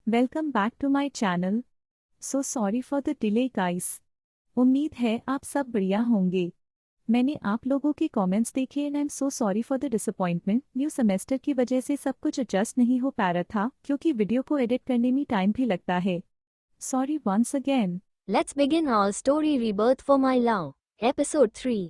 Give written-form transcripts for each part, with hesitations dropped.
Welcome back to my channel. So sorry for the delay guys. उम्मीद है आप सब बढ़िया होंगे। मैंने आप लोगों के कमेंट्स देखे and I am so sorry for the disappointment. New semester की वजह से सब कुछ एडजस्ट नहीं हो पा रहा था क्योंकि वीडियो को एडिट करने में टाइम भी लगता है। Sorry once again. Let's begin our story Rebirth for My Love, Episode 3।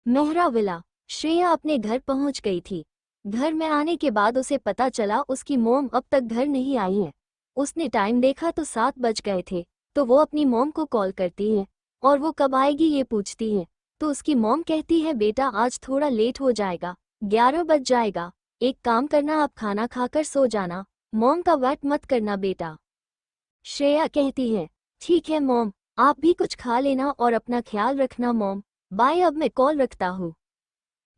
Mehra villa. Shreya अपने घर पहुंच गई थी। घर में आने के बाद उसे पता चला उसकी मॉम अब तक घर नहीं आई है। उसने टाइम देखा तो 7 बज गए थे, तो वो अपनी मॉम को कॉल करती है और वो कब आएगी ये पूछती है। तो उसकी मॉम कहती है बेटा आज थोड़ा लेट हो जाएगा, 11 बज जाएगा। एक काम करना आप खाना खाकर सो जाना, मॉम का वेट मत करना बेटा। श्रेया कहती है ठीक है मॉम, आप भी कुछ खा लेना और अपना ख्याल रखना मॉम, बाय अब मैं कॉल रखता हूँ।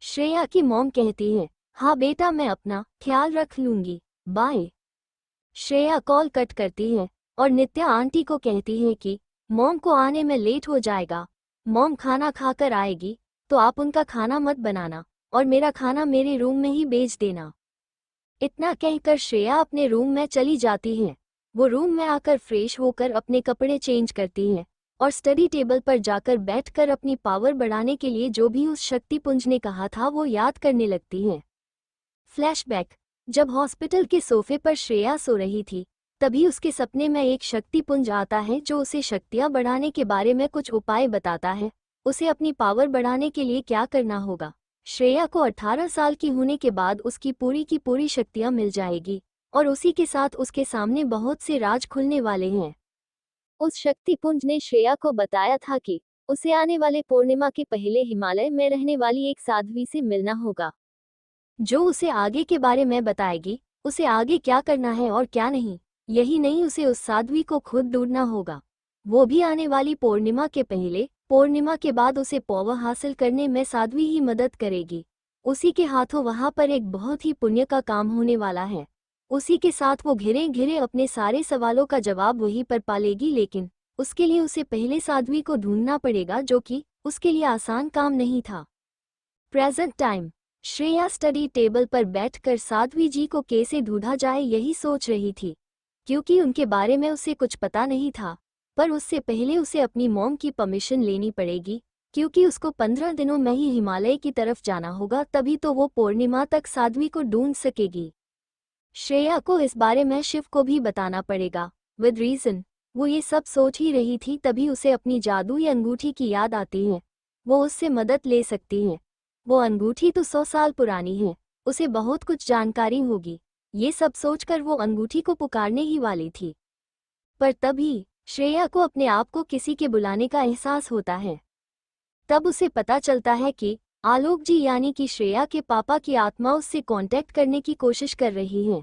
श्रेया की मॉम कहती है हाँ बेटा मैं अपना ख्याल रख लूंगी, बाय। श्रेया कॉल कट करती है और नित्या आंटी को कहती है कि मॉम को आने में लेट हो जाएगा, मॉम खाना खाकर आएगी तो आप उनका खाना मत बनाना और मेरा खाना मेरे रूम में ही भेज देना। इतना कहकर श्रेया अपने रूम में चली जाती है। वो रूम में आकर फ्रेश होकर अपने कपड़े चेंज करती है और स्टडी टेबल पर जाकर बैठकर अपनी पावर बढ़ाने के लिए जो भी उस शक्तिपुंज ने कहा था वो याद करने लगती है। फ्लैशबैक। जब हॉस्पिटल के सोफे पर श्रेया सो रही थी तभी उसके सपने में एक शक्तिपुंज आता है जो उसे शक्तियां बढ़ाने के बारे में कुछ उपाय बताता है। उसे अपनी पावर बढ़ाने के लिए क्या करना होगा। श्रेया को 18 साल की होने के बाद उसकी पूरी शक्तियां मिल जाएगी और उसी के साथ उसके सामने बहुत से राज खुलने वाले हैं। उस शक्तिपुंज ने श्रेया को बताया था कि उसे आने वाले पूर्णिमा के पहले हिमालय में रहने वाली एक साध्वी से मिलना होगा, जो उसे आगे के बारे में बताएगी, उसे आगे क्या करना है और क्या नहीं। यही नहीं, उसे उस साध्वी को खुद ढूंढना होगा, वो भी आने वाली पूर्णिमा के पहले। पूर्णिमा के बाद उसे पावर हासिल करने में साध्वी ही मदद करेगी। उसी के हाथों वहां पर एक बहुत ही पुण्य का काम होने वाला है। उसी के साथ वो घिरे घिरे अपने सारे सवालों का जवाब वहीं पर पालेगी, लेकिन उसके लिए उसे पहले साध्वी को ढूंढना पड़ेगा, जो कि उसके लिए आसान काम नहीं था। Present time. Shreya study table पर बैठकर साध्वी जी को कैसे ढूंढा जाए यही सोच रही थी, क्योंकि उनके बारे में उसे कुछ पता नहीं था। पर उससे पहले उसे अपनी मॉम की परमिशन लेनी पड़ेगी, क्योंकि उसको 15 दिनों में ही हिमालय की तरफ जाना होगा, तभी तो वो पूर्णिमा तक साध्वी को ढूंढ सकेगी। श्रेया को इस बारे में शिव को भी बताना पड़ेगा, विद रीजन। वो ये सब सोच ही रही थी तभी उसे अपनी जादुई अंगूठी की याद आती है। वो उससे मदद ले सकती है। वो अंगूठी तो 100 साल पुरानी है, उसे बहुत कुछ जानकारी होगी। ये सब सोचकर वो अंगूठी को पुकारने ही वाली थी, पर तभी श्रेया को अपने आप को किसी के बुलाने का एहसास होता है। तब उसे पता चलता है कि आलोक जी यानी कि श्रेया के पापा की आत्मा उससे कांटेक्ट करने की कोशिश कर रही है।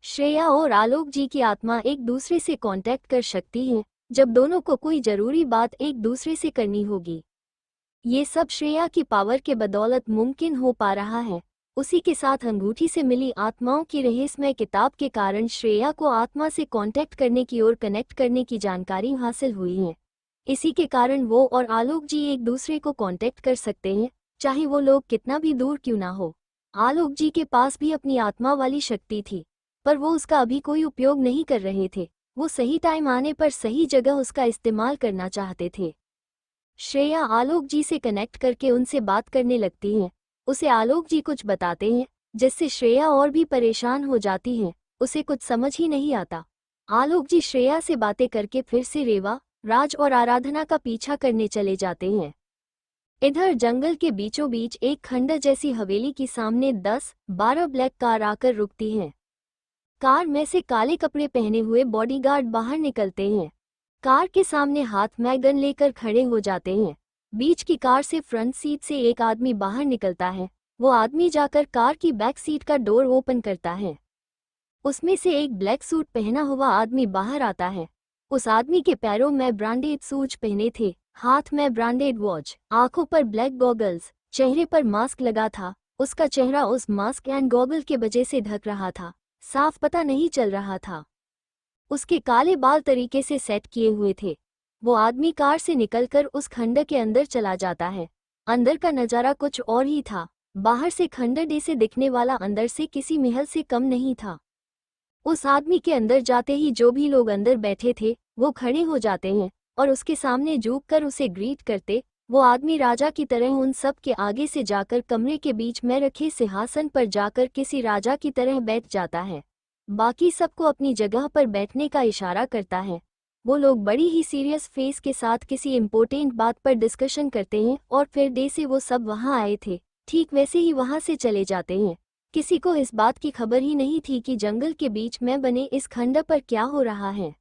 श्रेया और आलोक जी की आत्मा एक दूसरे से कांटेक्ट कर सकती है जब दोनों को कोई जरूरी बात एक दूसरे से करनी होगी। ये सब श्रेया की पावर के बदौलत मुमकिन हो पा रहा है। उसी के साथ अंगूठी से मिली आत्माओं की रहस्यमय किताब के कारण श्रेया को आत्मा से कांटेक्ट करने की और कनेक्ट करने की जानकारी हासिल हुई है। इसी के कारण वो और आलोक जी एक दूसरे को कांटेक्ट कर सकते हैं, चाहे वो लोग कितना भी दूर क्यों ना हो। आलोक जी के पास भी अपनी आत्मा वाली शक्ति थी, पर वो उसका अभी कोई उपयोग नहीं कर रहे थे। वो सही टाइम आने पर सही जगह उसका इस्तेमाल करना चाहते थे। श्रेया आलोक जी से कनेक्ट करके उनसे बात करने लगती है। उसे आलोक जी कुछ बताते हैं, जिससे श्रेया और भी परेशान हो जाती है। उसे कुछ समझ ही नहीं आता। आलोक जी श्रेया से बातें करके फिर से रेवा, राज और आराधना का पीछा करने चले जाते हैं। इधर जंगल के बीचों बीच एक खंडर जैसी हवेली के सामने 10-12 ब्लैक कार आकर रुकती हैं। कार में से काले कपड़े पहने हुए बॉडीगार्ड बाहर निकलते हैं। कार के सामने हाथ में गन लेकर खड़े हो जाते हैं। बीच की कार से फ्रंट सीट से एक आदमी बाहर निकलता है। वो आदमी जाकर कार की बैक सीट का डोर ओपन करता है। उसमें से एक ब्लैक सूट पहना हुआ आदमी बाहर आता है। उस आदमी के पैरों में ब्रांडेड शूज पहने थे, हाथ में ब्रांडेड वॉच, आंखों पर ब्लैक गॉगल्स, चेहरे पर मास्क लगा था। उसका चेहरा उस मास्क एंड गॉगल के वजह से ढक रहा था, साफ पता नहीं चल रहा था। उसके काले बाल तरीके से सेट किए हुए थे। वो आदमी कार से निकलकर उस खंडर के अंदर चला जाता है। अंदर का नज़ारा कुछ और ही था। बाहर से खंडर से दिखने वाला अंदर से किसी महल से कम नहीं था। उस आदमी के अंदर जाते ही जो भी लोग अंदर बैठे थे वो खड़े हो जाते हैं और उसके सामने झुककर उसे ग्रीट करते। वो आदमी राजा की तरह उन सब के आगे से जाकर कमरे के बीच में रखे सिंहासन पर जाकर किसी राजा की तरह बैठ जाता है। बाकी सबको अपनी जगह पर बैठने का इशारा करता है। वो लोग बड़ी ही सीरियस फेस के साथ किसी इम्पोर्टेंट बात पर डिस्कशन करते हैं और फिर डे से वो सब वहाँ आए थे ठीक वैसे ही वहाँ से चले जाते हैं। किसी को इस बात की खबर ही नहीं थी कि जंगल के बीच में बने इस खंडर पर क्या हो रहा है।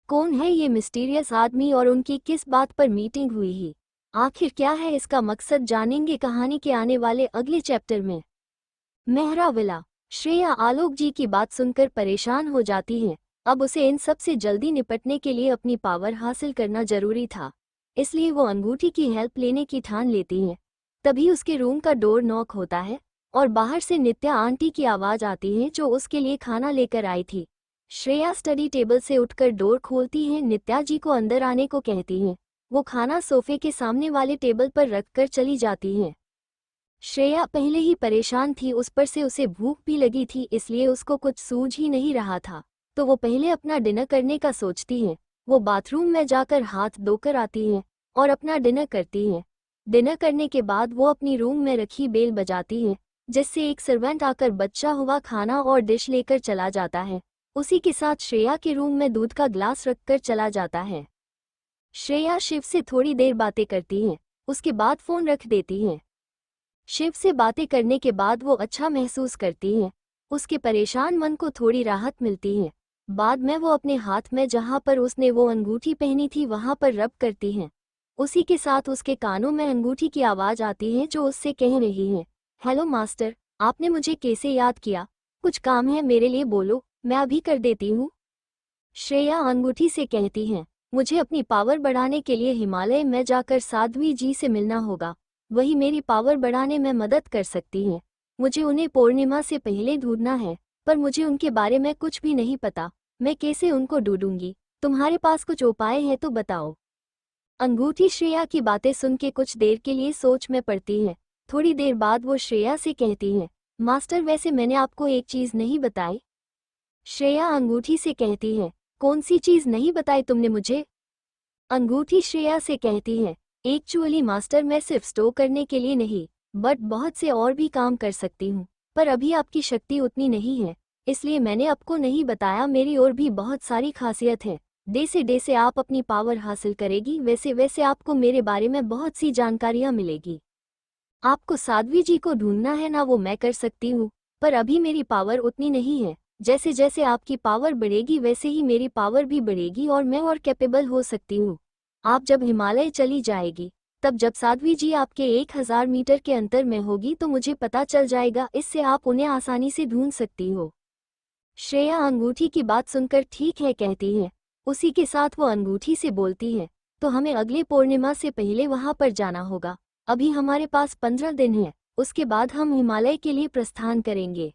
कौन है ये मिस्टीरियस आदमी और उनकी किस बात पर मीटिंग हुई है, आखिर क्या है इसका मकसद, जानेंगे कहानी के आने वाले अगले चैप्टर में। मेहरा विला। श्रेया आलोक जी की बात सुनकर परेशान हो जाती है। अब उसे इन सब से जल्दी निपटने के लिए अपनी पावर हासिल करना जरूरी था, इसलिए वो अंगूठी की हेल्प लेने की ठान लेती है। तभी उसके रूम का डोर नॉक होता है और बाहर से नित्या आंटी की आवाज़ आती है जो उसके लिए खाना लेकर आई थी। श्रेया स्टडी टेबल से उठकर डोर खोलती है, नित्या जी को अंदर आने को कहती है। वो खाना सोफे के सामने वाले टेबल पर रखकर चली जाती है। श्रेया पहले ही परेशान थी, उस पर से उसे भूख भी लगी थी, इसलिए उसको कुछ सूझ ही नहीं रहा था, तो वो पहले अपना डिनर करने का सोचती है। वो बाथरूम में जाकर हाथ धोकर आती है और अपना डिनर करती है। डिनर करने के बाद वो अपनी रूम में रखी बेल बजाती है, जिससे एक सर्वेंट आकर बचा हुआ खाना और डिश लेकर चला जाता है। उसी के साथ श्रेया के रूम में दूध का ग्लास रखकर चला जाता है। श्रेया शिव से थोड़ी देर बातें करती है, उसके बाद फ़ोन रख देती है। शिव से बातें करने के बाद वो अच्छा महसूस करती है, उसके परेशान मन को थोड़ी राहत मिलती है। बाद में वो अपने हाथ में जहाँ पर उसने वो अंगूठी पहनी थी वहाँ पर रब करती है। उसी के साथ उसके कानों में अंगूठी की आवाज़ आती है जो उससे कह रही है, हेलो मास्टर, आपने मुझे कैसे याद किया? कुछ काम है मेरे लिए, बोलो, मैं अभी कर देती हूँ। श्रेया अंगूठी से कहती है, मुझे अपनी पावर बढ़ाने के लिए हिमालय में जाकर साध्वी जी से मिलना होगा, वही मेरी पावर बढ़ाने में मदद कर सकती हैं। मुझे उन्हें पूर्णिमा से पहले ढूंढना है, पर मुझे उनके बारे में कुछ भी नहीं पता, मैं कैसे उनको ढूंढूंगी? तुम्हारे पास कुछ उपाय है तो बताओ। अंगूठी श्रेया की बातें सुन के कुछ देर के लिए सोच में पड़ती है। थोड़ी देर बाद वो श्रेया से कहती है, मास्टर वैसे मैंने आपको एक चीज़ नहीं बताई। श्रेया अंगूठी से कहती है, कौन सी चीज़ नहीं बताई तुमने मुझे? अंगूठी श्रेया से कहती है, एक्चुअली मास्टर मैं सिर्फ स्टो करने के लिए नहीं बट बहुत से और भी काम कर सकती हूँ, पर अभी आपकी शक्ति उतनी नहीं है, इसलिए मैंने आपको नहीं बताया। मेरी और भी बहुत सारी खासियत है, डे से आप अपनी पावर हासिल करेगी वैसे वैसे आपको मेरे बारे में बहुत सी जानकारियाँ मिलेगी। आपको साध्वी जी को ढूंढना है ना, वो मैं कर सकती हूँ, पर अभी मेरी पावर उतनी नहीं है। जैसे जैसे आपकी पावर बढ़ेगी वैसे ही मेरी पावर भी बढ़ेगी और मैं और कैपेबल हो सकती हूँ। आप जब हिमालय चली जाएगी तब जब साध्वी जी आपके 1000 मीटर के अंतर में होगी तो मुझे पता चल जाएगा, इससे आप उन्हें आसानी से ढूंढ सकती हो। श्रेया अंगूठी की बात सुनकर ठीक है कहती है। उसी के साथ वो अंगूठी से बोलती है, तो हमें अगले पूर्णिमा से पहले वहां पर जाना होगा। अभी हमारे पास 15 दिन है, उसके बाद हम हिमालय के लिए प्रस्थान करेंगे।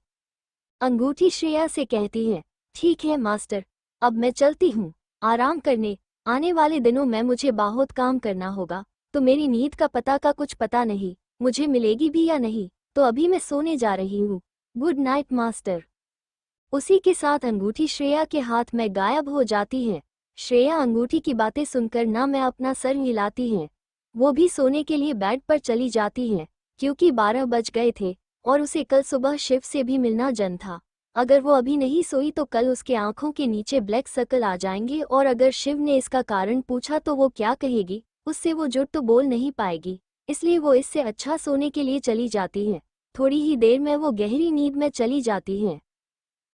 अंगूठी श्रेया से कहती है, ठीक है मास्टर, अब मैं चलती हूँ आराम करने। आने वाले दिनों में मुझे बहुत काम करना होगा, तो मेरी नींद का कुछ पता नहीं, मुझे मिलेगी भी या नहीं, तो अभी मैं सोने जा रही हूँ। Good night master. उसी के साथ अंगूठी श्रेया के हाथ में गायब हो जाती है। श्रेया अंगूठी की बातें सुनकर ना मैं अपना सर हिलाती है, वो भी सोने के लिए बेड पर चली जाती है, क्योंकि 12 बज गए थे और उसे कल सुबह शिव से भी मिलना जन था। अगर वो अभी नहीं सोई तो कल उसके आंखों के नीचे ब्लैक सर्कल आ जाएंगे और अगर शिव ने इसका कारण पूछा तो वो क्या कहेगी, उससे वो झूठ तो बोल नहीं पाएगी, इसलिए वो इससे अच्छा सोने के लिए चली जाती है। थोड़ी ही देर में वो गहरी नींद में चली जाती है।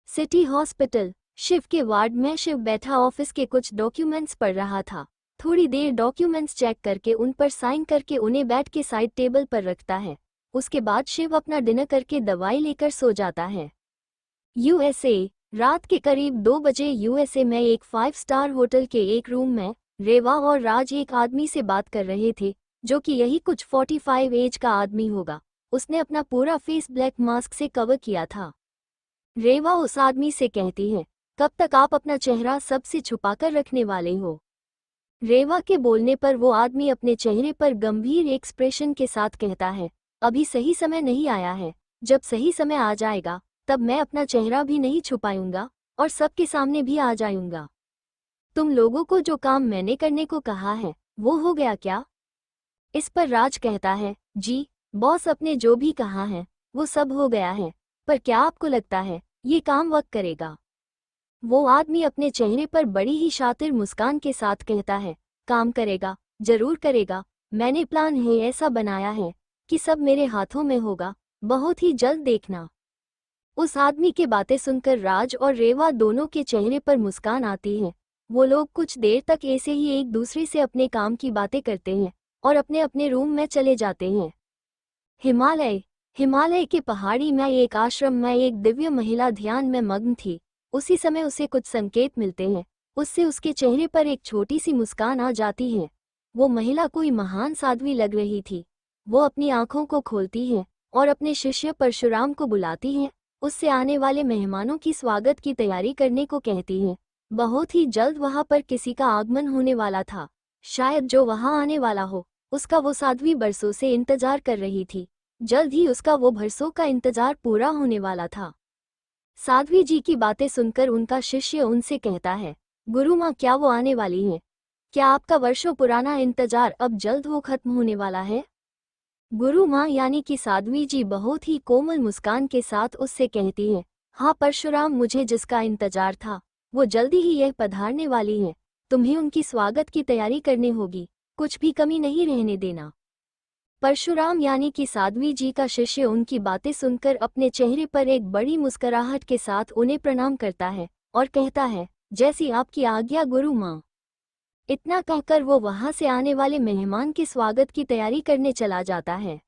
City hospital. शिव के वार्ड में शिव बैठा ऑफिस के कुछ डॉक्यूमेंट्स पढ़ रहा था। थोड़ी देर डॉक्यूमेंट्स चेक करके उन पर साइन करके उन्हें बेड के साइड टेबल पर रखता है। उसके बाद शिव अपना डिनर करके दवाई लेकर सो जाता है। यूएसए। रात के करीब 2 बजे यूएसए में एक 5 स्टार होटल के एक रूम में रेवा और राज एक आदमी से बात कर रहे थे, जो कि यही कुछ 45 एज का आदमी होगा। उसने अपना पूरा फेस ब्लैक मास्क से कवर किया था। रेवा उस आदमी से कहती है, कब तक आप अपना चेहरा सबसे छुपाकर रखने वाले हो? रेवा के बोलने पर वो आदमी अपने चेहरे पर गंभीर एक्सप्रेशन के साथ कहता है, अभी सही समय नहीं आया है, जब सही समय आ जाएगा तब मैं अपना चेहरा भी नहीं छुपाऊंगा। और सबके सामने भी आ जाऊंगा। तुम लोगों को जो काम मैंने करने को कहा है वो हो गया क्या? इस पर राज कहता है, जी बॉस, अपने जो भी कहा है वो सब हो गया है, पर क्या आपको लगता है ये काम वर्क करेगा? वो आदमी अपने चेहरे पर बड़ी ही शातिर मुस्कान के साथ कहता है, काम करेगा, जरूर करेगा। मैंने प्लान है ऐसा बनाया है कि सब मेरे हाथों में होगा, बहुत ही जल्द देखना। उस आदमी की बातें सुनकर राज और रेवा दोनों के चेहरे पर मुस्कान आती है। वो लोग कुछ देर तक ऐसे ही एक दूसरे से अपने काम की बातें करते हैं और अपने अपने रूम में चले जाते हैं। हिमालय हिमालय के पहाड़ी में एक आश्रम में एक दिव्य महिला ध्यान में मग्न थी। उसी समय उसे कुछ संकेत मिलते हैं। उससे उसके चेहरे पर एक छोटी सी मुस्कान आ जाती है। वो महिला कोई महान साध्वी लग रही थी। वो अपनी आंखों को खोलती है और अपने शिष्य परशुराम को बुलाती है। उससे आने वाले मेहमानों की स्वागत की तैयारी करने को कहती है। बहुत ही जल्द वहां पर किसी का आगमन होने वाला था। शायद जो वहां आने वाला हो उसका वो साध्वी बरसों से इंतजार कर रही थी। जल्द ही उसका वो बरसों का इंतजार पूरा होने वाला था। साध्वी जी की बातें सुनकर उनका शिष्य उनसे कहता है, गुरु माँ, क्या वो आने वाली है? क्या आपका वर्षों पुराना इंतजार अब जल्द हो खत्म होने वाला है? गुरु माँ यानी कि साध्वी जी बहुत ही कोमल मुस्कान के साथ उससे कहती है, हाँ परशुराम, मुझे जिसका इंतजार था वो जल्दी ही यह पधारने वाली है। तुम्हें उनकी स्वागत की तैयारी करनी होगी, कुछ भी कमी नहीं रहने देना। परशुराम यानी कि साध्वी जी का शिष्य उनकी बातें सुनकर अपने चेहरे पर एक बड़ी मुस्कुराहट के साथ उन्हें प्रणाम करता है और कहता है, जैसी आपकी आज्ञा गुरु माँ। इतना कहकर वो वहां से आने वाले मेहमान के स्वागत की तैयारी करने चला जाता है।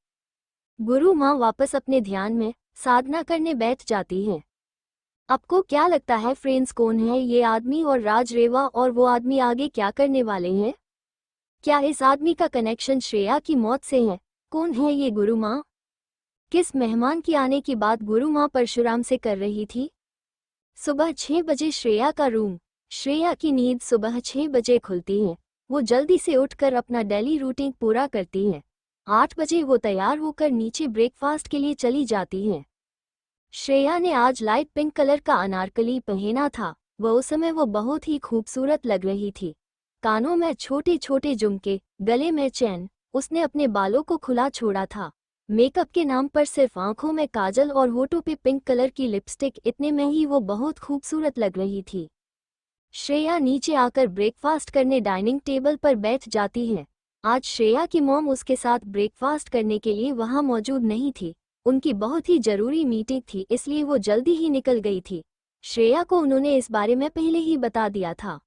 गुरु माँ वापस अपने ध्यान में साधना करने बैठ जाती है। आपको क्या लगता है फ्रेंड्स, कौन है ये आदमी और राज, रेवा और वो आदमी आगे क्या करने वाले हैं? क्या इस आदमी का कनेक्शन श्रेया की मौत से है? कौन है ये गुरु माँ? किस मेहमान की आने की बात गुरु माँ परशुराम से कर रही थी? सुबह 6 बजे श्रेया का रूम। श्रेया की नींद सुबह 6 बजे खुलती है। वो जल्दी से उठकर अपना डेली रूटीन पूरा करती है। 8 बजे वो तैयार होकर नीचे ब्रेकफास्ट के लिए चली जाती है। श्रेया ने आज लाइट पिंक कलर का अनारकली पहना था। उस समय वो बहुत ही खूबसूरत लग रही थी। कानों में छोटे छोटे झुमके, गले में चैन। उसने अपने बालों को खुला छोड़ा था। मेकअप के नाम पर सिर्फ आंखों में काजल और होठों पे पिंक कलर की लिपस्टिक, इतने में ही वो बहुत खूबसूरत लग रही थी। श्रेया नीचे आकर ब्रेकफास्ट करने डाइनिंग टेबल पर बैठ जाती है। आज श्रेया की मॉम उसके साथ ब्रेकफास्ट करने के लिए वहां मौजूद नहीं थी। उनकी बहुत ही जरूरी मीटिंग थी, इसलिए वो जल्दी ही निकल गई थी। श्रेया को उन्होंने इस बारे में पहले ही बता दिया था।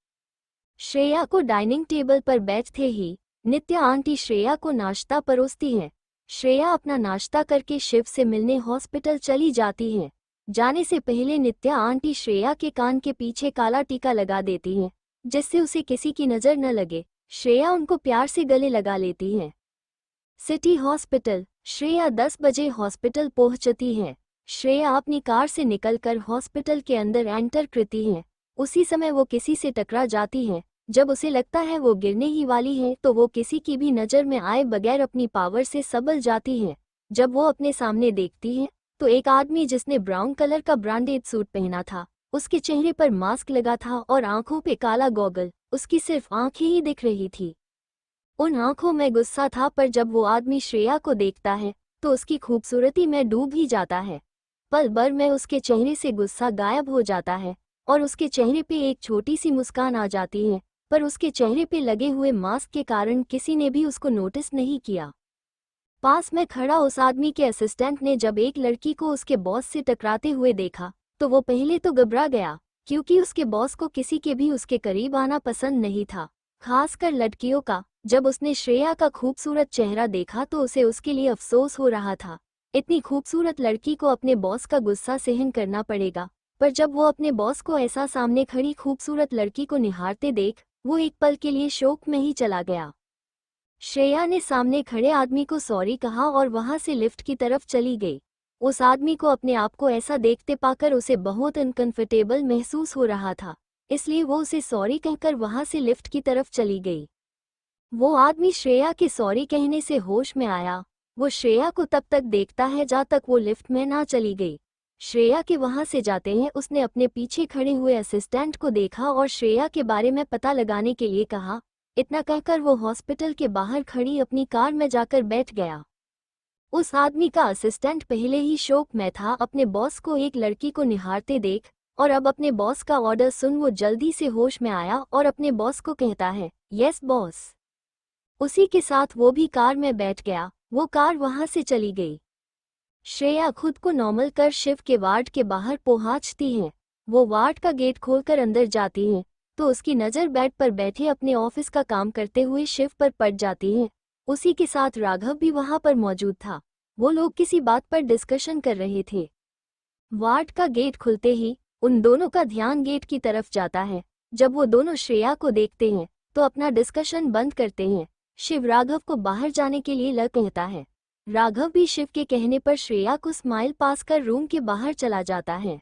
श्रेया को डाइनिंग टेबल पर बैठते ही नित्या आंटी श्रेया को नाश्ता परोसती है। श्रेया अपना नाश्ता करके शिव से मिलने हॉस्पिटल चली जाती है। जाने से पहले नित्या आंटी श्रेया के कान के पीछे काला टीका लगा देती है, जिससे उसे किसी की नजर न लगे। श्रेया उनको प्यार से गले लगा लेती है। City hospital. श्रेया 10 बजे हॉस्पिटल पहुंचती है। श्रेया अपनी कार से निकलकर हॉस्पिटल के अंदर एंटर करती है। उसी समय वो किसी से टकरा जाती है। जब उसे लगता है वो गिरने ही वाली है तो वो किसी की भी नज़र में आए बगैर अपनी पावर से संभल जाती है। जब वो अपने सामने देखती है तो एक आदमी जिसने ब्राउन कलर का ब्रांडेड सूट पहना था, उसके चेहरे पर मास्क लगा था और आंखों पे काला गॉगल, उसकी सिर्फ आंखें ही दिख रही थी। उन आंखों में गुस्सा था, पर जब वो आदमी श्रेया को देखता है तो उसकी खूबसूरती में डूब ही जाता है। पल भर में उसके चेहरे से गुस्सा गायब हो जाता है और उसके चेहरे पे एक छोटी सी मुस्कान आ जाती है, पर उसके चेहरे पे लगे हुए मास्क के कारण किसी ने भी उसको नोटिस नहीं किया। पास में खड़ा उस आदमी के असिस्टेंट ने जब एक लड़की को उसके बॉस से टकराते हुए देखा तो वो पहले तो घबरा गया, क्योंकि उसके बॉस को किसी के भी उसके करीब आना पसंद नहीं था, खासकर लड़कियों का। जब उसने श्रेया का खूबसूरत चेहरा देखा तो उसे उसके लिए अफसोस हो रहा था। इतनी खूबसूरत लड़की को अपने बॉस का गुस्सा सहन करना पड़ेगा, पर जब वो अपने बॉस को ऐसा सामने खड़ी खूबसूरत लड़की को निहारते देख वो एक पल के लिए शोक में ही चला गया। श्रेया ने सामने खड़े आदमी को सॉरी कहा और वहां से लिफ्ट की तरफ चली गई। उस आदमी को अपने आप को ऐसा देखते पाकर उसे बहुत अनकंफर्टेबल महसूस हो रहा था, इसलिए वो उसे सॉरी कहकर वहां से लिफ्ट की तरफ चली गई। वो आदमी श्रेया के सॉरी कहने से होश में आया। वो श्रेया को तब तक देखता है जब तक वो लिफ्ट में ना चली गई। श्रेया के वहां से जाते हैं उसने अपने पीछे खड़े हुए असिस्टेंट को देखा और श्रेया के बारे में पता लगाने के लिए कहा। इतना कहकर वो हॉस्पिटल के बाहर खड़ी अपनी कार में जाकर बैठ गया। उस आदमी का असिस्टेंट पहले ही शोक में था अपने बॉस को एक लड़की को निहारते देख, और अब अपने बॉस का ऑर्डर सुन वो जल्दी से होश में आया और अपने बॉस को कहता है, यस बॉस। उसी के साथ वो भी कार में बैठ गया। वो कार वहां से चली गई। श्रेया खुद को नॉर्मल कर शिव के वार्ड के बाहर पहुंचती है। वो वार्ड का गेट खोलकर अंदर जाती है तो उसकी नज़र बेड पर बैठे अपने ऑफिस का काम करते हुए शिव पर पड़ जाती है। उसी के साथ राघव भी वहां पर मौजूद था। वो लोग किसी बात पर डिस्कशन कर रहे थे। वार्ड का गेट खुलते ही उन दोनों का ध्यान गेट की तरफ जाता है। जब वो दोनों श्रेया को देखते हैं तो अपना डिस्कशन बंद करते हैं। शिव राघव को बाहर जाने के लिए कहता है। राघव भी शिव के कहने पर श्रेया को स्माइल पास कर रूम के बाहर चला जाता है।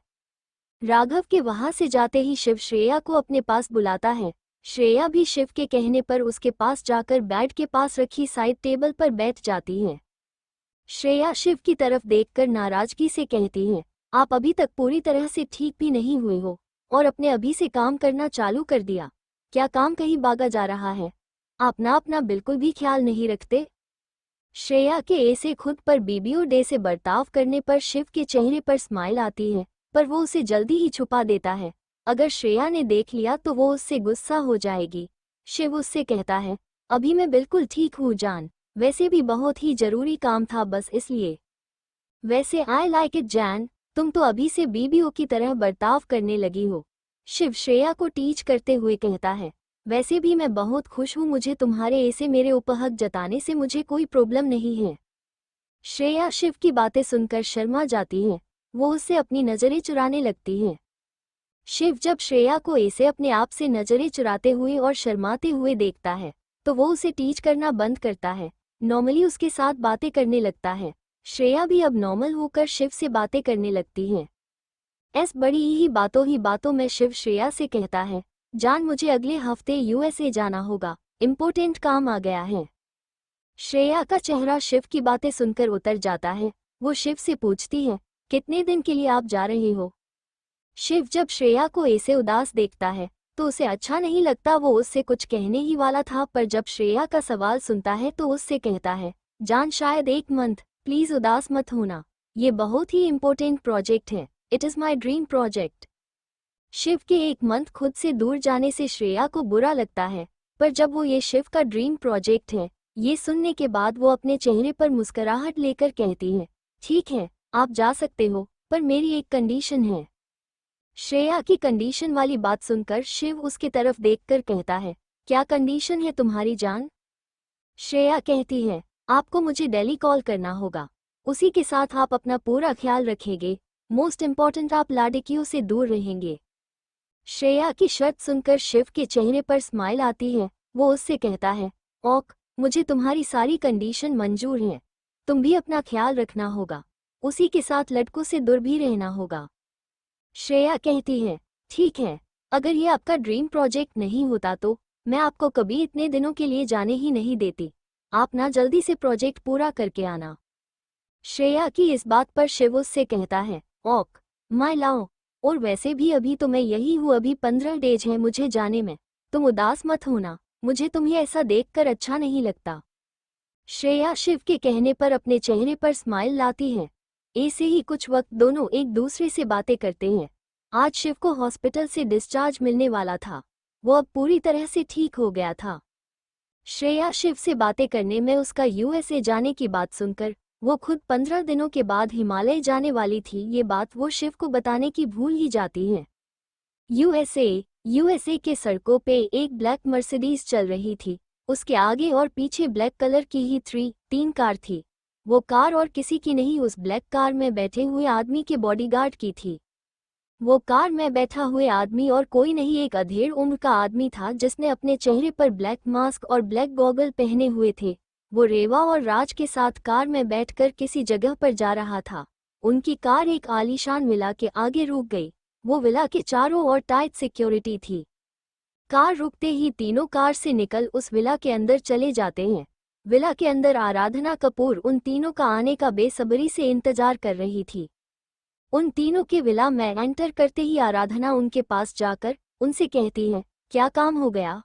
राघव के वहां से जाते ही शिव श्रेया को अपने पास बुलाता है। श्रेया भी शिव के कहने पर उसके पास जाकर बेड के पास रखी साइड टेबल पर बैठ जाती है। श्रेया शिव की तरफ देखकर नाराजगी से कहती है, आप अभी तक पूरी तरह से ठीक भी नहीं हुए हो और अपने अभी से काम करना चालू कर दिया। क्या काम कहीं भागा जा रहा है? आप ना अपना बिल्कुल भी ख्याल नहीं रखते। श्रेया के ऐसे खुद पर बीबीओ डे से बर्ताव करने पर शिव के चेहरे पर स्माइल आती है, पर वो उसे जल्दी ही छुपा देता है। अगर श्रेया ने देख लिया तो वो उससे गुस्सा हो जाएगी। शिव उससे कहता है, अभी मैं बिल्कुल ठीक हूँ जान, वैसे भी बहुत ही जरूरी काम था बस इसलिए। वैसे आई लाइक इट जैन, तुम तो अभी से बीबीओ की तरह बर्ताव करने लगी हो। शिव श्रेया को टीच करते हुए कहता है, वैसे भी मैं बहुत खुश हूँ, मुझे तुम्हारे ऐसे मेरे उपहक जताने से मुझे कोई प्रॉब्लम नहीं है। श्रेया शिव की बातें सुनकर शर्मा जाती है। वो उससे अपनी नज़रें चुराने लगती है। शिव जब श्रेया को ऐसे अपने आप से नज़रें चुराते हुए और शर्माते हुए देखता है तो वो उसे टीच करना बंद करता है। नॉर्मली उसके साथ बातें करने लगता है। श्रेया भी अब नॉर्मल होकर शिव से बातें करने लगती है। बड़ी ही बातों में शिव श्रेया से कहता है, जान मुझे अगले हफ्ते यूएसए जाना होगा, इम्पोर्टेंट काम आ गया है। श्रेया का चेहरा शिव की बातें सुनकर उतर जाता है। वो शिव से पूछती है, कितने दिन के लिए आप जा रहे हो? शिव जब श्रेया को ऐसे उदास देखता है तो उसे अच्छा नहीं लगता। वो उससे कुछ कहने ही वाला था, पर जब श्रेया का सवाल सुनता है तो उससे कहता है, जान शायद 1 मंथ, प्लीज उदास मत होना, ये बहुत ही इम्पोर्टेंट प्रोजेक्ट है, it is my dream project. Shiv के 1 मंथ खुद से दूर जाने से श्रेया को बुरा लगता है, पर जब वो ये शिव का ड्रीम प्रोजेक्ट है ये सुनने के बाद वो अपने चेहरे पर मुस्कुराहट लेकर कहती है, ठीक है आप जा सकते हो, पर मेरी एक कंडीशन है। श्रेया की कंडीशन वाली बात सुनकर शिव उसकी तरफ देखकर कहता है, क्या कंडीशन है तुम्हारी जान? श्रेया कहती है, आपको मुझे दिल्ली कॉल करना होगा, उसी के साथ आप अपना पूरा ख्याल रखेंगे, मोस्ट इम्पॉर्टेंट आप लाड़कियों से दूर रहेंगे। श्रेया की शर्त सुनकर शिव के चेहरे पर स्माइल आती है। वो उससे कहता है, ओक, मुझे तुम्हारी सारी कंडीशन मंजूर हैं, तुम भी अपना ख्याल रखना होगा, उसी के साथ लड़कों से दूर भी रहना होगा। श्रेया कहती है, ठीक है, अगर ये आपका ड्रीम प्रोजेक्ट नहीं होता तो मैं आपको कभी इतने दिनों के लिए जाने ही नहीं देती, आप ना जल्दी से प्रोजेक्ट पूरा करके आना। श्रेया की इस बात पर शिव उससे कहता है, ओक माय लव, और वैसे भी अभी तो मैं यही हूँ, अभी 15 डेज है मुझे जाने में, तुम उदास मत होना, मुझे तुम्हें ऐसा देखकर अच्छा नहीं लगता। श्रेया शिव के कहने पर अपने चेहरे पर स्माइल लाती है। ऐसे ही कुछ वक्त दोनों एक दूसरे से बातें करते हैं। आज शिव को हॉस्पिटल से डिस्चार्ज मिलने वाला था, वो अब पूरी तरह से ठीक हो गया था। श्रेया शिव से बातें करने में उसका यूएसए जाने की बात सुनकर वो खुद 15 दिनों के बाद हिमालय जाने वाली थी, ये बात वो शिव को बताने की भूल ही जाती है। यूएसए के सड़कों पे एक ब्लैक मर्सिडीज चल रही थी। उसके आगे और पीछे ब्लैक कलर की ही 3 कार थी। वो कार और किसी की नहीं, उस ब्लैक कार में बैठे हुए आदमी के बॉडीगार्ड की थी। वो कार में बैठा हुए आदमी और कोई नहीं, एक अधेड़ उम्र का आदमी था जिसने अपने चेहरे पर ब्लैक मास्क और ब्लैक गॉगल पहने हुए थे। वो रेवा और राज के साथ कार में बैठकर किसी जगह पर जा रहा था। उनकी कार एक आलीशान विला के आगे रुक गई। वो विला के चारों ओर टाइट सिक्योरिटी थी। कार रुकते ही तीनों कार से निकल उस विला के अंदर चले जाते हैं। विला के अंदर आराधना कपूर उन तीनों का आने का बेसब्री से इंतजार कर रही थी। उन तीनों के विला में एंटर करते ही आराधना उनके पास जाकर उनसे कहती है, क्या काम हो गया?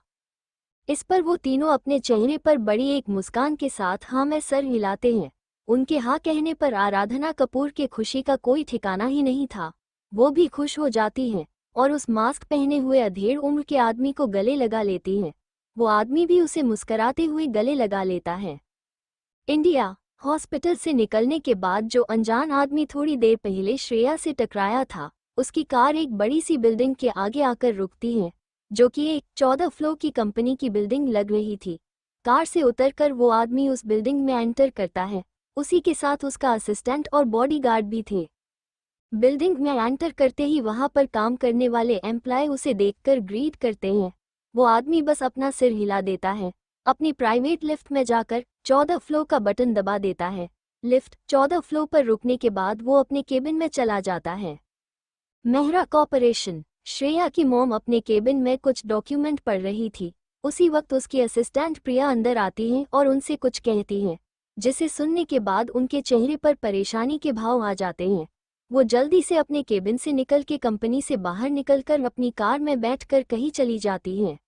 इस पर वो तीनों अपने चेहरे पर बड़ी एक मुस्कान के साथ हाँ में सर हिलाते हैं। उनके हाँ कहने पर आराधना कपूर के खुशी का कोई ठिकाना ही नहीं था। वो भी खुश हो जाती हैं और उस मास्क पहने हुए अधेड़ उम्र के आदमी को गले लगा लेती हैं। वो आदमी भी उसे मुस्कराते हुए गले लगा लेता है। इंडिया। हॉस्पिटल से निकलने के बाद जो अनजान आदमी थोड़ी देर पहले श्रेया से टकराया था, उसकी कार एक बड़ी सी बिल्डिंग के आगे आकर रुकती है, जो कि एक 14 फ्लोर की कंपनी की बिल्डिंग लग रही थी। कार से उतरकर वो आदमी उस बिल्डिंग में एंटर करता है। उसी के साथ उसका असिस्टेंट और बॉडीगार्ड भी थे। बिल्डिंग में एंटर करते ही वहां पर काम करने वाले एम्प्लॉय उसे देखकर ग्रीट करते हैं। वो आदमी बस अपना सिर हिला देता है। अपनी प्राइवेट लिफ्ट में जाकर 14 फ्लोर का बटन दबा देता है। लिफ्ट 14 फ्लोर पर रुकने के बाद वो अपने केबिन में चला जाता है। मेहरा कॉर्पोरेशन। श्रेया की मॉम अपने केबिन में कुछ डॉक्यूमेंट पढ़ रही थी। उसी वक्त उसकी असिस्टेंट प्रिया अंदर आती हैं और उनसे कुछ कहती हैं, जिसे सुनने के बाद उनके चेहरे पर परेशानी के भाव आ जाते हैं। वो जल्दी से अपने केबिन से निकल के कंपनी से बाहर निकलकर अपनी कार में बैठकर कहीं चली जाती हैं।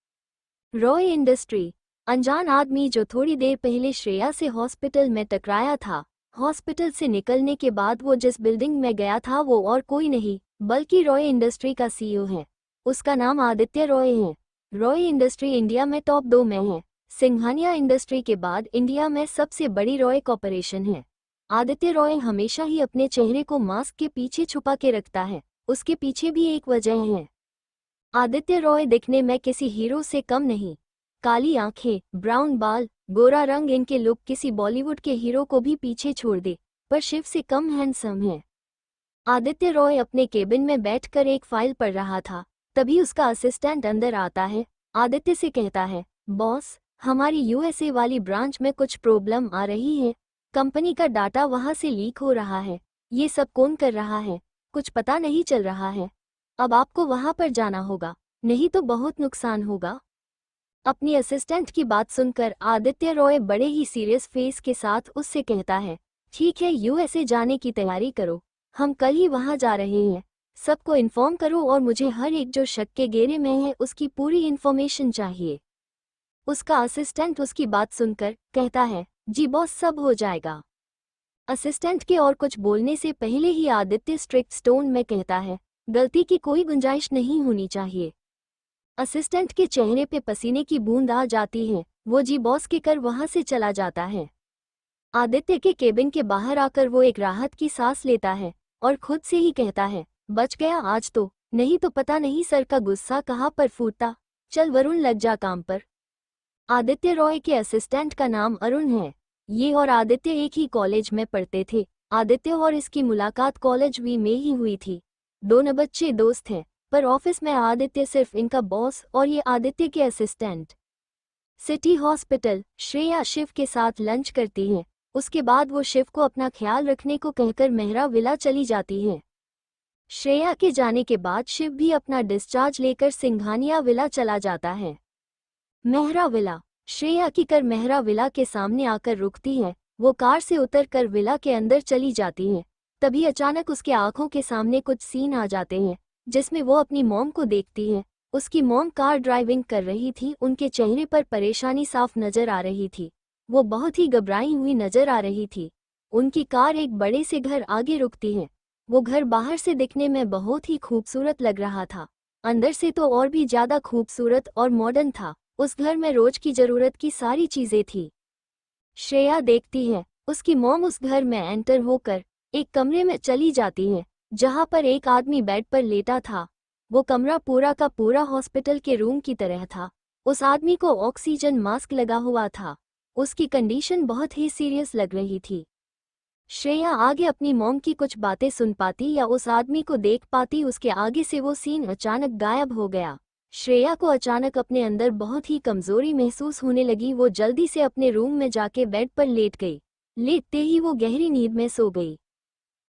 रॉय इंडस्ट्री। अनजान आदमी जो थोड़ी देर पहले श्रेया से हॉस्पिटल में टकराया था, हॉस्पिटल से निकलने के बाद वो जिस बिल्डिंग में गया था वो और कोई नहीं बल्कि रॉय इंडस्ट्री का सीईओ है। उसका नाम आदित्य रॉय है। रॉय इंडस्ट्री इंडिया में टॉप 2 में है। सिंघानिया इंडस्ट्री के बाद इंडिया में सबसे बड़ी रॉय कॉर्पोरेशन है। आदित्य रॉय हमेशा ही अपने चेहरे को मास्क के पीछे छुपा के रखता है। उसके पीछे भी एक वजह है। आदित्य रॉय दिखने में किसी हीरो से कम नहीं। काली आंखें, ब्राउन बाल, गोरा रंग, इनके लुक किसी बॉलीवुड के हीरो को भी पीछे छोड़ दे, पर शिव से कम हैंडसम है। आदित्य रॉय अपने केबिन में बैठकर एक फाइल पढ़ रहा था। तभी उसका असिस्टेंट अंदर आता है। आदित्य से कहता है, बॉस, हमारी यूएसए वाली ब्रांच में कुछ प्रॉब्लम आ रही है। कंपनी का डाटा वहां से लीक हो रहा है। ये सब कौन कर रहा है, कुछ पता नहीं चल रहा है। अब आपको वहां पर जाना होगा, नहीं तो बहुत नुकसान होगा। अपनी असिस्टेंट की बात सुनकर आदित्य रॉय बड़े ही सीरियस फेस के साथ उससे कहता है, ठीक है, यूएसए जाने की तैयारी करो, हम कल ही वहां जा रहे हैं। सबको इन्फॉर्म करो और मुझे हर एक जो शक के घेरे में है उसकी पूरी इन्फॉर्मेशन चाहिए। उसका असिस्टेंट उसकी बात सुनकर कहता है, जी बॉस, सब हो जाएगा। असिस्टेंट के और कुछ बोलने से पहले ही आदित्य स्ट्रिक्ट टोन में कहता है, गलती की कोई गुंजाइश नहीं होनी चाहिए। असिस्टेंट के चेहरे पे पसीने की बूंद आ जाती है। वो जी बॉस के कर वहां से चला जाता है। आदित्य के केबिन के बाहर आकर वो एक राहत की सांस लेता है और खुद से ही कहता है, बच गया आज तो, नहीं तो पता नहीं सर का गुस्सा कहाँ पर फूटता। चल वरुण, लग जा काम पर। आदित्य रॉय के असिस्टेंट का नाम अरुण है। ये और आदित्य एक ही कॉलेज में पढ़ते थे। आदित्य और इसकी मुलाकात कॉलेज वी में ही हुई थी। दोनों बच्चे दोस्त हैं, पर ऑफिस में आदित्य सिर्फ इनका बॉस और ये आदित्य के assistant. City hospital. Shreya Shiv के साथ लंच करती है। उसके बाद वो शिव को अपना ख्याल रखने को कहकर मेहरा विला चली जाती है। श्रेया के जाने के बाद शिव भी अपना डिस्चार्ज लेकर सिंघानिया विला चला जाता है। मेहरा विला। श्रेया की कार मेहरा विला के सामने आकर रुकती है। वो कार से उतरकर विला के अंदर चली जाती है। तभी अचानक उसके आंखों के सामने कुछ सीन आ जाते हैं, जिसमें वो अपनी मॉम को देखती है। उसकी मॉम कार ड्राइविंग कर रही थी। उनके चेहरे पर परेशानी साफ नजर आ रही थी। वो बहुत ही घबराई हुई नजर आ रही थी। उनकी कार एक बड़े से घर आगे रुकती है। वो घर बाहर से दिखने में बहुत ही खूबसूरत लग रहा था, अंदर से तो और भी ज्यादा खूबसूरत और मॉडर्न था। उस घर में रोज की जरूरत की सारी चीजें थी। श्रेया देखती है, उसकी मॉम उस घर में एंटर होकर एक कमरे में चली जाती है, जहां पर एक आदमी बेड पर लेटा था। वो कमरा पूरा का पूरा हॉस्पिटल के रूम की तरह था। उस आदमी को ऑक्सीजन मास्क लगा हुआ था। उसकी कंडीशन बहुत ही सीरियस लग रही थी। श्रेया आगे अपनी मॉम की कुछ बातें सुन पाती या उस आदमी को देख पाती। उसके आगे से वो सीन अचानक गायब हो गया। श्रेया को अचानक अपने अंदर बहुत ही कमजोरी महसूस होने लगी। वो जल्दी से अपने रूम में जाके बेड पर लेट गई। लेटते ही वो गहरी नींद में सो गई।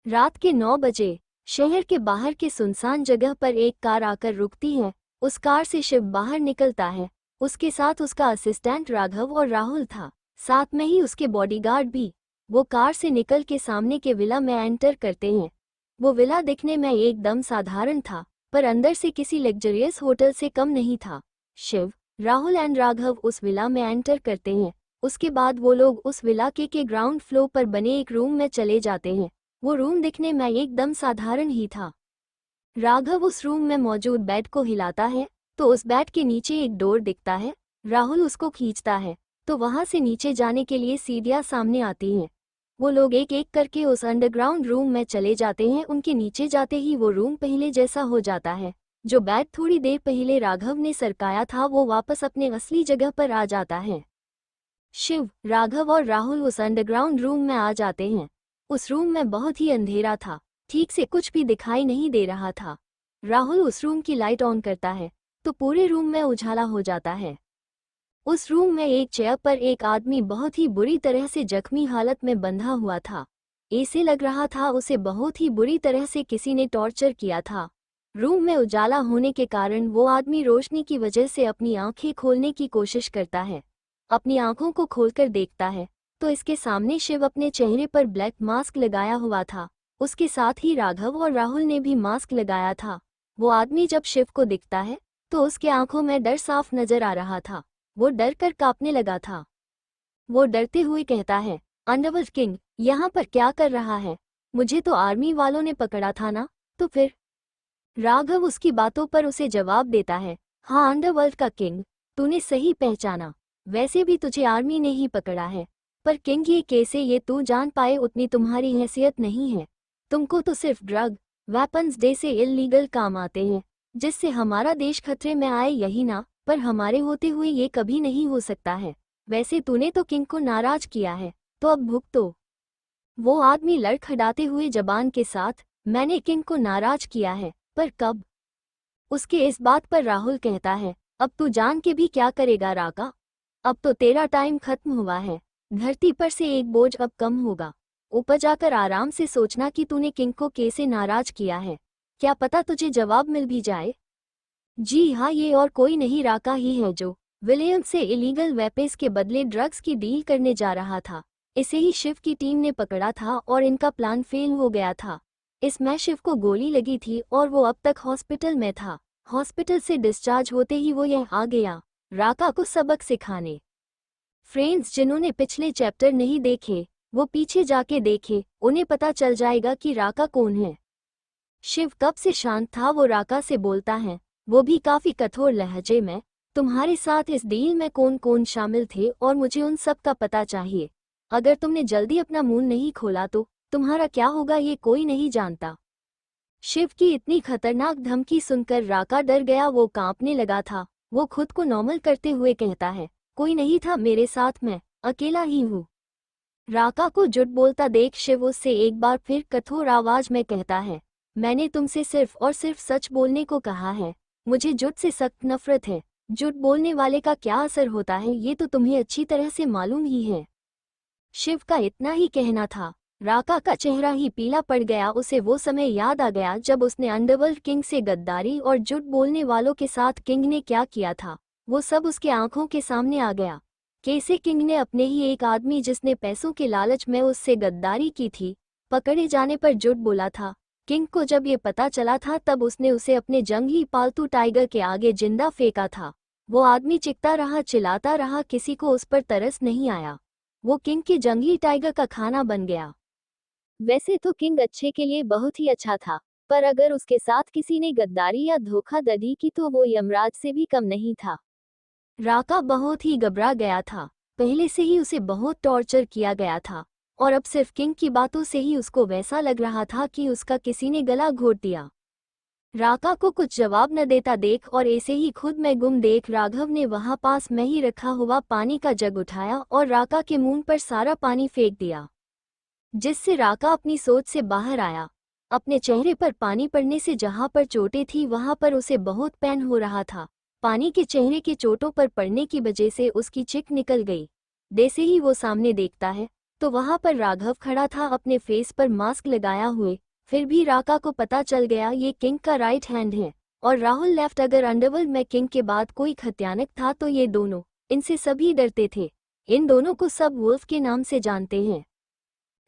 रात के 9 बजे शहर के बाहर के सुनसान जगह पर एक कार आकर रुकती है। उस कार से शिव बाहर निकलता है। उसके साथ उसका असिस्टेंट राघव और राहुल था, साथ में ही उसके बॉडीगार्ड भी। वो कार से निकल के सामने के विला में एंटर करते हैं। वो विला दिखने में एकदम साधारण था, पर अंदर से किसी लग्जरियस होटल से कम नहीं था। शिव, राहुल एंड राघव उस विला में एंटर करते हैं। उसके बाद वो लोग उस विला के ग्राउंड फ्लोर पर बने एक रूम में चले जाते हैं। वो रूम दिखने में एकदम साधारण ही था। राघव उस रूम में मौजूद बेड को हिलाता है तो उस बेड के नीचे एक डोर दिखता है। राहुल उसको खींचता है तो वहां से नीचे जाने के लिए सीढ़ियां सामने आती हैं। वो लोग एक एक करके उस अंडरग्राउंड रूम में चले जाते हैं। उनके नीचे जाते ही वो रूम पहले जैसा हो जाता है। जो बेड थोड़ी देर पहले राघव ने सरकाया था वो वापस अपने असली जगह पर आ जाता है। शिव, राघव और राहुल उस अंडरग्राउंड रूम में आ जाते हैं। उस रूम में बहुत ही अंधेरा था, ठीक से कुछ भी दिखाई नहीं दे रहा था। राहुल उस रूम की लाइट ऑन करता है तो पूरे रूम में उजाला हो जाता है। उस रूम में एक चेयर पर एक आदमी बहुत ही बुरी तरह से जख्मी हालत में बंधा हुआ था। ऐसे लग रहा था उसे बहुत ही बुरी तरह से किसी ने टॉर्चर किया था। रूम में उजाला होने के कारण वो आदमी रोशनी की वजह से अपनी आंखें खोलने की कोशिश करता है। अपनी आंखों को खोलकर देखता है तो इसके सामने शिव अपने चेहरे पर ब्लैक मास्क लगाया हुआ था। उसके साथ ही राघव और राहुल ने भी मास्क लगाया था। वो आदमी जब शिव को दिखता है तो उसके आंखों में डर साफ नजर आ रहा था। वो डर कर कांपने लगा था। वो डरते हुए कहता है, अंडरवर्ल्ड किंग, यहाँ पर क्या कर रहा है? मुझे तो आर्मी वालों ने पकड़ा था ना? तो फिर? राघव उसकी बातों पर उसे जवाब देता है, हाँ अंडरवर्ल्ड का किंग, तूने सही पहचाना। वैसे भी तुझे आर्मी ने ही पकड़ा है, पर किंग ये कैसे ये तू जान पाए उतनी तुम्हारी हैसियत नहीं है। तुमको तो सिर्फ ड्रग वेपन्स डे से इल्लीगल काम आते हैं, जिससे हमारा देश खतरे में आए, यही ना? पर हमारे होते हुए ये कभी नहीं हो सकता है। वैसे तूने तो किंग को नाराज किया है, तो अब भुगतो। वो आदमी लड़खड़ाते हुए जबान के साथ, मैंने किंग को नाराज किया है, पर कब? उसके इस बात पर राहुल कहता है, अब तू जान के भी क्या करेगा राका? अब तो तेरा टाइम खत्म हुआ है। धरती पर से एक बोझ अब कम होगा। ऊपर जाकर आराम से सोचना कि तूने किंग को कैसे नाराज किया है। क्या पता तुझे जवाब मिल भी जाए। जी हाँ, ये और कोई नहीं राका ही है जो विलियम से इलीगल वेपन्स के बदले ड्रग्स की डील करने जा रहा था। इसे ही शिव की टीम ने पकड़ा था और इनका प्लान फेल हो गया था। इसमें शिव को गोली लगी थी और वो अब तक हॉस्पिटल में था। हॉस्पिटल से डिस्चार्ज होते ही वो यहाँ आ गया राका को सबक सिखाने। फ्रेंड्स, जिन्होंने पिछले चैप्टर नहीं देखे वो पीछे जाके देखे, उन्हें पता चल जाएगा कि राका कौन है। शिव कब से शांत था। वो राका से बोलता है, वो भी काफी कठोर लहजे में, तुम्हारे साथ इस डील में कौन कौन शामिल थे और मुझे उन सब का पता चाहिए। अगर तुमने जल्दी अपना मुंह नहीं खोला तो तुम्हारा क्या होगा ये कोई नहीं जानता। शिव की इतनी खतरनाक धमकी सुनकर राका डर गया। वो कांपने लगा था। वो खुद को नॉर्मल करते हुए कहता है, कोई नहीं था मेरे साथ, मैं अकेला ही हूँ। राका को झूठ बोलता देख शिव उससे एक बार फिर कठोर आवाज में कहता है, मैंने तुमसे सिर्फ और सिर्फ सच बोलने को कहा है। मुझे झूठ से सख्त नफरत है। झूठ बोलने वाले का क्या असर होता है ये तो तुम्हें अच्छी तरह से मालूम ही है। शिव का इतना ही कहना था। राका का चेहरा ही पीला पड़ गया। उसे वो समय याद आ गया जब उसने अंडरवर्ल्ड किंग से गद्दारी और झूठ बोलने वालों के साथ किंग ने क्या किया था। वो सब उसके आंखों के सामने आ गया। कैसे किंग ने अपने ही एक आदमी जिसने पैसों के लालच में उससे गद्दारी की थी, पकड़े जाने पर झूठ बोला था। किंग को जब ये पता चला था तब उसने उसे अपने जंगली पालतू टाइगर के आगे जिंदा फेंका था। वो आदमी चिल्लाता रहा, चिल्लाता रहा, किसी को उस पर तरस नहीं आया। वो किंग के जंगली टाइगर का खाना बन गया। वैसे तो किंग अच्छे के लिए बहुत ही अच्छा था, पर अगर उसके साथ किसी ने गद्दारी या धोखाधड़ी की तो वो यमराज से भी कम नहीं था। राका बहुत ही घबरा गया था। पहले से ही उसे बहुत टॉर्चर किया गया था और अब सिर्फ किंग की बातों से ही उसको वैसा लग रहा था कि उसका किसी ने गला घोट दिया। राका को कुछ जवाब न देता देख और ऐसे ही खुद में गुम देख राघव ने वहां पास में ही रखा हुआ पानी का जग उठाया और राका के मुंह पर सारा पानी फेंक दिया, जिससे राका अपनी सोच से बाहर आया। अपने चेहरे पर पानी पड़ने से जहां पर चोटें थी वहां पर उसे बहुत पेन हो रहा था। पानी के चेहरे के चोटों पर पड़ने की वजह से उसकी चिक निकल गई। जैसे ही वो सामने देखता है तो वहां पर राघव खड़ा था अपने फेस पर मास्क लगाया हुए। फिर भी राका को पता चल गया ये किंग का राइट हैंड है और राहुल लेफ्ट। अगर अंडरवर्ल्ड में किंग के बाद कोई खतयानक था तो ये दोनों, इनसे सभी डरते थे। इन दोनों को सब वुल्फ के नाम से जानते हैं।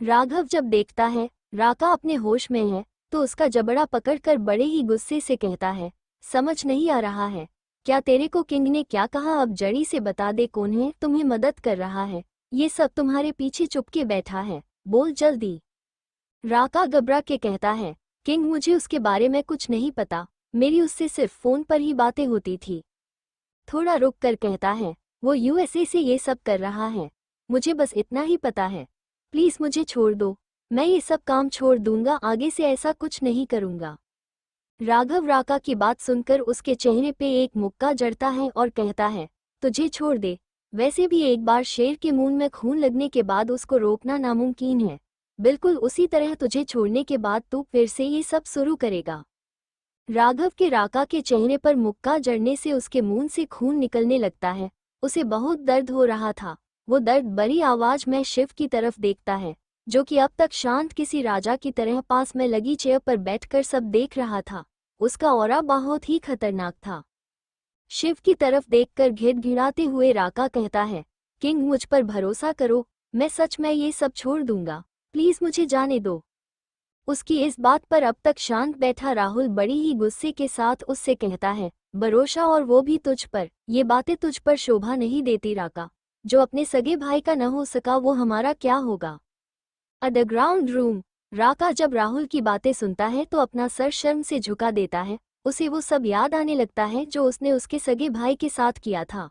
राघव जब देखता है राका अपने होश में है तो उसका जबड़ा पकड़कर बड़े ही गुस्से से कहता है, समझ नहीं आ रहा है क्या तेरे को किंग ने क्या कहा? अब जड़ी से बता दे कौन है तुम्हें मदद कर रहा है, ये सब तुम्हारे पीछे चुपके बैठा है, बोल जल्दी। राका घबरा के कहता है, किंग मुझे उसके बारे में कुछ नहीं पता, मेरी उससे सिर्फ फोन पर ही बातें होती थी। थोड़ा रुक कर कहता है, वो यूएसए से ये सब कर रहा है, मुझे बस इतना ही पता है, प्लीज मुझे छोड़ दो, मैं ये सब काम छोड़ दूंगा, आगे से ऐसा कुछ नहीं करूंगा। राघव राका की बात सुनकर उसके चेहरे पे एक मुक्का जड़ता है और कहता है, तुझे छोड़ दे, वैसे भी एक बार शेर के मुंह में खून लगने के बाद उसको रोकना नामुमकिन है, बिल्कुल उसी तरह तुझे छोड़ने के बाद तू फिर से ये सब शुरू करेगा। राघव के राका के चेहरे पर मुक्का जड़ने से उसके मुंह से खून निकलने लगता है, उसे बहुत दर्द हो रहा था। वो दर्द भरी आवाज में शिव की तरफ देखता है, जो कि अब तक शांत किसी राजा की तरह पास में लगी चेयर पर बैठकर सब देख रहा था। उसका ऑरा बहुत ही खतरनाक था। शिव की तरफ देखकर घिड़घिड़ाते हुए राका कहता है, किंग मुझ पर भरोसा करो, मैं सच में ये सब छोड़ दूंगा, प्लीज मुझे जाने दो। उसकी इस बात पर अब तक शांत बैठा राहुल बड़ी ही गुस्से के साथ उससे कहता है, भरोसा और वो भी तुझ पर, ये बातें तुझ पर शोभा नहीं देती राका, जो अपने सगे भाई का न हो सका वो हमारा क्या होगा। Underground room. राका जब राहुल की बातें सुनता है तो अपना सर शर्म से झुका देता है, उसे वो सब याद आने लगता है जो उसने उसके सगे भाई के साथ किया था।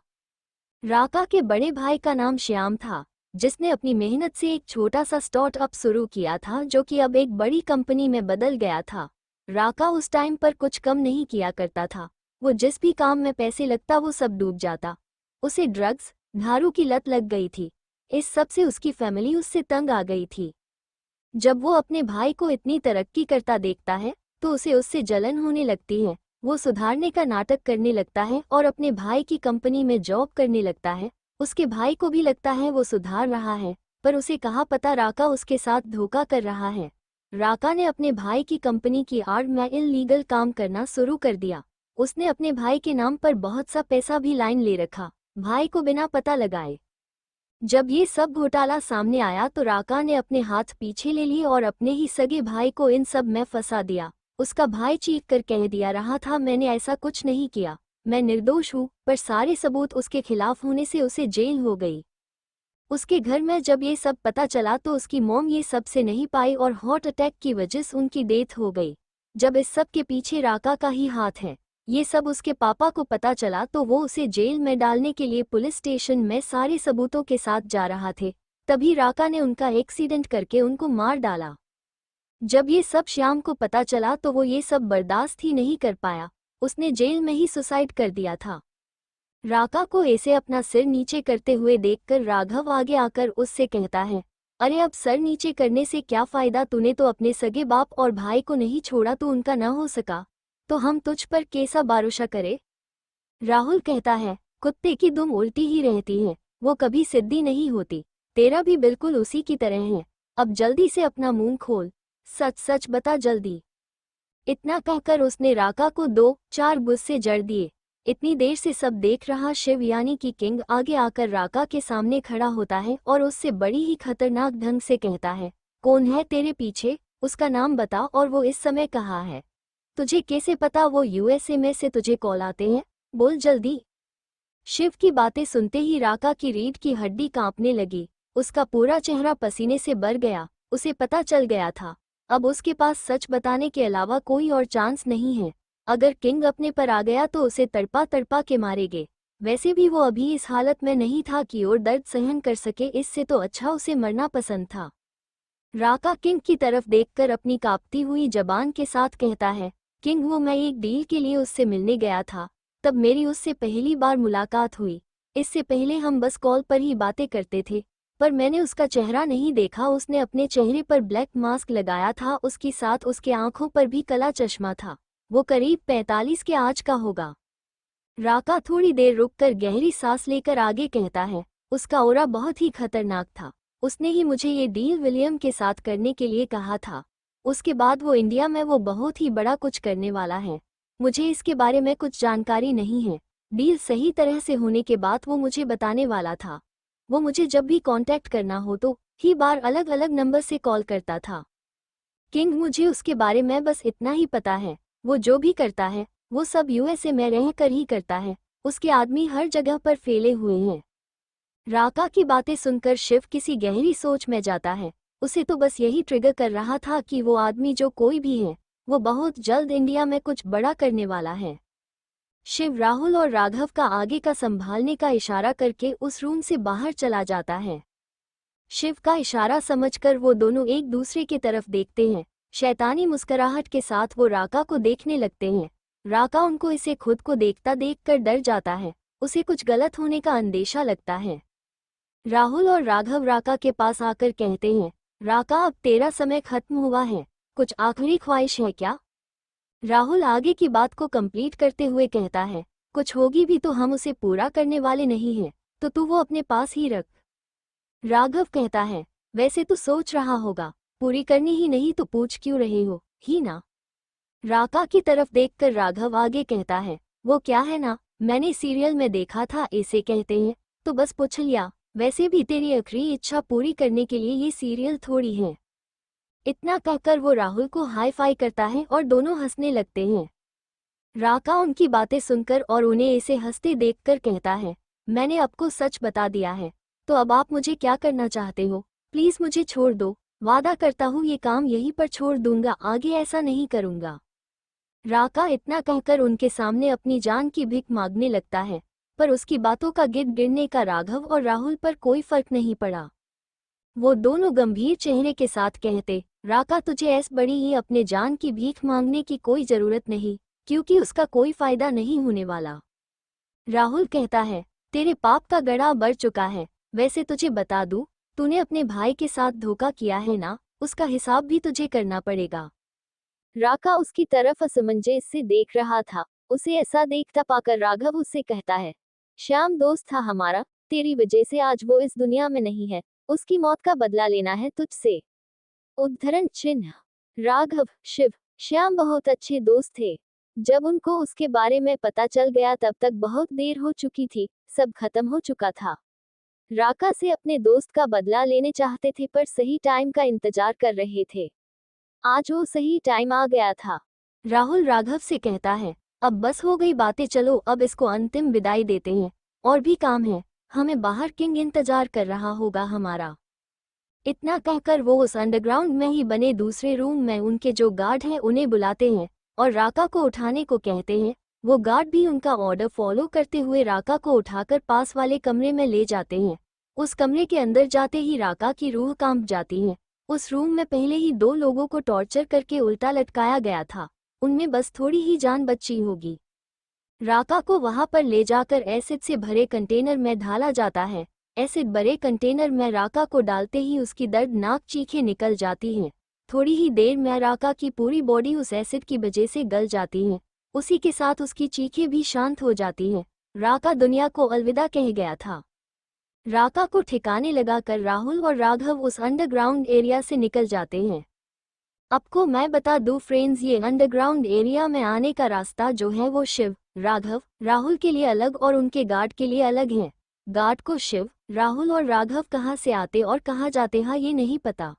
राका के बड़े भाई का नाम श्याम था, जिसने अपनी मेहनत से एक छोटा सा स्टार्टअप शुरू किया था जो कि अब एक बड़ी कंपनी में बदल गया था। राका उस टाइम पर कुछ कम नहीं किया करता था, वो जिस भी काम में पैसे लगता वो सब डूब जाता। उसे ड्रग्स, दारू की लत लग गई थी। इस सब से उसकी फैमिली उससे तंग आ गई थी। जब वो अपने भाई को इतनी तरक्की करता देखता है तो उसे उससे जलन होने लगती है। वो सुधारने का नाटक करने लगता है और अपने भाई की कंपनी में जॉब करने लगता है। उसके भाई को भी लगता है वो सुधार रहा है, पर उसे कहाँ पता राका उसके साथ धोखा कर रहा है। राका ने अपने भाई की कंपनी की आड़ में इल्लीगल काम करना शुरू कर दिया। उसने अपने भाई के नाम पर बहुत सा पैसा भी लाइन ले रखा, भाई को बिना पता लगाए। जब ये सब घोटाला सामने आया तो राका ने अपने हाथ पीछे ले लिए और अपने ही सगे भाई को इन सब में फंसा दिया। उसका भाई चीख कर कह दिया रहा था, मैंने ऐसा कुछ नहीं किया, मैं निर्दोष हूँ, पर सारे सबूत उसके खिलाफ होने से उसे जेल हो गई। उसके घर में जब ये सब पता चला तो उसकी मॉम ये सब से नहीं पाई और हार्ट अटैक की वजह से उनकी डेथ हो गई। जब इस सब के पीछे राका का ही हाथ है, ये सब उसके पापा को पता चला तो वो उसे जेल में डालने के लिए पुलिस स्टेशन में सारे सबूतों के साथ जा रहा थे। तभी राका ने उनका एक्सीडेंट करके उनको मार डाला। जब ये सब श्याम को पता चला तो वो ये सब बर्दाश्त ही नहीं कर पाया, उसने जेल में ही सुसाइड कर दिया था। राका को ऐसे अपना सिर नीचे करते हुए देखकर राघव आगे आकर उससे कहता है, अरे अब सर नीचे करने से क्या फायदा, तूने तो अपने सगे बाप और भाई को नहीं छोड़ा, तो उनका न हो सका तो हम तुझ पर कैसा भरोसा करे। राहुल कहता है, कुत्ते की दुम उल्टी ही रहती है, वो कभी सीधी नहीं होती, तेरा भी बिल्कुल उसी की तरह है, अब जल्दी से अपना मुंह खोल, सच सच बता जल्दी। इतना कहकर उसने राका को 2-4 गुस्से जड़ दिए। इतनी देर से सब देख रहा शिव यानी कि किंग आगे आकर राका के सामने खड़ा होता है और उससे बड़ी ही खतरनाक ढंग से कहता है, कौन है तेरे पीछे, उसका नाम बता और वो इस समय कहाँ है, तुझे कैसे पता वो यूएसए में से तुझे कॉल आते हैं, बोल जल्दी। शिव की बातें सुनते ही राका की रीढ़ की हड्डी कांपने लगी, उसका पूरा चेहरा पसीने से भर गया। उसे पता चल गया था अब उसके पास सच बताने के अलावा कोई और चांस नहीं है। अगर किंग अपने पर आ गया तो उसे तड़पा तड़पा के मारेंगे। वैसे भी वो अभी इस हालत में नहीं था कि और दर्द सहन कर सके, इससे तो अच्छा उसे मरना पसंद था। राका किंग की तरफ देखकर अपनी कांपती हुई जबान के साथ कहता है, किंग वो मैं एक डील के लिए उससे मिलने गया था, तब मेरी उससे पहली बार मुलाकात हुई। इससे पहले हम बस कॉल पर ही बातें करते थे, पर मैंने उसका चेहरा नहीं देखा। उसने अपने चेहरे पर ब्लैक मास्क लगाया था, उसके साथ उसके आंखों पर भी काला चश्मा था। वो करीब 45 के आंच का होगा। राका थोड़ी देर रुककर गहरी सांस लेकर आगे कहता है, उसका ऑरा बहुत ही खतरनाक था। उसने ही मुझे ये डील विलियम के साथ करने के लिए कहा था। उसके बाद वो इंडिया में वो बहुत ही बड़ा कुछ करने वाला है। मुझे इसके बारे में कुछ जानकारी नहीं है। डील सही तरह से होने के बाद वो मुझे बताने वाला था। वो मुझे जब भी कांटेक्ट करना हो तो ही बार अलग अलग नंबर से कॉल करता था। किंग, मुझे उसके बारे में बस इतना ही पता है, वो जो भी करता है वो सब यूएसए में रह कर ही करता है। उसके आदमी हर जगह पर फैले हुए हैं। राका की बातें सुनकर शिव किसी गहरी सोच में जाता है। उसे तो बस यही ट्रिगर कर रहा था कि वो आदमी जो कोई भी है वो बहुत जल्द इंडिया में कुछ बड़ा करने वाला है। शिव राहुल और राघव का आगे का संभालने का इशारा करके उस रूम से बाहर चला जाता है। शिव का इशारा समझकर वो दोनों एक दूसरे की तरफ देखते हैं। शैतानी मुस्कुराहट के साथ वो राका को देखने लगते हैं। राका उनको इसे खुद को देखता देखकर डर जाता है। उसे कुछ गलत होने का अंदेशा लगता है। राहुल और राघव राका के पास आकर कहते हैं, राका, अब तेरा समय खत्म हुआ है, कुछ आखिरी ख्वाहिश है क्या? राहुल आगे की बात को कंप्लीट करते हुए कहता है, कुछ होगी भी तो हम उसे पूरा करने वाले नहीं हैं, तो तू वो अपने पास ही रख। राघव कहता है, वैसे तू सोच रहा होगा, पूरी करनी ही नहीं तो पूछ क्यों रहे हो, ही ना? राका की तरफ देखकर राघव आगे कहता है, वो क्या है ना, मैंने सीरियल में देखा था, इसे कहते हैं, तो बस पूछ लिया। वैसे भी तेरी आखिरी इच्छा पूरी करने के लिए ये सीरियल थोड़ी है। इतना कहकर वो राहुल को हाई फाई करता है और दोनों हंसने लगते हैं। राका उनकी बातें सुनकर और उन्हें ऐसे हंसते देखकर कहता है, मैंने आपको सच बता दिया है, तो अब आप मुझे क्या करना चाहते हो? प्लीज मुझे छोड़ दो, वादा करता हूँ ये काम यहीं पर छोड़ दूंगा, आगे ऐसा नहीं करूंगा। राका इतना कहकर उनके सामने अपनी जान की भीख मांगने लगता है, पर उसकी बातों का गिरने का राघव और राहुल पर कोई फर्क नहीं पड़ा। वो दोनों गंभीर चेहरे के साथ कहते, राका, तुझे ऐस बड़ी ही अपने जान की भीख मांगने की कोई जरूरत नहीं, क्योंकि उसका कोई फायदा नहीं होने वाला। राहुल कहता है, तेरे पाप का गड़ा बढ़ चुका है। वैसे तुझे बता दूं, तूने अपने भाई के साथ धोखा किया है ना, उसका हिसाब भी तुझे करना पड़ेगा। राका उसकी तरफ असमंजस से देख रहा था। उसे ऐसा देखता पाकर राघव उससे कहता है, श्याम दोस्त था हमारा, तेरी वजह से आज वो इस दुनिया में नहीं है, उसकी मौत का बदला लेना है तुझसे। उद्धरण चिन्ह। राघव, शिव, श्याम बहुत अच्छे दोस्त थे। जब उनको उसके बारे में पता चल गया तब तक बहुत देर हो चुकी थी, सब खत्म हो चुका था। राका से अपने दोस्त का बदला लेने चाहते थे पर सही टाइम का इंतजार कर रहे थे। आज वो सही टाइम आ गया था। राहुल राघव से कहता है, अब बस हो गई बातें, चलो अब इसको अंतिम विदाई देते हैं, और भी काम है, हमें बाहर किंग इंतजार कर रहा होगा हमारा। इतना कहकर वो उस अंडरग्राउंड में ही बने दूसरे रूम में उनके जो गार्ड हैं उन्हें बुलाते हैं और राका को उठाने को कहते हैं। वो गार्ड भी उनका ऑर्डर फॉलो करते हुए राका को उठाकर पास वाले कमरे में ले जाते हैं। उस कमरे के अंदर जाते ही राका की रूह कांप जाती है। उस रूम में पहले ही 2 लोगों को टॉर्चर करके उल्टा लटकाया गया था, उनमें बस थोड़ी ही जान बची होगी। राका को वहां पर ले जाकर एसिड से भरे कंटेनर में ढाला जाता है। एसिड भरे कंटेनर में राका को डालते ही उसकी दर्दनाक चीखें निकल जाती हैं। थोड़ी ही देर में राका की पूरी बॉडी उस एसिड की वजह से गल जाती है। उसी के साथ उसकी चीखें भी शांत हो जाती हैं। राका दुनिया को अलविदा कह गया था। राका को ठिकाने लगाकर राहुल और राघव उस अंडरग्राउंड एरिया से निकल जाते हैं। आपको मैं बता दूं फ्रेंड्स, ये अंडरग्राउंड एरिया में आने का रास्ता जो है वो शिव, राघव, राहुल के लिए अलग और उनके गार्ड के लिए अलग है। गार्ड को शिव, राहुल और राघव कहाँ से आते और कहाँ जाते हैं ये नहीं पता।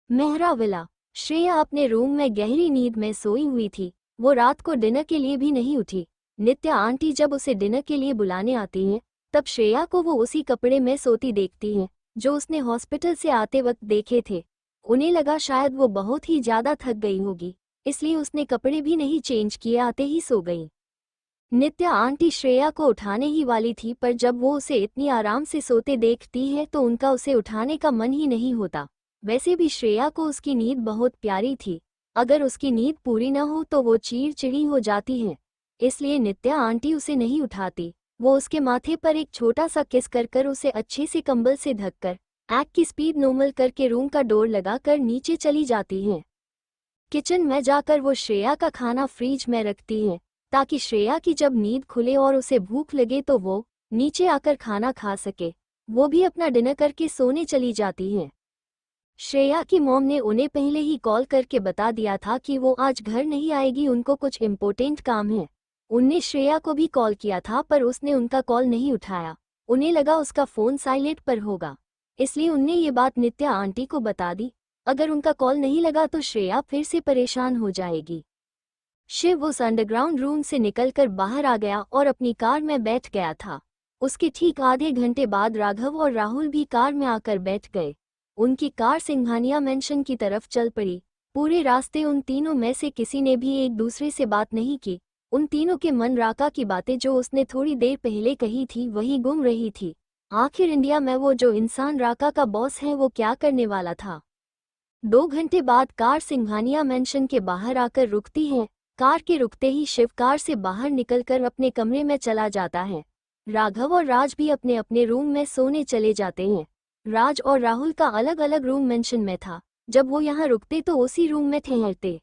मेहरा विला। श्रेया अपने रूम में गहरी नींद में सोई हुई थी। वो रात को डिनर के लिए भी नहीं उठी। नित्या आंटी जब उसे डिनर के लिए बुलाने आती हैं तब श्रेया को वो उसी कपड़े में सोती देखती हैं जो उसने हॉस्पिटल से आते वक्त देखे थे। उन्हें लगा शायद वो बहुत ही ज्यादा थक गई होगी, इसलिए उसने कपड़े भी नहीं चेंज किए आते ही सो गई। नित्या आंटी श्रेया को उठाने ही वाली थी पर जब वो उसे इतनी आराम से सोते देखती है तो उनका उसे उठाने का मन ही नहीं होता। वैसे भी श्रेया को उसकी नींद बहुत प्यारी थी, अगर उसकी नींद पूरी न हो तो वो चिड़चिड़ी हो जाती है, इसलिए नित्या आंटी उसे नहीं उठाती। वो उसके माथे पर एक छोटा सा किस कर उसे अच्छे से कंबल से ढककर एक्ट की स्पीड नॉर्मल करके रूम का डोर लगाकर नीचे चली जाती हैं। किचन में जाकर वो श्रेया का खाना फ्रिज में रखती हैं ताकि श्रेया की जब नींद खुले और उसे भूख लगे तो वो नीचे आकर खाना खा सके। वो भी अपना डिनर करके सोने चली जाती हैं। श्रेया की मॉम ने उन्हें पहले ही कॉल करके बता दिया था कि वो आज घर नहीं आएगी, उनको कुछ इम्पोर्टेंट काम है। उनने श्रेया को भी कॉल किया था पर उसने उनका कॉल नहीं उठाया। उन्हें लगा उसका फ़ोन साइलेंट पर होगा, इसलिए उनने ये बात नित्या आंटी को बता दी। अगर उनका कॉल नहीं लगा तो श्रेया फिर से परेशान हो जाएगी। शिव उस अंडरग्राउंड रूम से निकलकर बाहर आ गया और अपनी कार में बैठ गया था। उसके ठीक आधे घंटे बाद राघव और राहुल भी कार में आकर बैठ गए। उनकी कार सिंघानिया मेंशन की तरफ चल पड़ी। पूरे रास्ते उन तीनों में से किसी ने भी एक दूसरे से बात नहीं की। उन तीनों के मन राका की बातें जो उसने थोड़ी देर पहले कही थी वही घूम रही थी। आखिर इंडिया में वो जो इंसान राका का बॉस है वो क्या करने वाला था। 2 घंटे बाद कार सिंघानिया मेंशन के बाहर आकर रुकती है। कार के रुकते ही शिव कार से बाहर निकलकर अपने कमरे में चला जाता है। राघव और राज भी अपने अपने रूम में सोने चले जाते हैं। राज और राहुल का अलग अलग रूम मेंशन में था। जब वो यहाँ रुकते तो उसी रूम में ठहरते।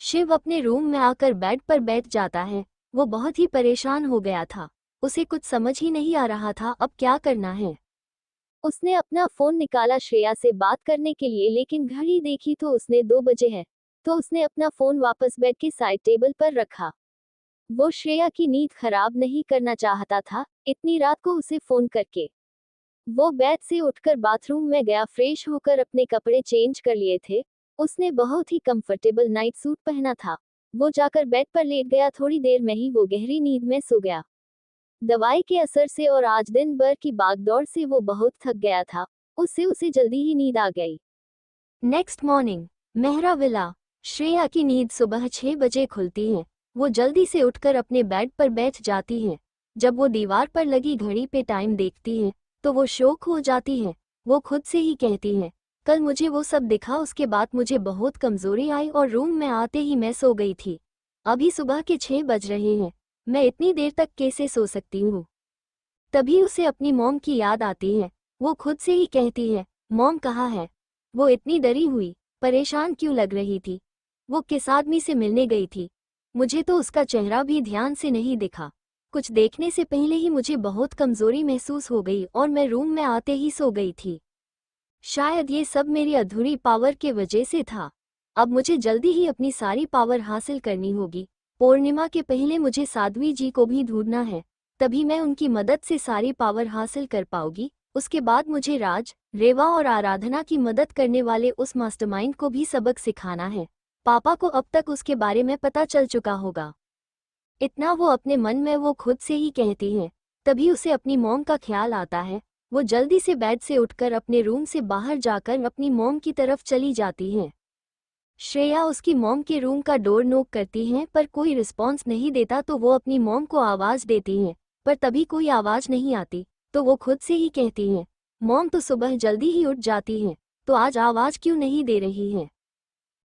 शिव अपने रूम में आकर बेड पर बैठ जाता है। वो बहुत ही परेशान हो गया था। उसे कुछ समझ ही नहीं आ रहा था अब क्या करना है। उसने अपना फोन निकाला श्रेया से बात करने के लिए, लेकिन घड़ी देखी तो उसने 2 बजे है। तो उसने अपना फोन वापस बेड के साइड टेबल पर रखा। वो श्रेया की नींद खराब नहीं करना चाहता था इतनी रात को उसे फोन करके। वो बेड से उठकर बाथरूम में गया। फ्रेश होकर अपने कपड़े चेंज कर लिए थे। उसने बहुत ही कंफर्टेबल नाइट सूट पहना था। वो जाकर बेड पर लेट गया। थोड़ी देर में ही वो गहरी नींद में सो गया। दवाई के असर से और आज दिन भर की भागदौड़ से वो बहुत थक गया था। उसे जल्दी ही नींद आ गई। Next morning, Mehra villa. Shreya की नींद सुबह 6 बजे खुलती है। वो जल्दी से उठकर अपने बेड पर बैठ जाती है। जब वो दीवार पर लगी घड़ी पे टाइम देखती है तो वो शॉक हो जाती है। वो खुद से ही कहती है, कल मुझे वो सब दिखा, उसके बाद मुझे बहुत कमजोरी आई और रूम में आते ही मैं सो गई थी। अभी सुबह के 6 बज रहे हैं, मैं इतनी देर तक कैसे सो सकती हूँ। तभी उसे अपनी मॉम की याद आती है। वो खुद से ही कहती है, मॉम कहाँ है। वो इतनी डरी हुई, परेशान क्यों लग रही थी। वो किस आदमी से मिलने गई थी। मुझे तो उसका चेहरा भी ध्यान से नहीं दिखा। कुछ देखने से पहले ही मुझे बहुत कमजोरी महसूस हो गई और मैं रूम में आते ही सो गई थी। शायद ये सब मेरी अधूरी पावर के वजह से था। अब मुझे जल्दी ही अपनी सारी पावर हासिल करनी होगी। पूर्णिमा के पहले मुझे साध्वी जी को भी ढूंढना है, तभी मैं उनकी मदद से सारी पावर हासिल कर पाऊंगी। उसके बाद मुझे राज, रेवा और आराधना की मदद करने वाले उस मास्टरमाइंड को भी सबक सिखाना है। पापा को अब तक उसके बारे में पता चल चुका होगा। इतना वो अपने मन में वो खुद से ही कहती है। तभी उसे अपनी मॉम का ख्याल आता है। वो जल्दी से बेड से उठकर अपने रूम से बाहर जाकर अपनी मॉम की तरफ चली जाती है। श्रेया उसकी मॉम के रूम का डोर नॉक करती है पर कोई रिस्पॉन्स नहीं देता तो वो अपनी मॉम को आवाज़ देती है, पर तभी कोई आवाज़ नहीं आती। तो वो खुद से ही कहती है, मॉम तो सुबह जल्दी ही उठ जाती है, तो आज आवाज़ क्यों नहीं दे रही है।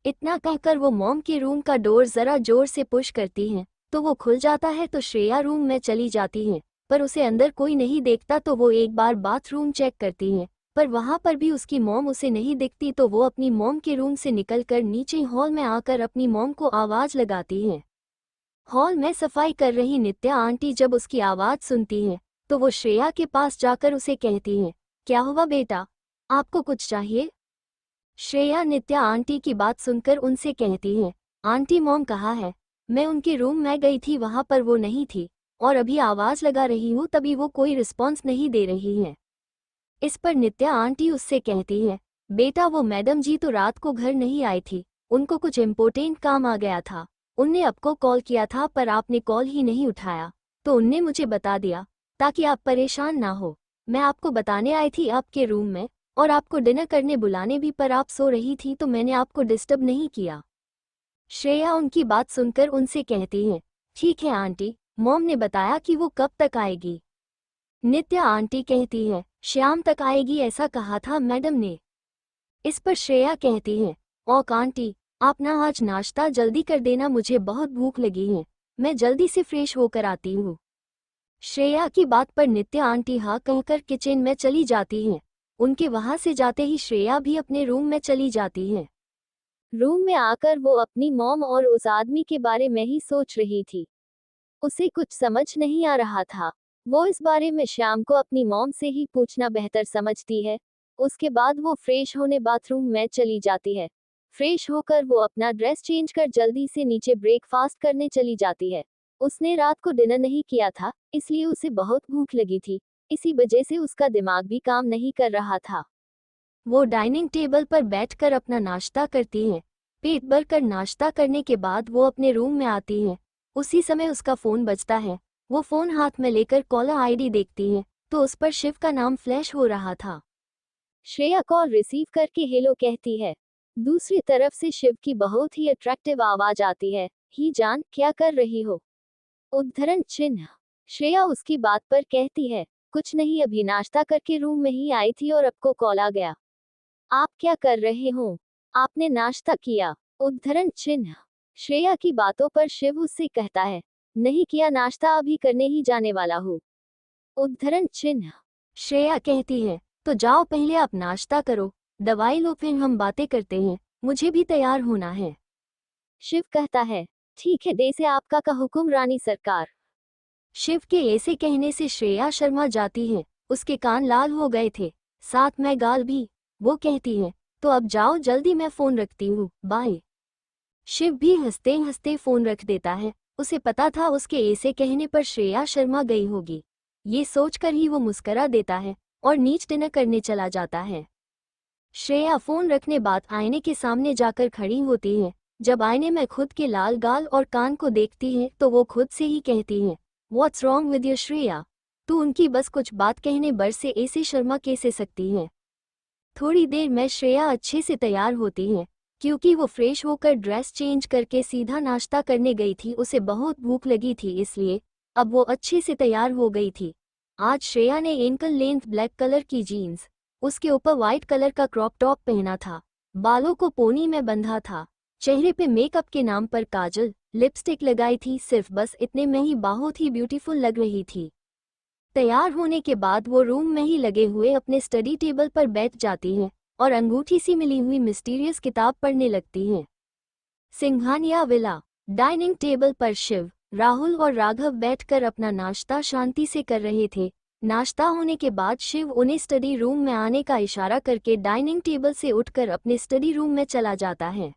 इतना कहकर वो मॉम के रूम का डोर ज़रा जोर से पुश करती है तो वो खुल जाता है। तो श्रेया रूम में चली जाती है पर उसे अंदर कोई नहीं देखता। तो वो एक बार बाथरूम चेक करती है पर वहाँ पर भी उसकी मॉम उसे नहीं दिखती। तो वो अपनी मॉम के रूम से निकलकर नीचे हॉल में आकर अपनी मॉम को आवाज़ लगाती है। हॉल में सफाई कर रही नित्या आंटी जब उसकी आवाज़ सुनती है तो वो श्रेया के पास जाकर उसे कहती है, क्या हुआ बेटा, आपको कुछ चाहिए। श्रेया नित्या आंटी की बात सुनकर उनसे कहती है, आंटी मॉम कहाँ है। मैं उनके रूम में गई थी, वहाँ पर वो नहीं थी और अभी आवाज़ लगा रही हूँ तभी वो कोई रिस्पॉन्स नहीं दे रही है। इस पर नित्या आंटी उससे कहती है, बेटा वो मैडम जी तो रात को घर नहीं आई थी, उनको कुछ इम्पोर्टेंट काम आ गया था। उनने आपको कॉल किया था पर आपने कॉल ही नहीं उठाया, तो उनने मुझे बता दिया ताकि आप परेशान ना हो। मैं आपको बताने आई थी आपके रूम में और आपको डिनर करने बुलाने भी, पर आप सो रही थी तो मैंने आपको डिस्टर्ब नहीं किया। श्रेया उनकी बात सुनकर उनसे कहती है, ठीक है आंटी, मॉम ने बताया कि वो कब तक आएगी। नित्या आंटी कहती है, शाम तक आएगी ऐसा कहा था मैडम ने। इस पर श्रेया कहती है, ओक आंटी, आप ना आज नाश्ता जल्दी कर देना, मुझे बहुत भूख लगी है, मैं जल्दी से फ्रेश होकर आती हूँ। श्रेया की बात पर नित्या आंटी हाँ कहकर किचन में चली जाती हैं। उनके वहां से जाते ही श्रेया भी अपने रूम में चली जाती है। रूम में आकर वो अपनी मॉम और उस आदमी के बारे में ही सोच रही थी। उसे कुछ समझ नहीं आ रहा था। वो इस बारे में शाम को अपनी मॉम से ही पूछना बेहतर समझती है। उसके बाद वो फ्रेश होने बाथरूम में चली जाती है। फ्रेश होकर वो अपना ड्रेस चेंज कर जल्दी से नीचे ब्रेकफास्ट करने चली जाती है। उसने रात को डिनर नहीं किया था, इसलिए उसे बहुत भूख लगी थी। इसी वजह से उसका दिमाग भी काम नहीं कर रहा था। वो डाइनिंग टेबल पर बैठकर अपना नाश्ता करती हैं। पेट भर कर नाश्ता करने के बाद वो अपने रूम में आती हैं। उसी समय उसका फ़ोन बजता है। वो फ़ोन हाथ में लेकर कॉलर आईडी देखती है तो उस पर शिव का नाम फ्लैश हो रहा था। श्रेया कॉल रिसीव करके हेलो कहती है। दूसरी तरफ से शिव की बहुत ही अट्रैक्टिव आवाज आती है, ही जान क्या कर रही हो? उद्धरण चिन्ह। श्रेया उसकी बात पर कहती है, कुछ नहीं, अभी नाश्ता करके रूम में ही आई थी और आपको कॉल आ गया। आप क्या कर रहे हो? आपने नाश्ता किया? उद्धरण चिन्ह। श्रेया की बातों पर शिव उससे कहता है, नहीं किया नाश्ता, अभी करने ही जाने वाला हूँ। उद्धरण चिन्ह। श्रेया कहती है, तो जाओ पहले आप नाश्ता करो, दवाई लो, फिर हम बातें करते हैं, मुझे भी तैयार होना है। शिव कहता है, ठीक है, जैसे आपका का हुक्म रानी सरकार। शिव के ऐसे कहने से श्रेया शर्मा जाती है। उसके कान लाल हो गए थे, साथ में गाल भी। वो कहती है, तो अब जाओ जल्दी, मैं फोन रखती हूँ, बाय। शिव भी हंसते हंसते फोन रख देता है। उसे पता था उसके ऐसे कहने पर श्रेया शर्मा गई होगी। ये सोचकर ही वो मुस्करा देता है और नीच डिनर करने चला जाता है। श्रेया फोन रखने बाद आईने के सामने जाकर खड़ी होती है। जब आईने में खुद के लाल गाल और कान को देखती है तो वो खुद से ही कहती है, what's wrong with you Shreya? तू उनकी बस कुछ बात कहने बर से ऐसे शर्मा कैसे सकती है? थोड़ी देर में श्रेया अच्छे से तैयार होती है क्योंकि वो फ्रेश होकर ड्रेस चेंज करके सीधा नाश्ता करने गई थी। उसे बहुत भूख लगी थी, इसलिए अब वो अच्छे से तैयार हो गई थी। आज श्रेया ने एंकल लेंथ ब्लैक कलर की जीन्स, उसके ऊपर व्हाइट कलर का क्रॉप टॉप पहना था, बालों को पोनी में बंधा था, चेहरे पे मेकअप के नाम पर काजल, लिपस्टिक लगाई थी। सिर्फ बस इतने में ही बहुत ही ब्यूटीफुल लग रही थी। तैयार होने के बाद वो रूम में ही लगे हुए अपने स्टडी टेबल पर बैठ जाती है और अंगूठी सी मिली हुई मिस्टीरियस किताब पढ़ने लगती हैं। सिंघानिया विला। डाइनिंग टेबल पर शिव, राहुल और राघव बैठकर अपना नाश्ता शांति से कर रहे थे। नाश्ता होने के बाद शिव उन्हें स्टडी रूम में आने का इशारा करके डाइनिंग टेबल से उठकर अपने स्टडी रूम में चला जाता है।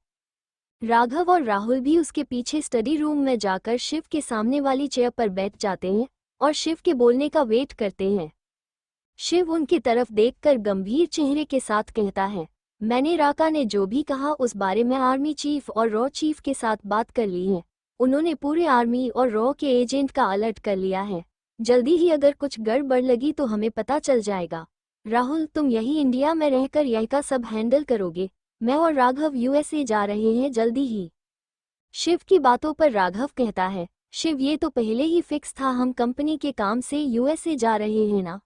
राघव और राहुल भी उसके पीछे स्टडी रूम में जाकर शिव के सामने वाली चेयर पर बैठ जाते हैं और शिव के बोलने का वेट करते हैं। शिव उनकी तरफ देखकर गंभीर चेहरे के साथ कहता है, मैंने राका ने जो भी कहा उस बारे में आर्मी चीफ और रॉ चीफ के साथ बात कर ली है। उन्होंने पूरे आर्मी और रॉ के एजेंट का अलर्ट कर लिया है। जल्दी ही अगर कुछ गड़बड़ लगी तो हमें पता चल जाएगा। राहुल, तुम यही इंडिया में रहकर यह का सब हैंडल करोगे। मैं और राघव यूएसए जा रहे हैं जल्दी ही। शिव की बातों पर राघव कहता है, शिव ये तो पहले ही फिक्स था, हम कंपनी के काम से यूएसए जा रहे हैं ना।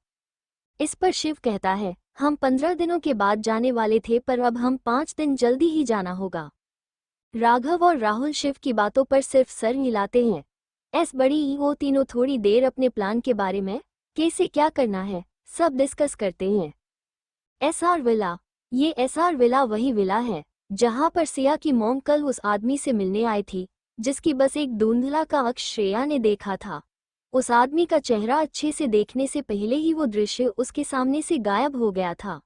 इस पर शिव कहता है, हम 15 दिनों के बाद जाने वाले थे पर अब हम 5 दिन जल्दी ही जाना होगा। राघव और राहुल शिव की बातों पर सिर्फ सर हिलाते हैं। वो तीनों थोड़ी देर अपने प्लान के बारे में, कैसे क्या करना है, सब डिस्कस करते हैं। SR villa. ये एसआर विला वही विला है जहां पर सिया की मॉम कल उस आदमी से मिलने आई थी जिसकी बस एक धुंधला का अक्ष श्रेया ने देखा था। उस आदमी का चेहरा अच्छे से देखने से पहले ही वो दृश्य उसके सामने से गायब हो गया था।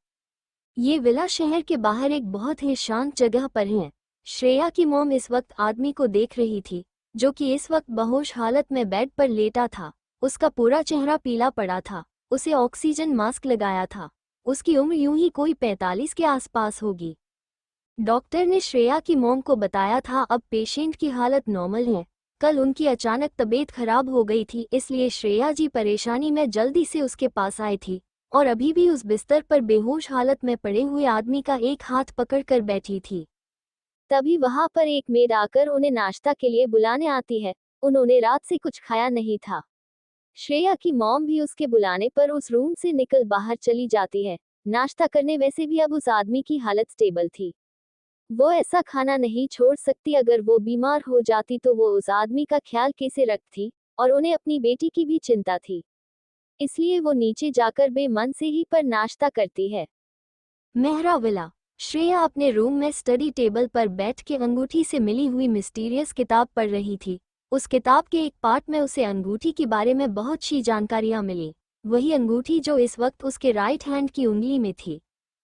ये विला शहर के बाहर एक बहुत ही शांत जगह पर है। श्रेया की मॉम इस वक्त आदमी को देख रही थी जो कि इस वक्त बेहोश हालत में बेड पर लेटा था। उसका पूरा चेहरा पीला पड़ा था, उसे ऑक्सीजन मास्क लगाया था। उसकी उम्र यूं ही कोई 45 के आसपास होगी। डॉक्टर ने श्रेया की मॉम को बताया था अब पेशेंट की हालत नॉर्मल है। कल उनकी अचानक तबीयत खराब हो गई थी, इसलिए श्रेया जी परेशानी में जल्दी से उसके पास आई थी और अभी भी उस बिस्तर पर बेहोश हालत में पड़े हुए आदमी का एक हाथ पकड़कर बैठी थी। तभी वहां पर एक मेड आकर उन्हें नाश्ता के लिए बुलाने आती है। उन्होंने रात से कुछ खाया नहीं था। श्रेया की मॉम भी उसके बुलाने पर उस रूम से निकल बाहर चली जाती है नाश्ता करने। वैसे भी अब उस आदमी की हालत स्टेबल थी, वो ऐसा खाना नहीं छोड़ सकती। अगर वो बीमार हो जाती तो वो उस आदमी का ख्याल कैसे रखती, और उन्हें अपनी बेटी की भी चिंता थी। इसलिए वो नीचे जाकर बेमन से ही पर नाश्ता करती है। मेहरा विला। श्रेया अपने रूम में स्टडी टेबल पर बैठ के अंगूठी से मिली हुई मिस्टीरियस किताब पढ़ रही थी। उस किताब के एक पार्ट में उसे अंगूठी के बारे में बहुत सी जानकारियां मिली, वही अंगूठी जो इस वक्त उसके राइट हैंड की उंगली में थी।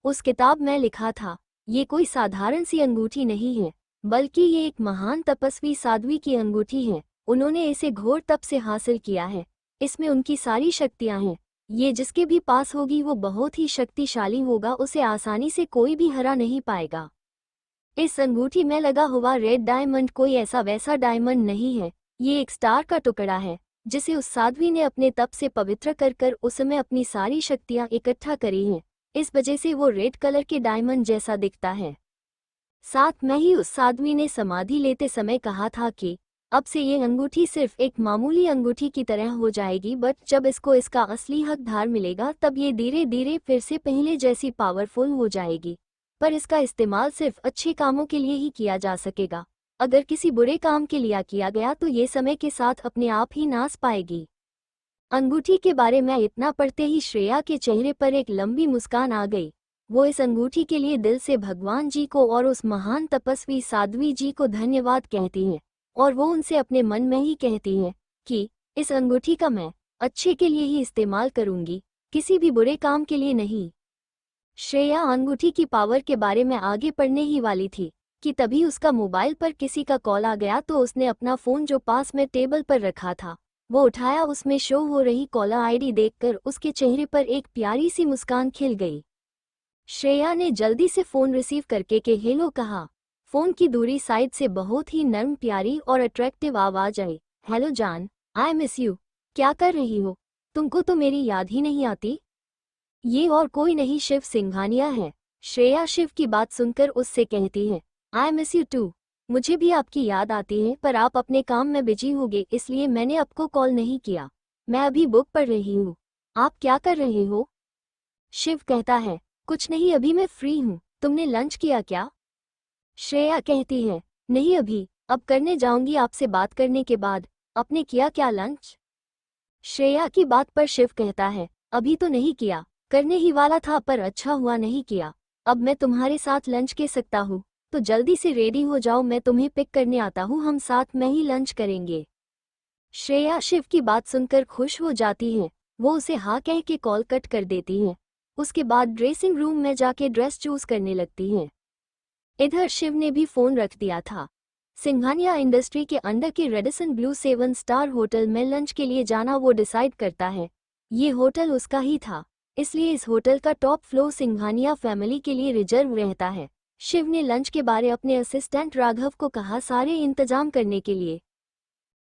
उस किताब में लिखा था, ये कोई साधारण सी अंगूठी नहीं है, बल्कि ये एक महान तपस्वी साध्वी की अंगूठी है। उन्होंने इसे घोर तप से हासिल किया है। इसमें उनकी सारी शक्तियां हैं। ये जिसके भी पास होगी वो बहुत ही शक्तिशाली होगा, उसे आसानी से कोई भी हरा नहीं पाएगा। इस अंगूठी में लगा हुआ रेड डायमंड कोई ऐसा वैसा डायमंड नहीं है, ये एक स्टार का टुकड़ा है जिसे उस साध्वी ने अपने तप से पवित्र कर कर उसमें अपनी सारी शक्तियां इकट्ठा करी हैं। इस वजह से वो रेड कलर के डायमंड जैसा दिखता है। साथ में ही उस साध्वी ने समाधि लेते समय कहा था कि अब से ये अंगूठी सिर्फ एक मामूली अंगूठी की तरह हो जाएगी, बट जब इसको इसका असली हकदार मिलेगा तब ये धीरे धीरे फिर से पहले जैसी पावरफुल हो जाएगी। पर इसका इस्तेमाल सिर्फ अच्छे कामों के लिए ही किया जा सकेगा, अगर किसी बुरे काम के लिए किया गया तो ये समय के साथ अपने आप ही नाश पाएगी। अंगूठी के बारे में इतना पढ़ते ही श्रेया के चेहरे पर एक लंबी मुस्कान आ गई। वो इस अंगूठी के लिए दिल से भगवान जी को और उस महान तपस्वी साध्वी जी को धन्यवाद कहती हैं, और वो उनसे अपने मन में ही कहती हैं कि इस अंगूठी का मैं अच्छे के लिए ही इस्तेमाल करूंगी, किसी भी बुरे काम के लिए नहीं। श्रेया अंगूठी की पावर के बारे में आगे पढ़ने ही वाली थी कि तभी उसका मोबाइल पर किसी का कॉल आ गया, तो उसने अपना फ़ोन जो पास में टेबल पर रखा था वो उठाया। उसमें शो हो रही कॉलर आईडी देखकर उसके चेहरे पर एक प्यारी सी मुस्कान खिल गई। श्रेया ने जल्दी से फ़ोन रिसीव करके के हेलो कहा। फ़ोन की दूरी साइड से बहुत ही नर्म प्यारी और अट्रैक्टिव आवाज़ आई। हेलो जान, आई मिस यू। क्या कर रही हो? तुमको तो मेरी याद ही नहीं आती। ये और कोई नहीं, शिव सिंघानिया है। श्रेया शिव की बात सुनकर उससे कहती है, आई मिस यू टू। मुझे भी आपकी याद आती है, पर आप अपने काम में बिजी होगे इसलिए मैंने आपको कॉल नहीं किया। मैं अभी बुक पढ़ रही हूँ। आप क्या कर रहे हो? शिव कहता है, कुछ नहीं, अभी मैं फ्री हूँ। तुमने लंच किया क्या? श्रेया कहती है, नहीं अभी, अब करने जाऊंगी आपसे बात करने के बाद। आपने किया क्या लंच? श्रेया की बात पर शिव कहता है, अभी तो नहीं किया, करने ही वाला था पर अच्छा हुआ नहीं किया। अब मैं तुम्हारे साथ लंच के सकता हूँ, तो जल्दी से रेडी हो जाओ, मैं तुम्हें पिक करने आता हूँ, हम साथ में ही लंच करेंगे। श्रेया शिव की बात सुनकर खुश हो जाती है। वो उसे हाँ कह के कॉल कट कर देती है। उसके बाद ड्रेसिंग रूम में जाके ड्रेस चूज करने लगती हैं। इधर शिव ने भी फोन रख दिया था। सिंघानिया इंडस्ट्री के अंडर के रेडिसन ब्लू 7 स्टार होटल में लंच के लिए जाना वो डिसाइड करता है। ये होटल उसका ही था, इसलिए इस होटल का टॉप फ्लोर सिंघानिया फैमिली के लिए रिजर्व रहता है। शिव ने लंच के बारे अपने असिस्टेंट राघव को कहा सारे इंतजाम करने के लिए।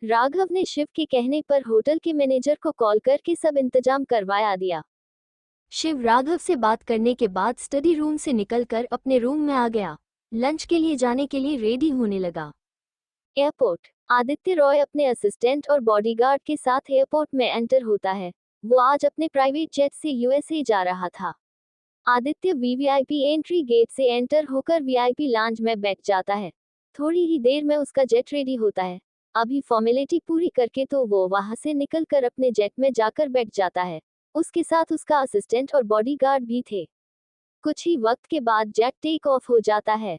राघव ने शिव के कहने पर होटल के मैनेजर को कॉल करके सब इंतजाम करवाया दिया। शिव राघव से बात करने के बाद स्टडी रूम से निकलकर अपने रूम में आ गया। लंच के लिए जाने के लिए रेडी होने लगा। एयरपोर्ट। आदित्य रॉय अपने असिस्टेंट और बॉडीगार्ड के साथ एयरपोर्ट में एंटर होता है। वो आज अपने प्राइवेट जेट से यूएसए जा रहा था। आदित्य वीवीआईपी एंट्री गेट से एंटर होकर वीआईपी लॉन्ज में बैठ जाता है। थोड़ी ही देर में उसका जेट रेडी होता है। अभी फॉर्मेलिटी पूरी करके तो वो वहां से निकलकर अपने जेट में जाकर बैठ जाता है। उसके साथ उसका असिस्टेंट और बॉडीगार्ड भी थे। कुछ ही वक्त के बाद जेट टेक ऑफ हो जाता है।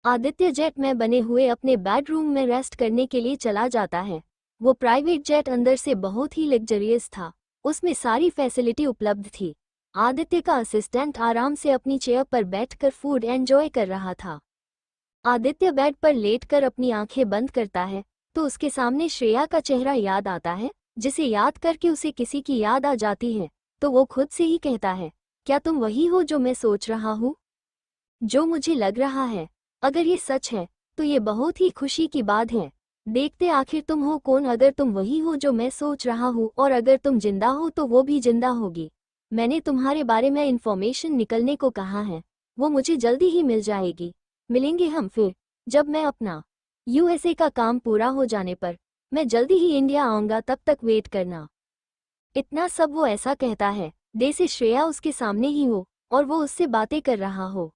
आदित्य जेट में बने हुए अपने बेडरूम में रेस्ट करने के लिए चला जाता है। वो प्राइवेट जेट अंदर से बहुत ही लग्जरियस था, उसमें सारी फैसिलिटी उपलब्ध थी। आदित्य का असिस्टेंट आराम से अपनी चेयर पर बैठकर फूड एंजॉय कर रहा था। आदित्य बेड पर लेटकर अपनी आंखें बंद करता है तो उसके सामने श्रेया का चेहरा याद आता है, जिसे याद करके उसे किसी की याद आ जाती है। तो वो खुद से ही कहता है, क्या तुम वही हो जो मैं सोच रहा हूँ, जो मुझे लग रहा है? अगर ये सच है तो ये बहुत ही खुशी की बात है। देखते आखिर तुम हो कौन। अगर तुम वही हो जो मैं सोच रहा हूँ और अगर तुम जिंदा हो तो वो भी जिंदा होगी। मैंने तुम्हारे बारे में इंफॉर्मेशन निकलने को कहा है, वो मुझे जल्दी ही मिल जाएगी। मिलेंगे हम फिर, जब मैं अपना यूएसए का काम पूरा हो जाने पर मैं जल्दी ही इंडिया आऊँगा, तब तक वेट करना। इतना सब वो ऐसा कहता है जैसे श्रेया उसके सामने ही हो और वो उससे बातें कर रहा हो।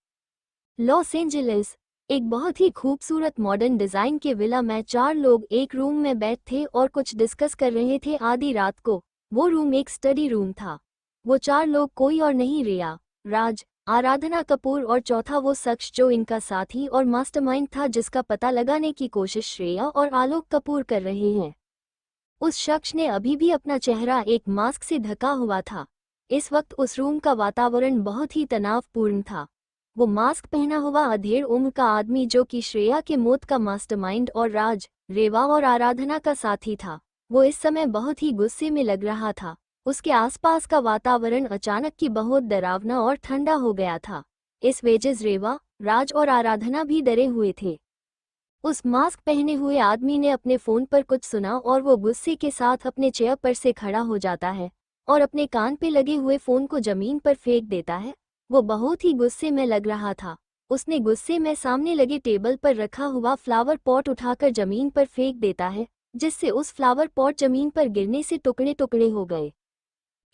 Los Angeles. एक बहुत ही खूबसूरत मॉडर्न डिजाइन के विला में 4 लोग एक रूम में बैठ थे और कुछ डिस्कस कर रहे थे। आधी रात को वो रूम एक स्टडी रूम था। वो 4 लोग कोई और नहीं, रिया, राज, आराधना कपूर और चौथा वो शख्स जो इनका साथी और मास्टरमाइंड था, जिसका पता लगाने की कोशिश श्रेया और आलोक कपूर कर रहे हैं। उस शख्स ने अभी भी अपना चेहरा एक मास्क से ढका हुआ था। इस वक्त उस रूम का वातावरण बहुत ही तनावपूर्ण था। वो मास्क पहना हुआ अधेड़ उम्र का आदमी जो कि श्रेया के मौत का मास्टरमाइंड और राज, रेवा और आराधना का साथी था, वो इस समय बहुत ही गुस्से में लग रहा था। उसके आसपास का वातावरण अचानक की बहुत डरावना और ठंडा हो गया था। इस वजह रेवा, राज और आराधना भी डरे हुए थे। उस मास्क पहने हुए आदमी ने अपने फोन पर कुछ सुना और वो गुस्से के साथ अपने चेयर पर से खड़ा हो जाता है और अपने कान पे लगे हुए फोन को जमीन पर फेंक देता है। वो बहुत ही गुस्से में लग रहा था। उसने गुस्से में सामने लगे टेबल पर रखा हुआ फ्लावर पॉट उठाकर जमीन पर फेंक देता है, जिससे उस फ्लावर पॉट जमीन पर गिरने से टुकड़े टुकड़े हो गए।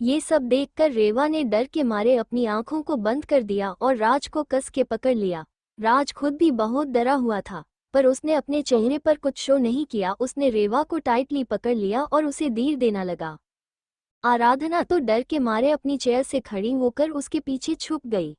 ये सब देखकर रेवा ने डर के मारे अपनी आंखों को बंद कर दिया और राज को कस के पकड़ लिया। राज खुद भी बहुत डरा हुआ था, पर उसने अपने चेहरे पर कुछ शो नहीं किया। उसने रेवा को टाइटली पकड़ लिया और उसे धीर देना लगा। आराधना तो डर के मारे अपनी चेयर से खड़ी होकर उसके पीछे छुप गई।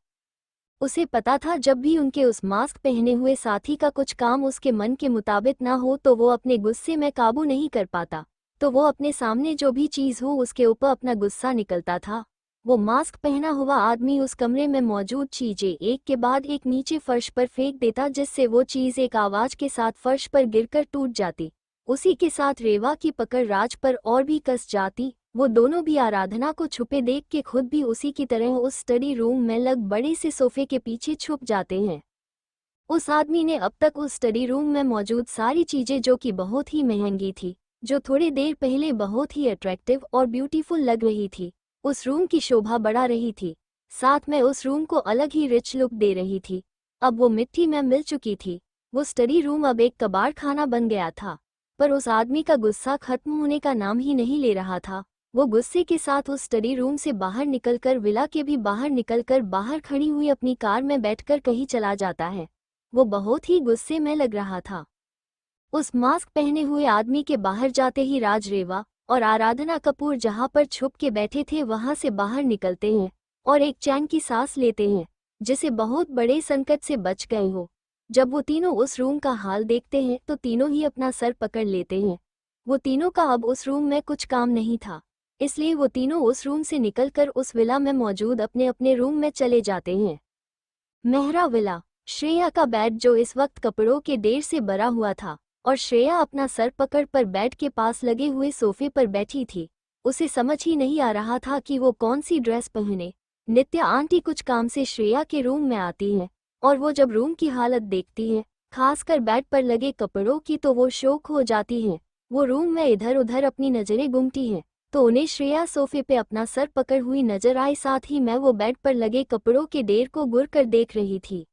उसे पता था जब भी उनके उस मास्क पहने हुए साथी का कुछ काम उसके मन के मुताबिक ना हो तो वो अपने गुस्से में काबू नहीं कर पाता, तो वो अपने सामने जो भी चीज़ हो उसके ऊपर अपना गुस्सा निकलता था। वो मास्क पहना हुआ आदमी उस कमरे में मौजूद चीजें एक के बाद एक नीचे फर्श पर फेंक देता, जिससे वो चीज़ एक आवाज के साथ फर्श पर गिरकर टूट जाती। उसी के साथ रेवा की पकड़ राज पर और भी कस जाती। वो दोनों भी आराधना को छुपे देख के खुद भी उसी की तरह उस स्टडी रूम में लग बड़े से सोफे के पीछे छुप जाते हैं। उस आदमी ने अब तक उस स्टडी रूम में मौजूद सारी चीजें, जो कि बहुत ही महंगी थी, जो थोड़ी देर पहले बहुत ही अट्रैक्टिव और ब्यूटीफुल लग रही थी, उस रूम की शोभा बढ़ा रही थी, साथ में उस रूम को अलग ही रिच लुक दे रही थी। अब वो मिट्टी में मिल चुकी थी। वो स्टडी रूम अब एक कबाड़ खाना बन गया था। पर उस आदमी का गुस्सा खत्म होने का नाम ही नहीं ले रहा था। वो गुस्से के साथ उस स्टडी रूम से बाहर निकलकर विला के भी बाहर निकलकर बाहर खड़ी हुई अपनी कार में बैठकर कहीं चला जाता है। वो बहुत ही गुस्से में लग रहा था। उस मास्क पहने हुए आदमी के बाहर जाते ही राज, रेवा और आराधना कपूर जहां पर छुप के बैठे थे वहां से बाहर निकलते हैं और एक चैन की सांस लेते हैं, जिसे बहुत बड़े संकट से बच गए हो। जब वो तीनों उस रूम का हाल देखते हैं तो तीनों ही अपना सर पकड़ लेते हैं। वो तीनों का अब उस रूम में कुछ काम नहीं था, इसलिए वो तीनों उस रूम से निकलकर उस विला में मौजूद अपने अपने रूम में चले जाते हैं। मेहरा विला। श्रेया का बेड जो इस वक्त कपड़ों के ढेर से भरा हुआ था और श्रेया अपना सर पकड़ पर बेड के पास लगे हुए सोफे पर बैठी थी। उसे समझ ही नहीं आ रहा था कि वो कौन सी ड्रेस पहने। नित्या आंटी कुछ काम से श्रेया के रूम में आती है और वो जब रूम की हालत देखती है, खासकर बेड पर लगे कपड़ों की, तो वो शौक हो जाती है। वो रूम में इधर उधर अपनी नजरें घूमती हैं तो उन्हें श्रेया सोफे पे अपना सर पकड़ हुई नजर आई, साथ ही में वो बेड पर लगे कपड़ों के ढेर को घूर कर देख रही थी।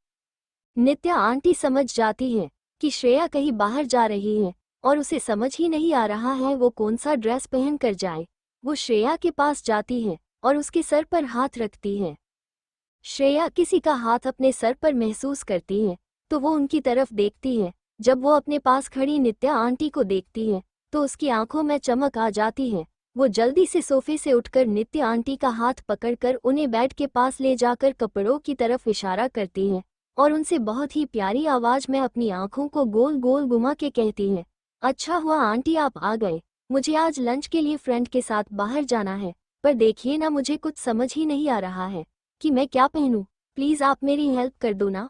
नित्या आंटी समझ जाती है कि श्रेया कहीं बाहर जा रही है और उसे समझ ही नहीं आ रहा है वो कौन सा ड्रेस पहन कर जाए। वो श्रेया के पास जाती है और उसके सर पर हाथ रखती है। श्रेया किसी का हाथ अपने सर पर महसूस करती है तो वो उनकी तरफ देखती है। जब वो अपने पास खड़ी नित्या आंटी को देखती है तो उसकी आंखों में चमक आ जाती है। वो जल्दी से सोफे से उठकर नित्या आंटी का हाथ पकड़कर उन्हें बेड के पास ले जाकर कपड़ों की तरफ इशारा करती है और उनसे बहुत ही प्यारी आवाज में अपनी आंखों को गोल गोल घुमा के कहती है, अच्छा हुआ आंटी आप आ गए। मुझे आज लंच के लिए फ्रेंड के साथ बाहर जाना है, पर देखिए ना, मुझे कुछ समझ ही नहीं आ रहा है कि मैं क्या पहनूं। प्लीज आप मेरी हेल्प कर दो ना।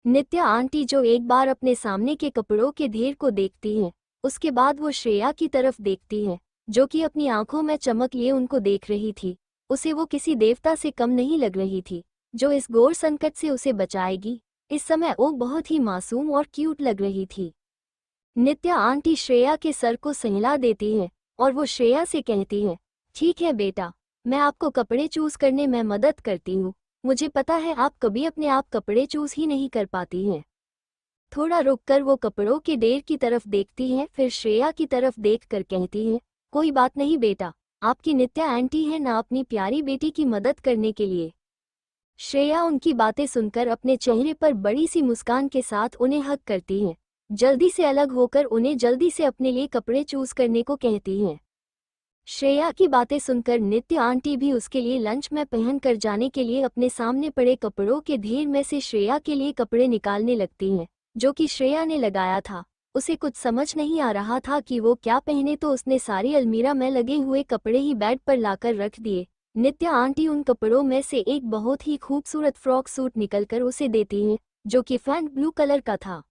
नित्या आंटी जो एक बार अपने सामने के कपड़ों के ढेर को देखती है, उसके बाद वो श्रेया की तरफ देखती है जो कि अपनी आंखों में चमक लिए उनको देख रही थी। उसे वो किसी देवता से कम नहीं लग रही थी जो इस घोर संकट से उसे बचाएगी। इस समय वो बहुत ही मासूम और क्यूट लग रही थी। नित्या आंटी श्रेया के सर को सहला देती है और वो श्रेया से कहती है, ठीक है बेटा, मैं आपको कपड़े चूज करने में मदद करती हूँ। मुझे पता है आप कभी अपने आप कपड़े चूज ही नहीं कर पाती हैं। थोड़ा रुककर वो कपड़ों के ढेर की तरफ देखती है, फिर श्रेया की तरफ देखकर कहती है, कोई बात नहीं बेटा, आपकी नित्या आंटी है ना अपनी प्यारी बेटी की मदद करने के लिए। श्रेया उनकी बातें सुनकर अपने चेहरे पर बड़ी सी मुस्कान के साथ उन्हें हग करती है। जल्दी से अलग होकर उन्हें जल्दी से अपने लिए कपड़े चूज करने को कहती हैं। श्रेया की बातें सुनकर नित्या आंटी भी उसके लिए लंच में पहन कर जाने के लिए अपने सामने पड़े कपड़ों के ढेर में से श्रेया के लिए कपड़े निकालने लगती हैं, जो कि श्रेया ने लगाया था। उसे कुछ समझ नहीं आ रहा था कि वो क्या पहने, तो उसने सारी अलमीरा में लगे हुए कपड़े ही बेड पर लाकर रख दिए। नित्या आंटी उन कपड़ों में से एक बहुत ही खूबसूरत फ्रॉक सूट निकलकर उसे देती हैं, जो कि फैंट ब्लू कलर का था।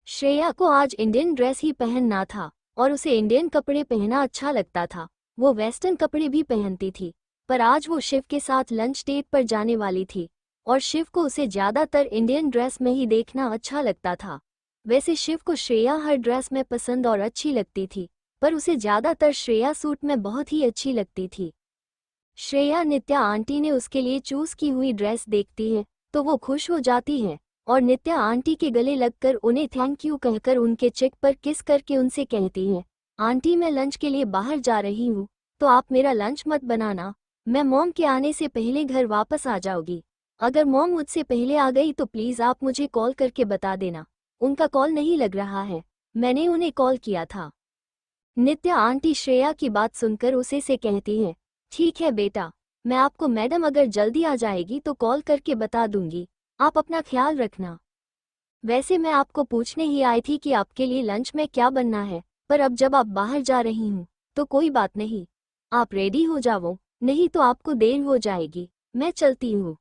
श्रेया को आज इंडियन ड्रेस ही पहनना था और उसे इंडियन कपड़े पहनना अच्छा लगता था। वो वेस्टर्न कपड़े भी पहनती थी, पर आज वो शिव के साथ लंच डेट पर जाने वाली थी और शिव को उसे ज़्यादातर इंडियन ड्रेस में ही देखना अच्छा लगता था। वैसे शिव को श्रेया हर ड्रेस में पसंद और अच्छी लगती थी, पर उसे ज़्यादातर श्रेया सूट में बहुत ही अच्छी लगती थी। श्रेया नित्या आंटी ने उसके लिए चूज की हुई ड्रेस देखती है तो वो खुश हो जाती है और नित्या आंटी के गले लगकर उन्हें थैंक यू कहकर उनके चेक पर किस करके उनसे कहती है, आंटी मैं लंच के लिए बाहर जा रही हूँ, तो आप मेरा लंच मत बनाना, मैं मॉम के आने से पहले घर वापस आ जाऊंगी। अगर मॉम मुझसे पहले आ गई तो प्लीज़ आप मुझे कॉल करके बता देना। उनका कॉल नहीं लग रहा है, मैंने उन्हें कॉल किया था। नित्या आंटी श्रेया की बात सुनकर उसे से कहती है, ठीक है बेटा, मैं आपको मैडम अगर जल्दी आ जाएगी तो कॉल करके बता दूंगी, आप अपना ख्याल रखना। वैसे मैं आपको पूछने ही आई थी कि आपके लिए लंच में क्या बनना है, पर अब जब आप बाहर जा रही हूँ तो कोई बात नहीं, आप रेडी हो जाओ, नहीं तो आपको देर हो जाएगी, मैं चलती हूँ।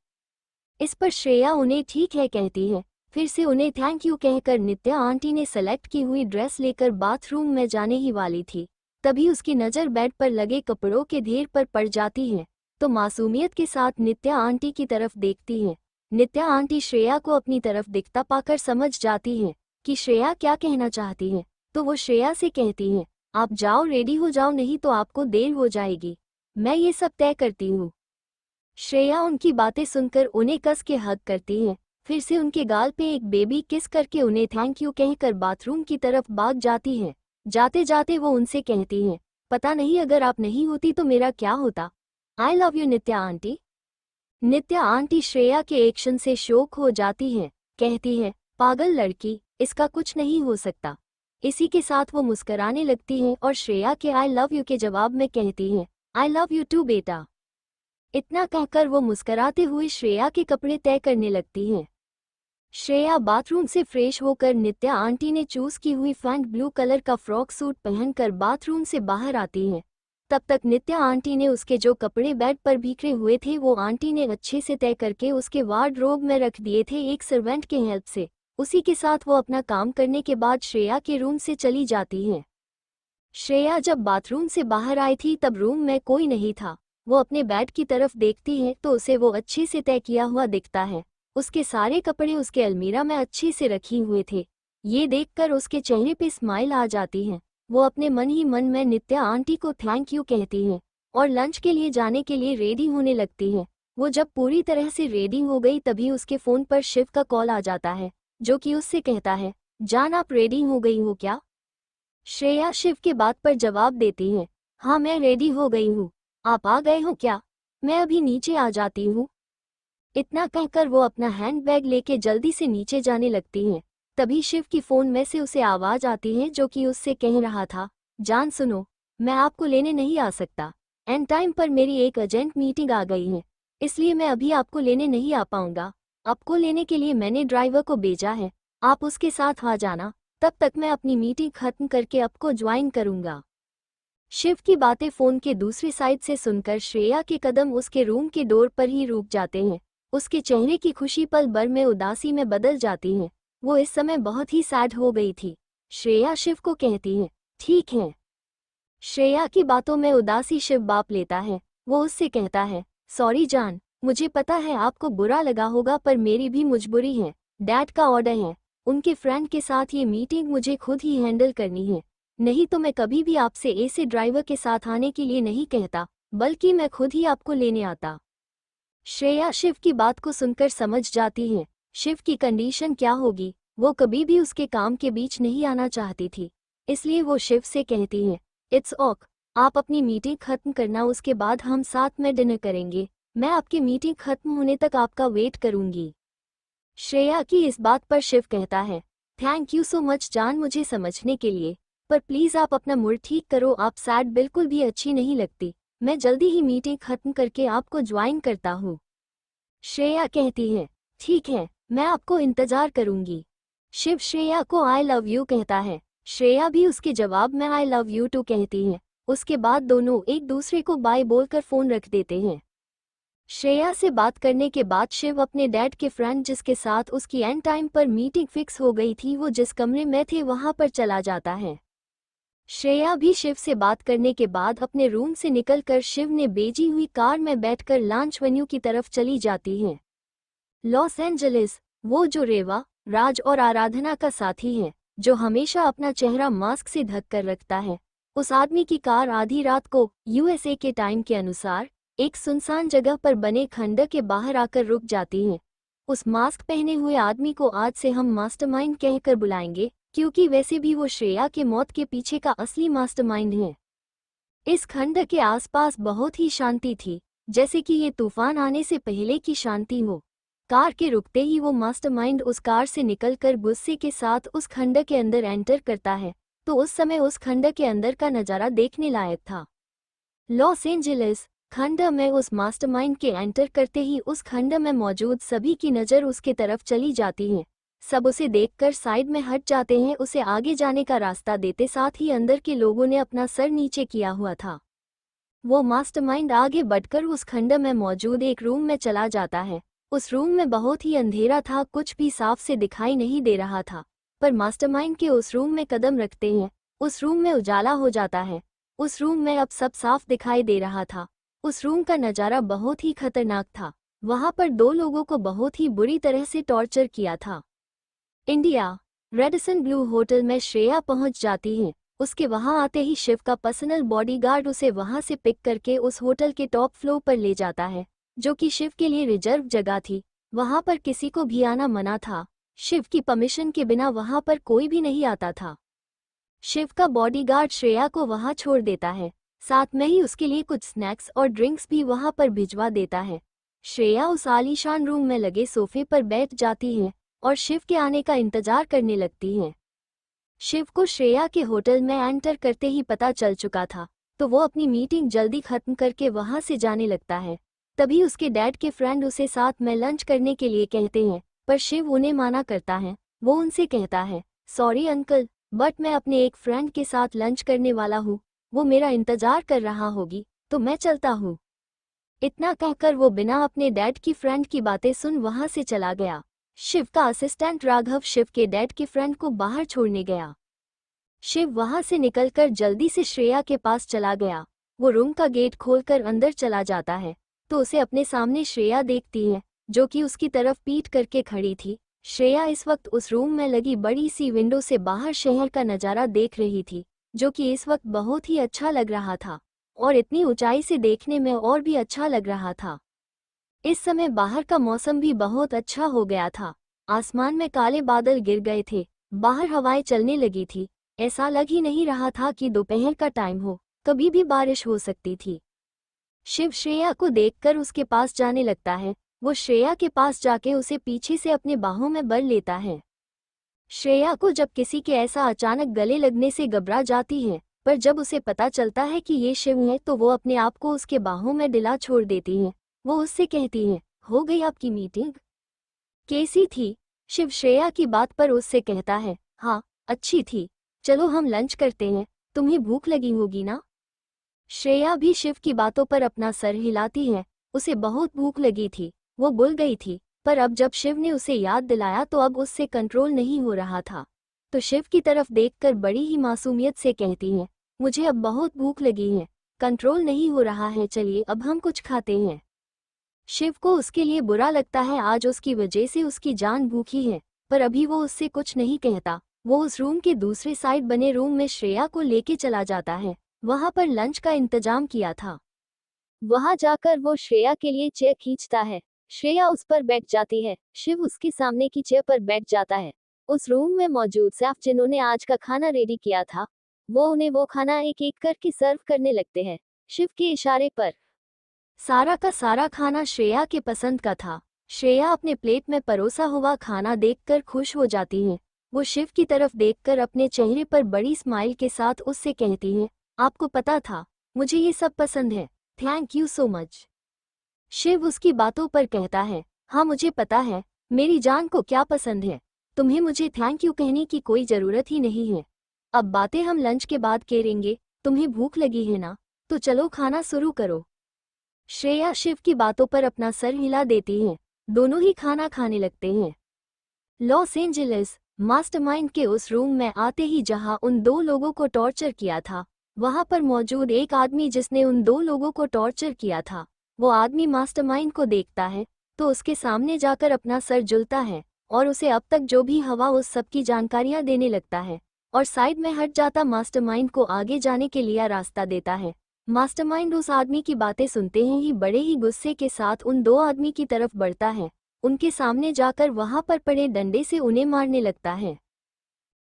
इस पर श्रेया उन्हें ठीक है कहती है। फिर से उन्हें थैंक यू कहकर नित्या आंटी ने सेलेक्ट की हुई ड्रेस लेकर बाथरूम में जाने ही वाली थी, तभी उसकी नज़र बेड पर लगे कपड़ों के ढेर पर पड़ जाती है, तो मासूमियत के साथ नित्या आंटी की तरफ देखती है। नित्या आंटी श्रेया को अपनी तरफ दिखता पाकर समझ जाती है कि श्रेया क्या कहना चाहती है, तो वो श्रेया से कहती है, आप जाओ रेडी हो जाओ, नहीं तो आपको देर हो जाएगी, मैं ये सब तय करती हूँ। श्रेया उनकी बातें सुनकर उन्हें कस के हग करती है, फिर से उनके गाल पे एक बेबी किस करके उन्हें थैंक यू कहकर बाथरूम की तरफ भाग जाती है। जाते जाते वो उनसे कहती है, पता नहीं अगर आप नहीं होती तो मेरा क्या होता। I love you Nitya aunty. Nitya aunty Shreya के एक्शन से शॉक हो जाती है, कहती है, पागल लड़की, इसका कुछ नहीं हो सकता। इसी के साथ वो मुस्कराने लगती है और श्रेया के आई लव यू के जवाब में कहती है, आई लव यू टू बेटा। इतना कहकर वो मुस्कराते हुए श्रेया के कपड़े तय करने लगती है। श्रेया बाथरूम से फ्रेश होकर नित्या आंटी ने चूज की हुई फैंट ब्लू कलर का फ्रॉक सूट पहनकर बाथरूम से बाहर आती है। तब तक नित्या आंटी ने उसके जो कपड़े बेड पर बिखरे हुए थे वो आंटी ने अच्छे से तय करके उसके वार्डरोब में रख दिए थे एक सर्वेंट के हेल्प से। उसी के साथ वो अपना काम करने के बाद श्रेया के रूम से चली जाती है। श्रेया जब बाथरूम से बाहर आई थी तब रूम में कोई नहीं था। वो अपने बेड की तरफ देखती है तो उसे वो अच्छे से तय किया हुआ दिखता है। उसके सारे कपड़े उसके अलमीरा में अच्छे से रखे हुए थे। ये देखकर उसके चेहरे पे स्माइल आ जाती है। वो अपने मन ही मन में नित्या आंटी को थैंक यू कहती है और लंच के लिए जाने के लिए रेडी होने लगती है। वो जब पूरी तरह से रेडी हो गई तभी उसके फ़ोन पर शिव का कॉल आ जाता है, जो कि उससे कहता है, जान आप रेडी हो गई हो क्या। श्रेया शिव के बात पर जवाब देती है, हाँ मैं रेडी हो गई हूँ, आप आ गए हो क्या, मैं अभी नीचे आ जाती हूँ। इतना कहकर वो अपना हैंडबैग लेके जल्दी से नीचे जाने लगती हैं। तभी शिव की फ़ोन में से उसे आवाज़ आती है जो कि उससे कह रहा था, जान सुनो, मैं आपको लेने नहीं आ सकता, एंड टाइम पर मेरी एक अर्जेंट मीटिंग आ गई है, इसलिए मैं अभी आपको लेने नहीं आ पाऊंगा। आपको लेने के लिए मैंने ड्राइवर को भेजा है, आप उसके साथ आ जाना, तब तक मैं अपनी मीटिंग खत्म करके आपको ज्वाइन करूंगा। शिव की बातें फ़ोन के दूसरी साइड से सुनकर श्रेया के कदम उसके रूम के डोर पर ही रुक जाते हैं। उसके चेहरे की खुशी पल भर में उदासी में बदल जाती है। वो इस समय बहुत ही सैड हो गई थी। श्रेया शिव को कहती है, ठीक है। श्रेया की बातों में उदासी शिव बाप लेता है। वो उससे कहता है, सॉरी जान, मुझे पता है आपको बुरा लगा होगा पर मेरी भी मजबूरी है, डैड का ऑर्डर है, उनके फ्रेंड के साथ ये मीटिंग मुझे खुद ही हैंडल करनी है, नहीं तो मैं कभी भी आपसे ऐसे ड्राइवर के साथ आने के लिए नहीं कहता, बल्कि मैं खुद ही आपको लेने आता। श्रेया शिव की बात को सुनकर समझ जाती है शिव की कंडीशन क्या होगी। वो कभी भी उसके काम के बीच नहीं आना चाहती थी, इसलिए वो शिव से कहती है, इट्स ओक, आप अपनी मीटिंग खत्म करना, उसके बाद हम साथ में डिनर करेंगे, मैं आपकी मीटिंग खत्म होने तक आपका वेट करूंगी। श्रेया की इस बात पर शिव कहता है, थैंक यू सो मच जान मुझे समझने के लिए, पर प्लीज़ आप अपना मूड ठीक करो, आप सैड बिल्कुल भी अच्छी नहीं लगती, मैं जल्दी ही मीटिंग खत्म करके आपको ज्वाइन करता हूँ। श्रेया कहती है, ठीक है, मैं आपको इंतज़ार करूँगी। शिव श्रेया को आई लव यू कहता है। श्रेया भी उसके जवाब में आई लव यू टू कहती है। उसके बाद दोनों एक दूसरे को बाय बोलकर फ़ोन रख देते हैं। श्रेया से बात करने के बाद शिव अपने डैड के फ्रेंड जिसके साथ उसकी एंड टाइम पर मीटिंग फिक्स हो गई थी, वो जिस कमरे में थे वहाँ पर चला जाता है। श्रेया भी शिव से बात करने के बाद अपने रूम से निकलकर शिव ने भेजी हुई कार में बैठकर लॉन्च वेन्यू की तरफ चली जाती है। लॉस एंजलिस, वो जो रेवा, राज और आराधना का साथी है, जो हमेशा अपना चेहरा मास्क से ढक कर रखता है, उस आदमी की कार आधी रात को यूएसए के टाइम के अनुसार एक सुनसान जगह पर बने खंडर के बाहर आकर रुक जाती है। उस मास्क पहने हुए आदमी को आज से हम मास्टरमाइंड कहकर बुलाएंगे, क्योंकि वैसे भी वो श्रेया के मौत के पीछे का असली मास्टरमाइंड है। इस खंडर के आसपास बहुत ही शांति थी, जैसे कि ये तूफान आने से पहले की शांति हो। कार के रुकते ही वो मास्टरमाइंड उस कार से निकलकर गुस्से के साथ उस खंडर के अंदर एंटर करता है, तो उस समय उस खंडर के अंदर का नज़ारा देखने लायक था। लॉस एंजलिस खंडर में उस मास्टरमाइंड के एंटर करते ही उस खंडर में मौजूद सभी की नज़र उसके तरफ चली जाती है। सब उसे देखकर साइड में हट जाते हैं, उसे आगे जाने का रास्ता देते, साथ ही अंदर के लोगों ने अपना सर नीचे किया हुआ था। वो मास्टरमाइंड आगे बढ़कर उस खंडर में मौजूद एक रूम में चला जाता है। उस रूम में बहुत ही अंधेरा था, कुछ भी साफ से दिखाई नहीं दे रहा था, पर मास्टरमाइंड के उस रूम में कदम रखते हैं, उस रूम में उजाला हो जाता है। उस रूम में अब सब साफ दिखाई दे रहा था। उस रूम का नज़ारा बहुत ही खतरनाक था। वहां पर 2 लोगों को बहुत ही बुरी तरह से टॉर्चर किया था। इंडिया, रेडिसन ब्लू होटल में श्रेया पहुंच जाती है। उसके वहां आते ही शिव का पर्सनल बॉडीगार्ड उसे वहां से पिक करके उस होटल के टॉप फ्लोर पर ले जाता है, जो कि शिव के लिए रिजर्व जगह थी। वहां पर किसी को भी आना मना था। शिव की परमिशन के बिना वहां पर कोई भी नहीं आता था। शिव का बॉडीगार्ड श्रेया को वहां छोड़ देता है, साथ में ही उसके लिए कुछ स्नैक्स और ड्रिंक्स भी वहां पर भिजवा देता है। श्रेया उस आलीशान रूम में लगे सोफे पर बैठ जाती है और शिव के आने का इंतजार करने लगती है। शिव को श्रेया के होटल में एंटर करते ही पता चल चुका था, तो वो अपनी मीटिंग जल्दी खत्म करके वहां से जाने लगता है। तभी उसके डैड के फ्रेंड उसे साथ में लंच करने के लिए कहते हैं, पर शिव उन्हें माना करता है। वो उनसे कहता है, सॉरी अंकल, बट मैं अपने एक फ्रेंड के साथ लंच करने वाला हूँ, वो मेरा इंतजार कर रहा होगी, तो मैं चलता हूँ। इतना कहकर वो बिना अपने डैड की फ्रेंड की बातें सुन वहां से चला गया। शिव का असिस्टेंट राघव शिव के डैड के फ्रेंड को बाहर छोड़ने गया। शिव वहां से निकलकर जल्दी से श्रेया के पास चला गया। वो रूम का गेट खोलकर अंदर चला जाता है, तो उसे अपने सामने श्रेया देखती है, जो कि उसकी तरफ पीठ करके खड़ी थी। श्रेया इस वक्त उस रूम में लगी बड़ी सी विंडो से बाहर शहर का नज़ारा देख रही थी, जो कि इस वक्त बहुत ही अच्छा लग रहा था और इतनी ऊंचाई से देखने में और भी अच्छा लग रहा था। इस समय बाहर का मौसम भी बहुत अच्छा हो गया था। आसमान में काले बादल गिर गए थे, बाहर हवाएं चलने लगी थी। ऐसा लग ही नहीं रहा था कि दोपहर का टाइम हो, कभी भी बारिश हो सकती थी। शिव श्रेया को देखकर उसके पास जाने लगता है। वो श्रेया के पास जाके उसे पीछे से अपने बाहों में भर लेता है। श्रेया को जब किसी के ऐसा अचानक गले लगने से घबरा जाती है, पर जब उसे पता चलता है कि ये शिव है, तो वो अपने आप को उसके बाहों में डिला छोड़ देती है। वो उससे कहती है, हो गई आपकी मीटिंग? कैसी थी? शिव श्रेया की बात पर उससे कहता है, हाँ, अच्छी थी। चलो हम लंच करते हैं, तुम्हें भूख लगी होगी ना? श्रेया भी शिव की बातों पर अपना सर हिलाती है। उसे बहुत भूख लगी थी, वो भूल गई थी, पर अब जब शिव ने उसे याद दिलाया तो अब उससे कंट्रोल नहीं हो रहा था। तो शिव की तरफ देखकर बड़ी ही मासूमियत से कहती है, मुझे अब बहुत भूख लगी है, कंट्रोल नहीं हो रहा है, चलिए अब हम कुछ खाते हैं। शिव को उसके लिए बुरा लगता है, आज उसकी वजह से उसकी जान भूखी है, पर अभी वो उससे कुछ नहीं कहता। वो उस रूम के दूसरे साइड बने रूम में श्रेया को लेके चला जाता है। वहां पर लंच का इंतजाम किया था। वहां जाकर वो श्रेया के लिए चेयर खींचता है। श्रेया उस पर बैठ जाती है। शिव उसके सामने की चेयर पर बैठ जाता है। उस रूम में मौजूद स्टाफ जिन्होंने आज का खाना रेडी किया था, वो उन्हें वो खाना एक एक करके सर्व करने लगते हैं। शिव के इशारे पर सारा का सारा खाना श्रेया के पसंद का था। श्रेया अपने प्लेट में परोसा हुआ खाना देखकर खुश हो जाती है। वो शिव की तरफ देखकर अपने चेहरे पर बड़ी स्माइल के साथ उससे कहती है, आपको पता था, मुझे ये सब पसंद है, thank you so much. Shiv उसकी बातों पर कहता है, हाँ मुझे पता है, मेरी जान को क्या पसंद है, तुम्हें मुझे थैंक यू कहने की कोई ज़रूरत ही नहीं है। अब बातें हम लंच के बाद करेंगे, तुम्हें भूख लगी है ना, तो चलो खाना शुरू करो। श्रेया शिव की बातों पर अपना सर हिला देती है। दोनों ही खाना खाने लगते हैं। लॉस एंजलिस, मास्टरमाइंड के उस रूम में आते ही जहां उन दो लोगों को टॉर्चर किया था, वहां पर मौजूद एक आदमी जिसने उन दो लोगों को टॉर्चर किया था, वो आदमी मास्टरमाइंड को देखता है तो उसके सामने जाकर अपना सर जुलता है और उसे अब तक जो भी हवा उस सब की जानकारियां देने लगता है और साइड में हट जाता मास्टरमाइंड को आगे जाने के लिए रास्ता देता है। मास्टरमाइंड उस आदमी की बातें सुनते ही बड़े ही गुस्से के साथ उन दो आदमी की तरफ बढ़ता है, उनके सामने जाकर वहां पर पड़े डंडे से उन्हें मारने लगता है।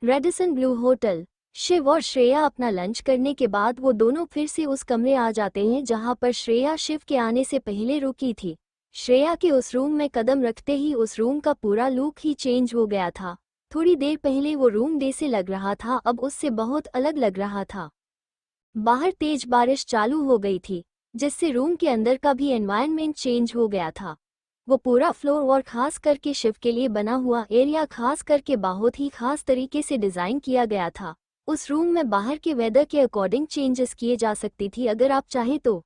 Radisson Blu hotel. शिव और श्रेया अपना लंच करने के बाद वो दोनों फिर से उस कमरे आ जाते हैं जहां पर श्रेया शिव के आने से पहले रुकी थी। श्रेया के उस रूम में कदम रखते ही उस रूम का पूरा लुक ही चेंज हो गया था। थोड़ी देर पहले वो रूम डे से लग रहा था, अब उससे बहुत अलग लग रहा था। बाहर तेज बारिश चालू हो गई थी जिससे रूम के अंदर का भी एनवायरनमेंट चेंज हो गया था। वो पूरा फ्लोर और खास करके शिव के लिए बना हुआ एरिया खास करके बहुत ही खास तरीके से डिज़ाइन किया गया था। उस रूम में बाहर के वेदर के अकॉर्डिंग चेंजेस किए जा सकती थी अगर आप चाहें तो।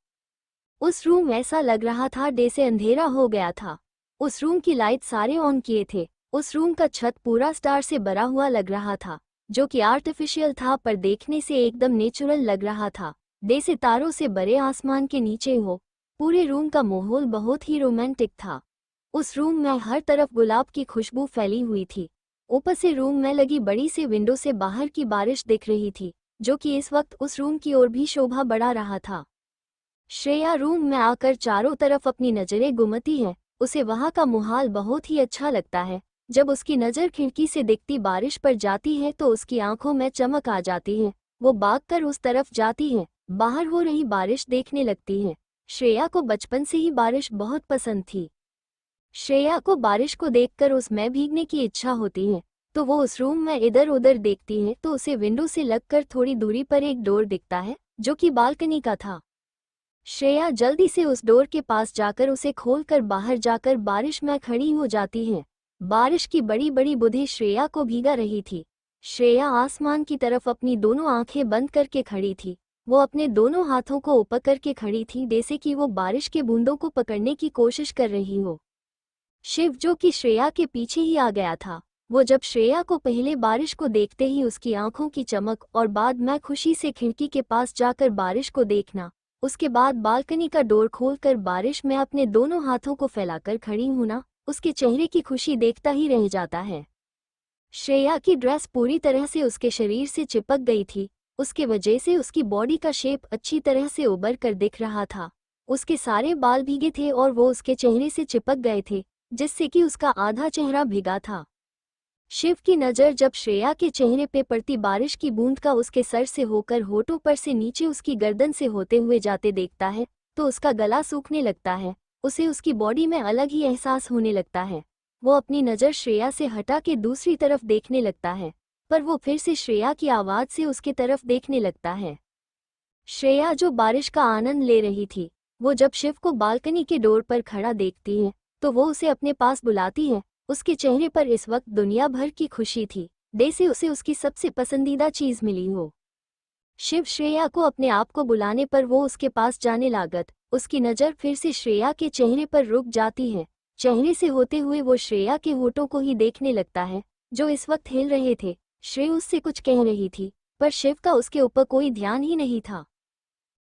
उस रूम ऐसा लग रहा था डे से अंधेरा हो गया था। उस रूम की लाइट सारे ऑन किए थे। उस रूम का छत पूरा स्टार से भरा हुआ लग रहा था जो कि आर्टिफिशियल था पर देखने से एकदम नेचुरल लग रहा था। डे से तारों से भरे आसमान के नीचे हो। पूरे रूम का माहौल बहुत ही रोमांटिक था। उस रूम में हर तरफ गुलाब की खुशबू फैली हुई थी। ऊपर से रूम में लगी बड़ी सी विंडो से बाहर की बारिश दिख रही थी जो कि इस वक्त उस रूम की ओर भी शोभा बढ़ा रहा था। श्रेया रूम में आकर चारों तरफ अपनी नजरें घुमाती है। उसे वहां का माहौल बहुत ही अच्छा लगता है। जब उसकी नज़र खिड़की से दिखती बारिश पर जाती है तो उसकी आंखों में चमक आ जाती है। वो भागकर उस तरफ जाती है, बाहर हो रही बारिश देखने लगती है। श्रेया को बचपन से ही बारिश बहुत पसंद थी। श्रेया को बारिश को देखकर उसमें भीगने की इच्छा होती है तो वो उस रूम में इधर उधर देखती है तो उसे विंडो से लगकर थोड़ी दूरी पर एक डोर दिखता है जो कि बालकनी का था। श्रेया जल्दी से उस डोर के पास जाकर उसे खोलकर बाहर जाकर बारिश में खड़ी हो जाती है। बारिश की बड़ी बड़ी बूंदें श्रेया को भीगा रही थी। श्रेया आसमान की तरफ अपनी दोनों आंखें बंद करके खड़ी थी। वो अपने दोनों हाथों को ऊपर करके खड़ी थी जैसे कि वो बारिश के बूंदों को पकड़ने की कोशिश कर रही हो। शिव जो कि श्रेया के पीछे ही आ गया था, वो जब श्रेया को पहले बारिश को देखते ही उसकी आंखों की चमक और बाद में खुशी से खिड़की के पास जाकर बारिश को देखना, उसके बाद बालकनी का डोर खोलकर बारिश में अपने दोनों हाथों को फैलाकर खड़ी होना, उसके चेहरे की खुशी देखता ही रह जाता है। श्रेया की ड्रेस पूरी तरह से उसके शरीर से चिपक गई थी, उसके वजह से उसकी बॉडी का शेप अच्छी तरह से उभर कर दिख रहा था। उसके सारे बाल भीगे थे और वो उसके चेहरे से चिपक गए थे जिससे कि उसका आधा चेहरा भीगा था। शिव की नज़र जब श्रेया के चेहरे पे पड़ती बारिश की बूंद का उसके सर से होकर होठों पर से नीचे उसकी गर्दन से होते हुए जाते देखता है तो उसका गला सूखने लगता है। उसे उसकी बॉडी में अलग ही एहसास होने लगता है। वो अपनी नज़र श्रेया से हटा के दूसरी तरफ देखने लगता है पर वो फिर से श्रेया की आवाज़ से उसके तरफ देखने लगता है। श्रेया जो बारिश का आनंद ले रही थी, वो जब शिव को बालकनी के डोर पर खड़ा देखती है तो वो उसे अपने पास बुलाती है। उसके चेहरे पर इस वक्त दुनिया भर की खुशी थी, जैसे उसे उसकी सबसे पसंदीदा चीज मिली हो। शिव श्रेया को अपने आप को बुलाने पर वो उसके पास जाने लागत, उसकी नज़र फिर से श्रेया के चेहरे पर रुक जाती है। चेहरे से होते हुए वो श्रेया के होठों को ही देखने लगता है जो इस वक्त हिल रहे थे। श्रेया उससे कुछ कह रही थी पर शिव का उसके ऊपर कोई ध्यान ही नहीं था।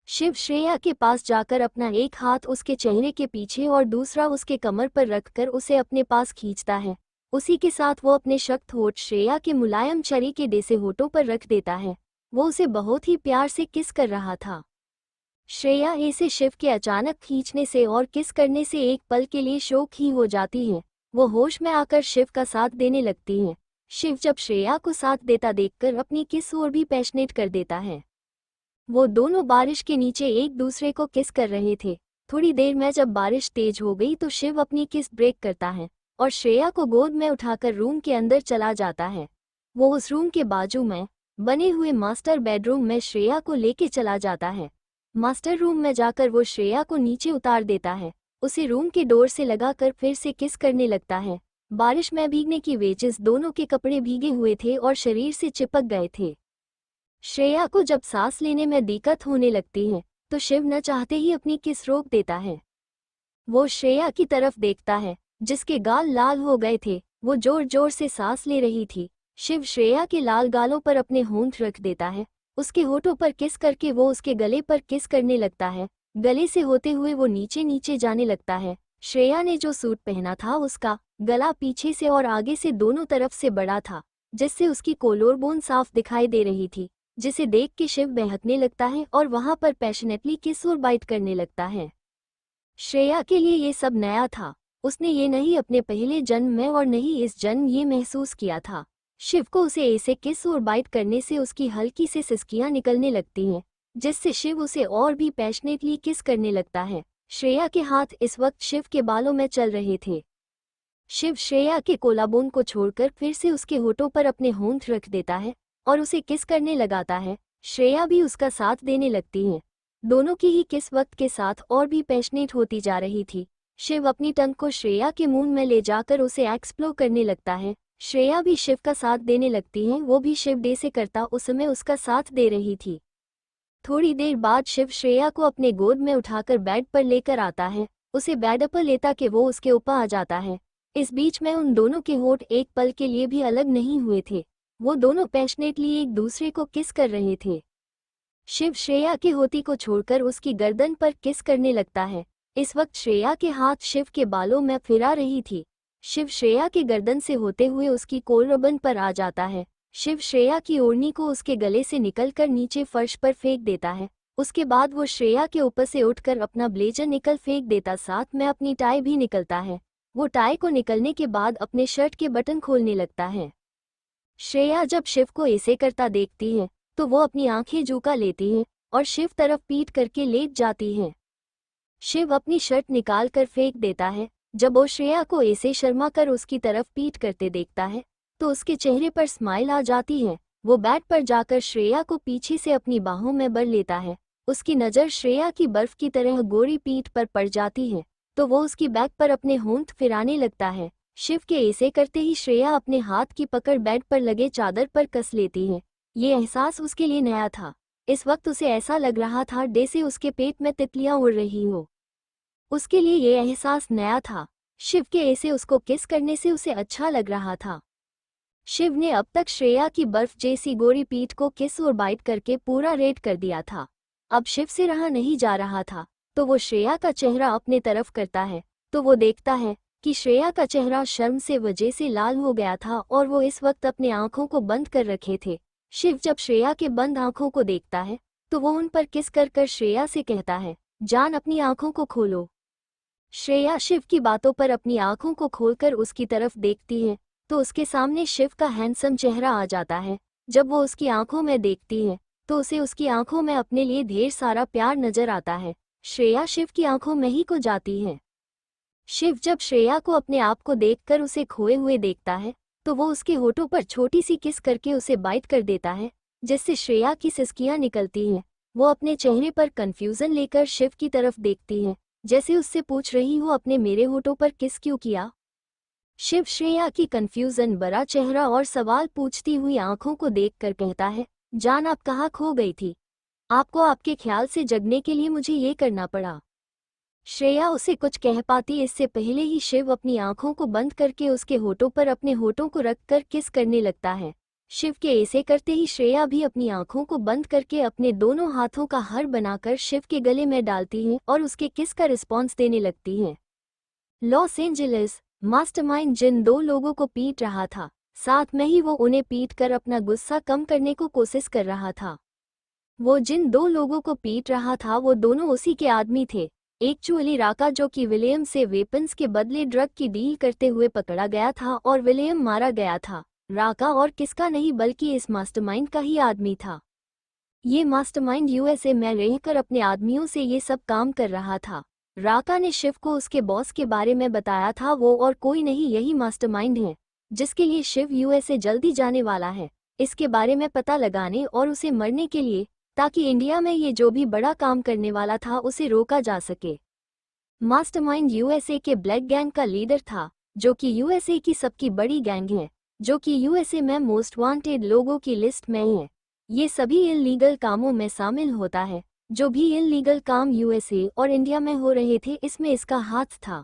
शिव श्रेया के पास जाकर अपना एक हाथ उसके चेहरे के पीछे और दूसरा उसके कमर पर रखकर उसे अपने पास खींचता है। उसी के साथ वो अपने सख्त होठ श्रेया के मुलायम चरी के डेसे होठों पर रख देता है। वो उसे बहुत ही प्यार से किस कर रहा था। श्रेया ऐसे शिव के अचानक खींचने से और किस करने से एक पल के लिए शौक ही हो जाती है। वो होश में आकर शिव का साथ देने लगती है। शिव जब श्रेया को साथ देता देखकर अपनी किस और भी पैशनेट कर देता है। वो दोनों बारिश के नीचे एक दूसरे को किस कर रहे थे। थोड़ी देर में जब बारिश तेज हो गई तो शिव अपनी किस ब्रेक करता है और श्रेया को गोद में उठाकर रूम के अंदर चला जाता है। वो उस रूम के बाजू में बने हुए मास्टर बेडरूम में श्रेया को लेके चला जाता है। मास्टर रूम में जाकर वो श्रेया को नीचे उतार देता है, उसे रूम के डोर से लगाकर फिर से किस करने लगता है। बारिश में भीगने की वजह से दोनों के कपड़े भीगे हुए थे और शरीर से चिपक गए थे। श्रेया को जब सांस लेने में दिक्कत होने लगती है तो शिव न चाहते ही अपनी किस रोक देता है। वो श्रेया की तरफ देखता है जिसके गाल लाल हो गए थे। वो जोर जोर से सांस ले रही थी। शिव श्रेया के लाल गालों पर अपने होंठ रख देता है, उसके होठों पर किस करके वो उसके गले पर किस करने लगता है। गले से होते हुए वो नीचे नीचे जाने लगता है। श्रेया ने जो सूट पहना था उसका गला पीछे से और आगे से दोनों तरफ से बड़ा था, जिससे उसकी कोलोरबोन साफ दिखाई दे रही थी, जिसे देख के शिव बहकने लगता है और वहां पर पैशनेटली किस और बाइट करने लगता है। श्रेया के लिए ये सब नया था। उसने ये नहीं अपने पहले जन्म में और नहीं इस जन्म ये महसूस किया था। शिव को उसे ऐसे किस और बाइट करने से उसकी हल्की से सिसकियां निकलने लगती हैं, जिससे शिव उसे और भी पैशनेटली किस करने लगता है। श्रेया के हाथ इस वक्त शिव के बालों में चल रहे थे। शिव श्रेया के कोलाबोन को छोड़कर फिर से उसके होठों पर अपने होंठ रख देता है और उसे किस करने लगाता है। श्रेया भी उसका साथ देने लगती है। दोनों की ही किस वक्त के साथ और भी पैशनेट होती जा रही थी। शिव अपनी टंग को श्रेया के मुंह में ले जाकर उसे एक्सप्लोर करने लगता है। श्रेया भी शिव का साथ देने लगती है। वो भी शिव जैसे करता उस समय उसका साथ दे रही थी। थोड़ी देर बाद शिव श्रेया को अपने गोद में उठाकर बेड पर लेकर आता है, उसे बेड पर लेता कि वो उसके ऊपर आ जाता है। इस बीच में उन दोनों के होठ एक पल के लिए भी अलग नहीं हुए थे। वो दोनों पैशनेटली एक दूसरे को किस कर रहे थे। शिव श्रेया के होती को छोड़कर उसकी गर्दन पर किस करने लगता है। इस वक्त श्रेया के हाथ शिव के बालों में फिरा रही थी। शिव श्रेया के गर्दन से होते हुए उसकी कोलरबन पर आ जाता है। शिव श्रेया की ओढ़नी को उसके गले से निकलकर नीचे फर्श पर फेंक देता है। उसके बाद वो श्रेया के ऊपर से उठकर अपना ब्लेजर निकल फेंक देता, साथ में अपनी टाई भी निकलता है। वो टाई को निकलने के बाद अपने शर्ट के बटन खोलने लगता है। श्रेया जब शिव को ऐसे करता देखती है तो वो अपनी आंखें झुका लेती है और शिव तरफ पीठ करके लेट जाती है। शिव अपनी शर्ट निकाल कर फेंक देता है। जब वो श्रेया को ऐसे शर्मा कर उसकी तरफ पीठ करते देखता है तो उसके चेहरे पर स्माइल आ जाती है। वो बेड पर जाकर श्रेया को पीछे से अपनी बाहों में भर लेता है। उसकी नज़र श्रेया की बर्फ की तरह गोरी पीठ पर पड़ जाती है तो वो उसकी बैक पर अपने होंठ फिराने लगता है। शिव के ऐसे करते ही श्रेया अपने हाथ की पकड़ बेड पर लगे चादर पर कस लेती है। ये एहसास उसके लिए नया था। इस वक्त उसे ऐसा लग रहा था जैसे उसके पेट में तितलियां उड़ रही हो। उसके लिए ये एहसास नया था। शिव के ऐसे उसको किस करने से उसे अच्छा लग रहा था। शिव ने अब तक श्रेया की बर्फ जैसी गोरी पीठ को किस और बाइट करके पूरा रेड कर दिया था। अब शिव से रहा नहीं जा रहा था तो वो श्रेया का चेहरा अपने तरफ करता है तो वो देखता है कि श्रेया का चेहरा शर्म से वजह से लाल हो गया था और वो इस वक्त अपने आंखों को बंद कर रखे थे। शिव जब श्रेया के बंद आंखों को देखता है तो वो उन पर किस कर कर श्रेया से कहता है, जान अपनी आंखों को खोलो। श्रेया शिव की बातों पर अपनी आंखों को खोलकर उसकी तरफ देखती है तो उसके सामने शिव का हैंडसम चेहरा आ जाता है। जब वो उसकी आंखों में देखती है तो उसे उसकी आंखों में अपने लिए ढेर सारा प्यार नजर आता है। श्रेया शिव की आंखों में ही खो जाती है। शिव जब श्रेया को अपने आप को देखकर उसे खोए हुए देखता है तो वो उसके होठों पर छोटी सी किस करके उसे बाइट कर देता है, जिससे श्रेया की सिसकियां निकलती हैं। वो अपने चेहरे पर कंफ्यूजन लेकर शिव की तरफ देखती है, जैसे उससे पूछ रही हो अपने मेरे होठों पर किस क्यों किया। शिव श्रेया की कंफ्यूजन भरा चेहरा और सवाल पूछती हुई आंखों को देखकर कहता है, जान आप कहाँ खो गई थी? आपको आपके ख्याल से जगने के लिए मुझे ये करना पड़ा। श्रेया उसे कुछ कह पाती इससे पहले ही शिव अपनी आंखों को बंद करके उसके होठों पर अपने होठों को रखकर किस करने लगता है। शिव के ऐसे करते ही श्रेया भी अपनी आंखों को बंद करके अपने दोनों हाथों का हार बनाकर शिव के गले में डालती है और उसके किस का रिस्पॉन्स देने लगती है। लॉस एंजलिस मास्टरमाइंड जिन दो लोगों को पीट रहा था, साथ में ही वो उन्हें पीट कर अपना गुस्सा कम करने को कोशिश कर रहा था। वो जिन दो लोगों को पीट रहा था वो दोनों उसी के आदमी थे। एक्चुअली राका, जो कि विलियम से वेपन्स के बदले ड्रग की डील करते हुए पकड़ा गया था और विलियम मारा गया था, राका और किसका नहीं बल्कि इस मास्टरमाइंड का ही आदमी था। ये मास्टरमाइंड यूएसए में रहकर अपने आदमियों से ये सब काम कर रहा था। राका ने शिव को उसके बॉस के बारे में बताया था, वो और कोई नहीं यही मास्टरमाइंड है जिसके लिए शिव यूएसए जल्दी जाने वाला है, इसके बारे में पता लगाने और उसे मरने के लिए, ताकि इंडिया में ये जो भी बड़ा काम करने वाला था उसे रोका जा सके। मास्टरमाइंड यूएसए के ब्लैक गैंग का लीडर था, जो कि यूएसए की सबकी बड़ी गैंग है, जो कि यूएसए में मोस्ट वांटेड लोगों की लिस्ट में है। ये सभी इल्लीगल कामों में शामिल होता है। जो भी इल्लीगल काम यूएसए और इंडिया में हो रहे थे इसमें इसका हाथ था।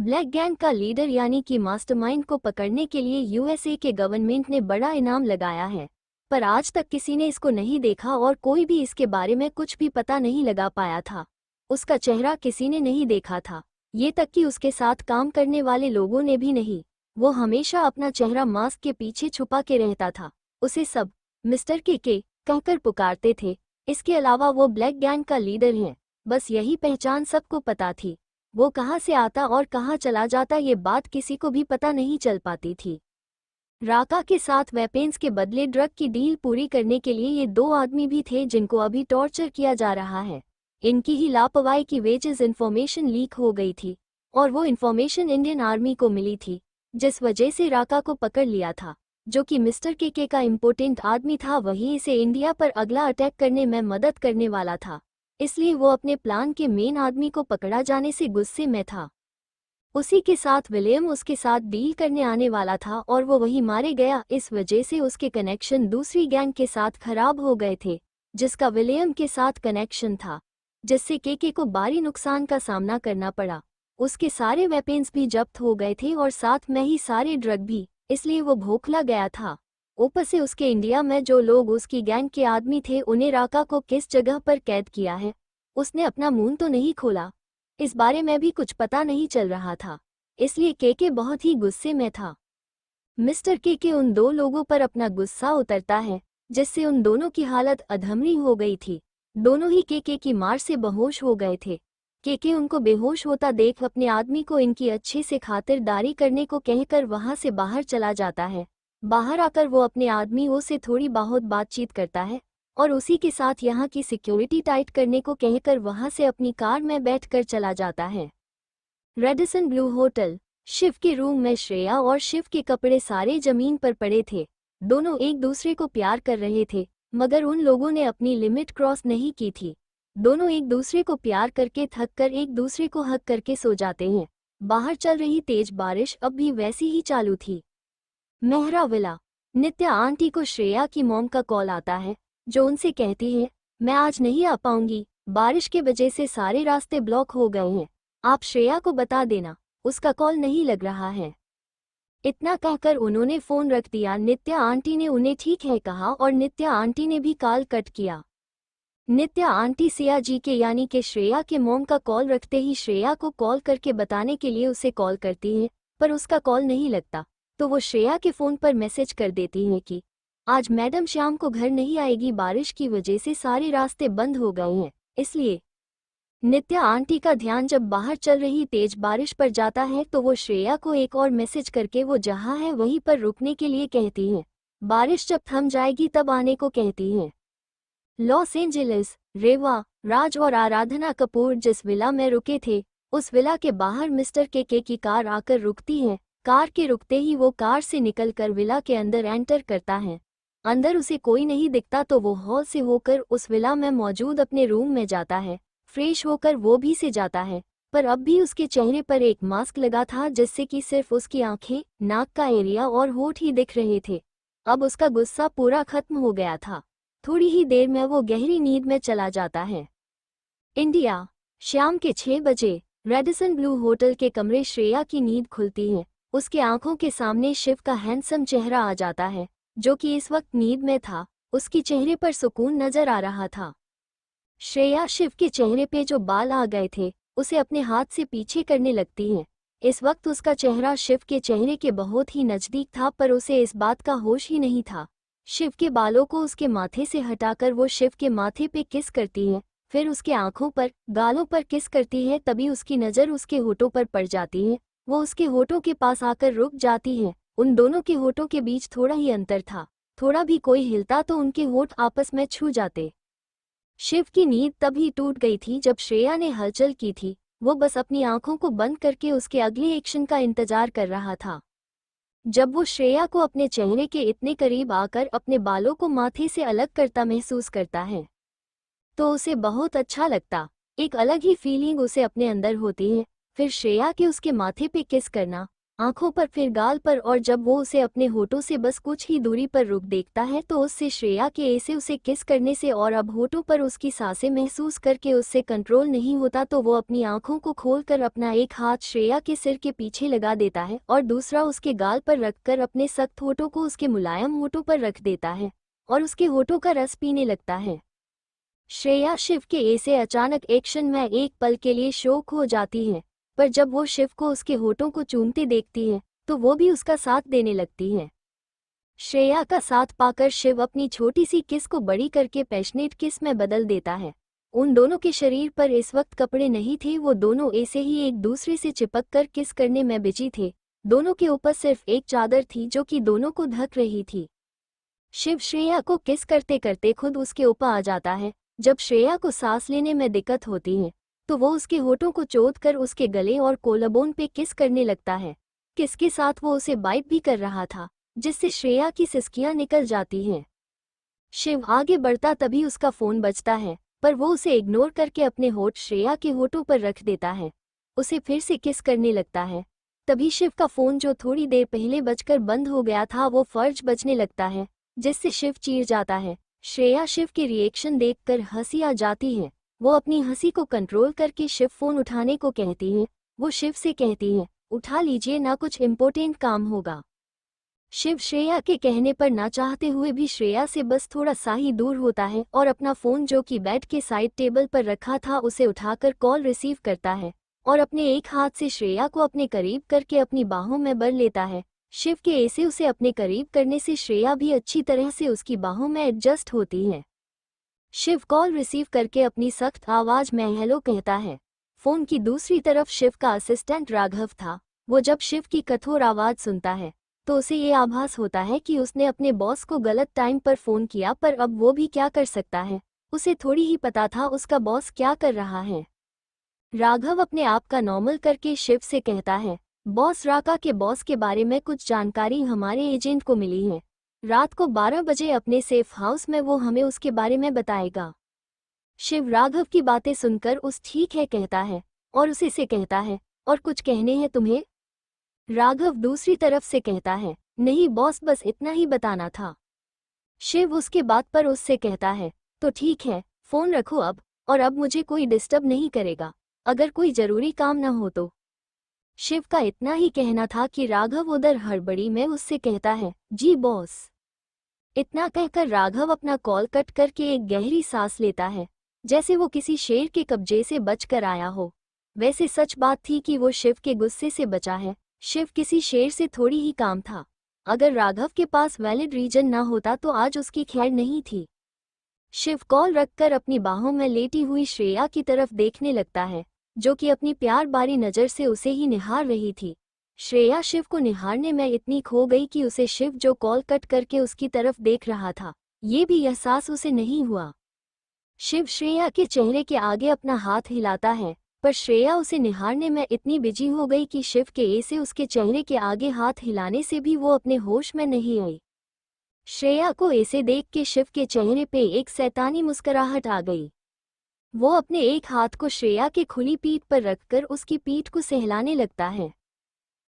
ब्लैक गैंग का लीडर यानी कि मास्टरमाइंड को पकड़ने के लिए यूएसए के गवर्नमेंट ने बड़ा इनाम लगाया है, पर आज तक किसी ने इसको नहीं देखा और कोई भी इसके बारे में कुछ भी पता नहीं लगा पाया था। उसका चेहरा किसी ने नहीं देखा था, ये तक कि उसके साथ काम करने वाले लोगों ने भी नहीं। वो हमेशा अपना चेहरा मास्क के पीछे छुपा के रहता था। उसे सब मिस्टर के कहकर पुकारते थे। इसके अलावा वो ब्लैक गैंग का लीडर है, बस यही पहचान सबको पता थी। वो कहाँ से आता और कहाँ चला जाता ये बात किसी को भी पता नहीं चल पाती थी। राका के साथ वेपन्स के बदले ड्रग की डील पूरी करने के लिए ये दो आदमी भी थे जिनको अभी टॉर्चर किया जा रहा है। इनकी ही लापरवाही की वजह इन्फॉर्मेशन लीक हो गई थी और वो इन्फॉर्मेशन इंडियन आर्मी को मिली थी, जिस वजह से राका को पकड़ लिया था, जो कि मिस्टर के का इम्पोर्टेंट आदमी था। वही इसे इंडिया पर अगला अटैक करने में मदद करने वाला था, इसलिए वो अपने प्लान के मेन आदमी को पकड़ा जाने से गुस्से में था। उसी के साथ विलियम उसके साथ डील करने आने वाला था और वो वही मारे गया। इस वजह से उसके कनेक्शन दूसरी गैंग के साथ खराब हो गए थे, जिसका विलियम के साथ कनेक्शन था, जिससे के को भारी नुकसान का सामना करना पड़ा। उसके सारे वेपन्स भी जब्त हो गए थे और साथ में ही सारे ड्रग भी, इसलिए वो भोखला गया था। ऊपर से उसके इंडिया में जो लोग उसकी गैंग के आदमी थे उन्हें राका को किस जगह पर कैद किया है, उसने अपना मुंह तो नहीं खोला, इस बारे में भी कुछ पता नहीं चल रहा था, इसलिए के बहुत ही गुस्से में था। मिस्टर के उन दो लोगों पर अपना गुस्सा उतरता है, जिससे उन दोनों की हालत अधमरी हो गई थी। दोनों ही के की मार से बेहोश हो गए थे। के उनको बेहोश होता देख अपने आदमी को इनकी अच्छे से खातिरदारी करने को कहकर वहां से बाहर चला जाता है। बाहर आकर वो अपने आदमियों से थोड़ी बहुत बातचीत करता है और उसी के साथ यहाँ की सिक्योरिटी टाइट करने को कहकर वहां से अपनी कार में बैठकर चला जाता है। Radisson Blu hotel. शिव के रूम में श्रेया और शिव के कपड़े सारे जमीन पर पड़े थे। दोनों एक दूसरे को प्यार कर रहे थे, मगर उन लोगों ने अपनी लिमिट क्रॉस नहीं की थी। दोनों एक दूसरे को प्यार करके थक कर एक दूसरे को हक करके सो जाते हैं। बाहर चल रही तेज बारिश अब भी वैसी ही चालू थी। मेहरा विला। नित्या आंटी को श्रेया की मॉम का कॉल आता है, जो उनसे कहती है, मैं आज नहीं आ पाऊंगी, बारिश के वजह से सारे रास्ते ब्लॉक हो गए हैं, आप श्रेया को बता देना, उसका कॉल नहीं लग रहा है। इतना कहकर उन्होंने फोन रख दिया। नित्या आंटी ने उन्हें ठीक है कहा और नित्या आंटी ने भी कॉल कट किया। नित्या आंटी सिया जी के यानी कि श्रेया के मॉम का कॉल रखते ही श्रेया को कॉल करके बताने के लिए उसे कॉल करती हैं, पर उसका कॉल नहीं लगता, तो वो श्रेया के फ़ोन पर मैसेज कर देती हैं कि आज मैडम शाम को घर नहीं आएगी, बारिश की वजह से सारे रास्ते बंद हो गए हैं। इसलिए नित्या आंटी का ध्यान जब बाहर चल रही तेज बारिश पर जाता है तो वो श्रेया को एक और मैसेज करके वो जहां है वहीं पर रुकने के लिए कहती हैं। बारिश जब थम जाएगी तब आने को कहती हैं। Los Angeles. रेवा, राज और आराधना कपूर जिस विला में रुके थे, उस विला के बाहर मिस्टर के की कार आकर रुकती है। कार के रुकते ही वो कार से निकलकर विला के अंदर एंटर करता है। अंदर उसे कोई नहीं दिखता तो वो हॉल से होकर उस विला में मौजूद अपने रूम में जाता है। फ्रेश होकर वो भी से जाता है, पर अब भी उसके चेहरे पर एक मास्क लगा था जिससे कि सिर्फ उसकी आंखें, नाक का एरिया और होठ ही दिख रहे थे। अब उसका गुस्सा पूरा खत्म हो गया था। थोड़ी ही देर में वो गहरी नींद में चला जाता है। इंडिया। शाम के 6 बजे रेडिसन ब्लू होटल के कमरे। श्रेया की नींद खुलती है। उसके आंखों के सामने शिव का हैंडसम चेहरा आ जाता है, जो कि इस वक्त नींद में था। उसके चेहरे पर सुकून नजर आ रहा था। श्रेया शिव के चेहरे पे जो बाल आ गए थे उसे अपने हाथ से पीछे करने लगती है। इस वक्त उसका चेहरा शिव के चेहरे के बहुत ही नजदीक था, पर उसे इस बात का होश ही नहीं था। शिव के बालों को उसके माथे से हटाकर वो शिव के माथे पे किस करती है, फिर उसके आंखों पर, गालों पर किस करती है। तभी उसकी नज़र उसके होठों पर पड़ जाती है। वो उसके होठों के पास आकर रुक जाती है। उन दोनों के होठों के बीच थोड़ा ही अंतर था। थोड़ा भी कोई हिलता तो उनके होठ आपस में छू जाते। शिव की नींद तभी टूट गई थी जब श्रेया ने हलचल की थी। वो बस अपनी आंखों को बंद करके उसके अगले एक्शन का इंतजार कर रहा था। जब वो श्रेया को अपने चेहरे के इतने करीब आकर अपने बालों को माथे से अलग करता महसूस करता है, तो उसे बहुत अच्छा लगता। एक अलग ही फीलिंग उसे अपने अंदर होती है। फिर श्रेया के उसके माथे पे किस करना, आंखों पर फिर गाल पर, और जब वो उसे अपने होठों से बस कुछ ही दूरी पर रुक देखता है तो उससे श्रेया के ऐसे उसे किस करने से और अब होठों पर उसकी सांसें महसूस करके उससे कंट्रोल नहीं होता, तो वो अपनी आंखों को खोलकर अपना एक हाथ श्रेया के सिर के पीछे लगा देता है और दूसरा उसके गाल पर रखकर अपने सख्त होठों को उसके मुलायम होठों पर रख देता है और उसके होठों का रस पीने लगता है। श्रेया शिव के ऐसे अचानक एक्शन में एक पल के लिए शॉक हो जाती है, पर जब वो शिव को उसके होठों को चूमते देखती है तो वो भी उसका साथ देने लगती है। श्रेया का साथ पाकर शिव अपनी छोटी सी किस को बड़ी करके पैशनेट किस में बदल देता है। उन दोनों के शरीर पर इस वक्त कपड़े नहीं थे, वो दोनों ऐसे ही एक दूसरे से चिपक कर किस करने में बिजी थे। दोनों के ऊपर सिर्फ एक चादर थी जो कि दोनों को ढक रही थी। शिव श्रेया को किस करते करते खुद उसके ऊपर आ जाता है। जब श्रेया को सांस लेने में दिक्कत होती है तो वो उसके होठों को चोद कर उसके गले और कोलाबोन पे किस करने लगता है। किस के साथ वो उसे बाइट भी कर रहा था, जिससे श्रेया की सिसकियां निकल जाती हैं। शिव आगे बढ़ता तभी उसका फोन बजता है, पर वो उसे इग्नोर करके अपने होठ श्रेया के होठों पर रख देता है। उसे फिर से किस करने लगता है। तभी शिव का फोन जो थोड़ी देर पहले बजकर बंद हो गया था वो फर्ज बजने लगता है, जिससे शिव चीर जाता है। श्रेया शिव के रिएक्शन देखकर हंसी आ जाती है। वो अपनी हंसी को कंट्रोल करके शिव फोन उठाने को कहती है। वो शिव से कहती है, उठा लीजिए ना, कुछ इम्पोर्टेंट काम होगा। शिव श्रेया के कहने पर ना चाहते हुए भी श्रेया से बस थोड़ा सा ही दूर होता है और अपना फोन जो कि बेड के साइड टेबल पर रखा था उसे उठाकर कॉल रिसीव करता है और अपने एक हाथ से श्रेया को अपने करीब करके अपनी बाहों में भर लेता है। शिव के ऐसे उसे अपने करीब करने से श्रेया भी अच्छी तरह से उसकी बाहों में एडजस्ट होती है। शिव कॉल रिसीव करके अपनी सख्त आवाज में हेलो कहता है। फोन की दूसरी तरफ शिव का असिस्टेंट राघव था। वो जब शिव की कठोर आवाज सुनता है तो उसे ये आभास होता है कि उसने अपने बॉस को गलत टाइम पर फोन किया, पर अब वो भी क्या कर सकता है। उसे थोड़ी ही पता था उसका बॉस क्या कर रहा है। राघव अपने आप का नॉर्मल करके शिव से कहता है, बॉस राका के बॉस के बारे में कुछ जानकारी हमारे एजेंट को मिली है। रात को 12 बजे अपने सेफ हाउस में वो हमें उसके बारे में बताएगा। शिव राघव की बातें सुनकर उस ठीक है कहता है और उसे से कहता है, और कुछ कहने हैं तुम्हें? राघव दूसरी तरफ से कहता है, नहीं बॉस, बस इतना ही बताना था। शिव उसके बात पर उससे कहता है, तो ठीक है, फोन रखो अब, और अब मुझे कोई डिस्टर्ब नहीं करेगा, अगर कोई जरूरी काम न हो तो। शिव का इतना ही कहना था कि राघव उधर हड़बड़ी में उससे कहता है, जी बॉस। इतना कहकर राघव अपना कॉल कट करके एक गहरी सांस लेता है, जैसे वो किसी शेर के कब्जे से बचकर आया हो। वैसे सच बात थी कि वो शिव के गुस्से से बचा है। शिव किसी शेर से थोड़ी ही काम था। अगर राघव के पास वैलिड रीजन ना होता तो आज उसकी खैर नहीं थी। शिव कॉल रखकर अपनी बाहों में लेटी हुई श्रेया की तरफ देखने लगता है, जो कि अपनी प्यार बारी नज़र से उसे ही निहार रही थी। श्रेया शिव को निहारने में इतनी खो गई कि उसे शिव जो कॉल कट करके उसकी तरफ देख रहा था ये भी एहसास उसे नहीं हुआ। शिव श्रेया के चेहरे के आगे अपना हाथ हिलाता है, पर श्रेया उसे निहारने में इतनी बिजी हो गई कि शिव के ऐसे उसके चेहरे के आगे हाथ हिलाने से भी वो अपने होश में नहीं आई। श्रेया को ऐसे देख के शिव के चेहरे पे एक शैतानी मुस्कुराहट आ गई। वो अपने एक हाथ को श्रेया के खुली पीठ पर रखकर उसकी पीठ को सहलाने लगता है।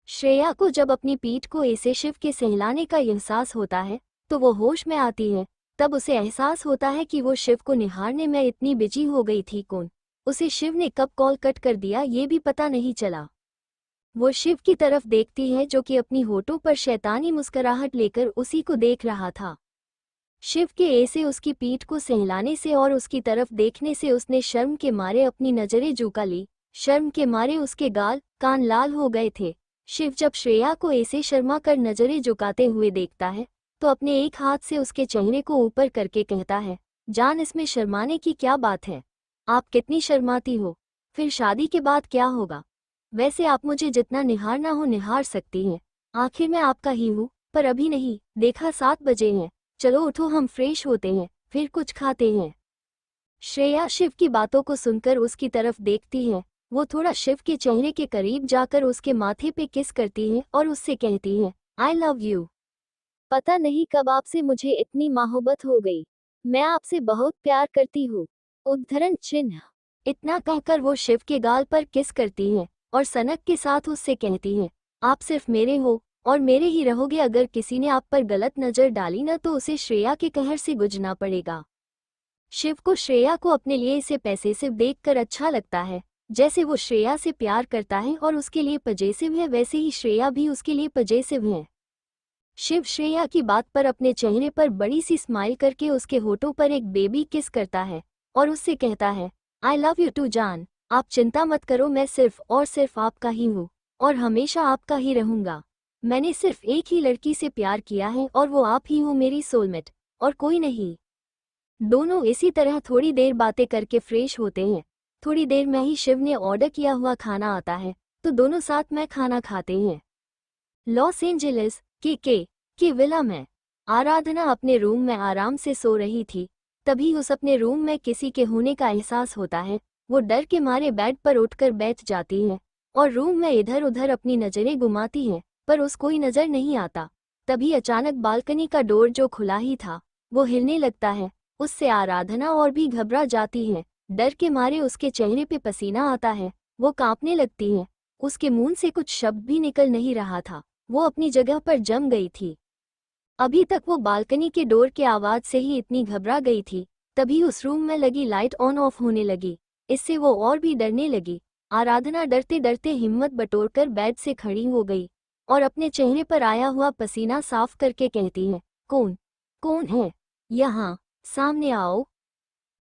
श्रेया को जब अपनी पीठ को ऐसे शिव के सहलाने का एहसास होता है तो वो होश में आती है। तब उसे एहसास होता है कि वो शिव को निहारने में इतनी बिजी हो गई थी। कौन उसे शिव ने कब कॉल कट कर दिया ये भी पता नहीं चला। वो शिव की तरफ देखती है जो कि अपनी होठों पर शैतानी मुस्कुराहट लेकर उसी को देख रहा था। शिव के ऐसे उसकी पीठ को सहलाने से और उसकी तरफ देखने से उसने शर्म के मारे अपनी नजरें झुका ली। शर्म के मारे उसके गाल कान लाल हो गए थे। शिव जब श्रेया को ऐसे शर्मा कर नजरें झुकाते हुए देखता है तो अपने एक हाथ से उसके चेहरे को ऊपर करके कहता है, जान इसमें शर्माने की क्या बात है, आप कितनी शर्माती हो, फिर शादी के बाद क्या होगा। वैसे आप मुझे जितना निहारना हो निहार सकती हैं, आखिर मैं आपका ही हूँ, पर अभी नहीं, देखा 7 बजे हैं, चलो उठो हम फ्रेश होते हैं, फिर कुछ खाते हैं। श्रेया शिव की बातों को सुनकर उसकी तरफ देखती है। वो थोड़ा शिव के चेहरे के करीब जाकर उसके माथे पे किस करती है और उससे कहती है, आई लव यू। पता नहीं कब आपसे मुझे इतनी मोहब्बत हो गई, मैं आपसे बहुत प्यार करती हूँ। उद्धरण चिन्ह। इतना कहकर वो शिव के गाल पर किस करती है और सनक के साथ उससे कहती है, आप सिर्फ मेरे हो और मेरे ही रहोगे। अगर किसी ने आप पर गलत नजर डाली न तो उसे श्रेया के कहर से गुजरना पड़ेगा। शिव को श्रेया को अपने लिए इसे पैसे सिर्फ देखकर अच्छा लगता है। जैसे वो श्रेया से प्यार करता है और उसके लिए पजेसिव है, वैसे ही श्रेया भी उसके लिए पजेसिव है। शिव श्रेया की बात पर अपने चेहरे पर बड़ी सी स्माइल करके उसके होठों पर एक बेबी किस करता है और उससे कहता है, आई लव यू टू जान। आप चिंता मत करो, मैं सिर्फ और सिर्फ आपका ही हूँ और हमेशा आपका ही रहूंगा। मैंने सिर्फ एक ही लड़की से प्यार किया है और वो आप ही हो, मेरी सोलमेट, और कोई नहीं। दोनों इसी तरह थोड़ी देर बातें करके फ्रेश होते हैं। थोड़ी देर में ही शिव ने ऑर्डर किया हुआ खाना आता है तो दोनों साथ में खाना खाते हैं। लॉस एंजलिस के विला में आराधना अपने रूम में आराम से सो रही थी। तभी उस अपने रूम में किसी के होने का एहसास होता है। वो डर के मारे बेड पर उठकर बैठ जाती है और रूम में इधर उधर अपनी नजरें घुमाती है, पर उस कोई नजर नहीं आता। तभी अचानक बालकनी का डोर जो खुला ही था वो हिलने लगता है। उससे आराधना और भी घबरा जाती है। डर के मारे उसके चेहरे पे पसीना आता है, वो कांपने लगती है। उसके मुंह से कुछ शब्द भी निकल नहीं रहा था। वो अपनी जगह पर जम गई थी। अभी तक वो बालकनी के डोर के आवाज से ही इतनी घबरा गई थी। तभी उस रूम में लगी लाइट ऑन ऑफ होने लगी। इससे वो और भी डरने लगी। आराधना डरते डरते हिम्मत बटोरकर बेड से खड़ी हो गई और अपने चेहरे पर आया हुआ पसीना साफ करके कहती है, कौन कौन है यहाँ, सामने आओ।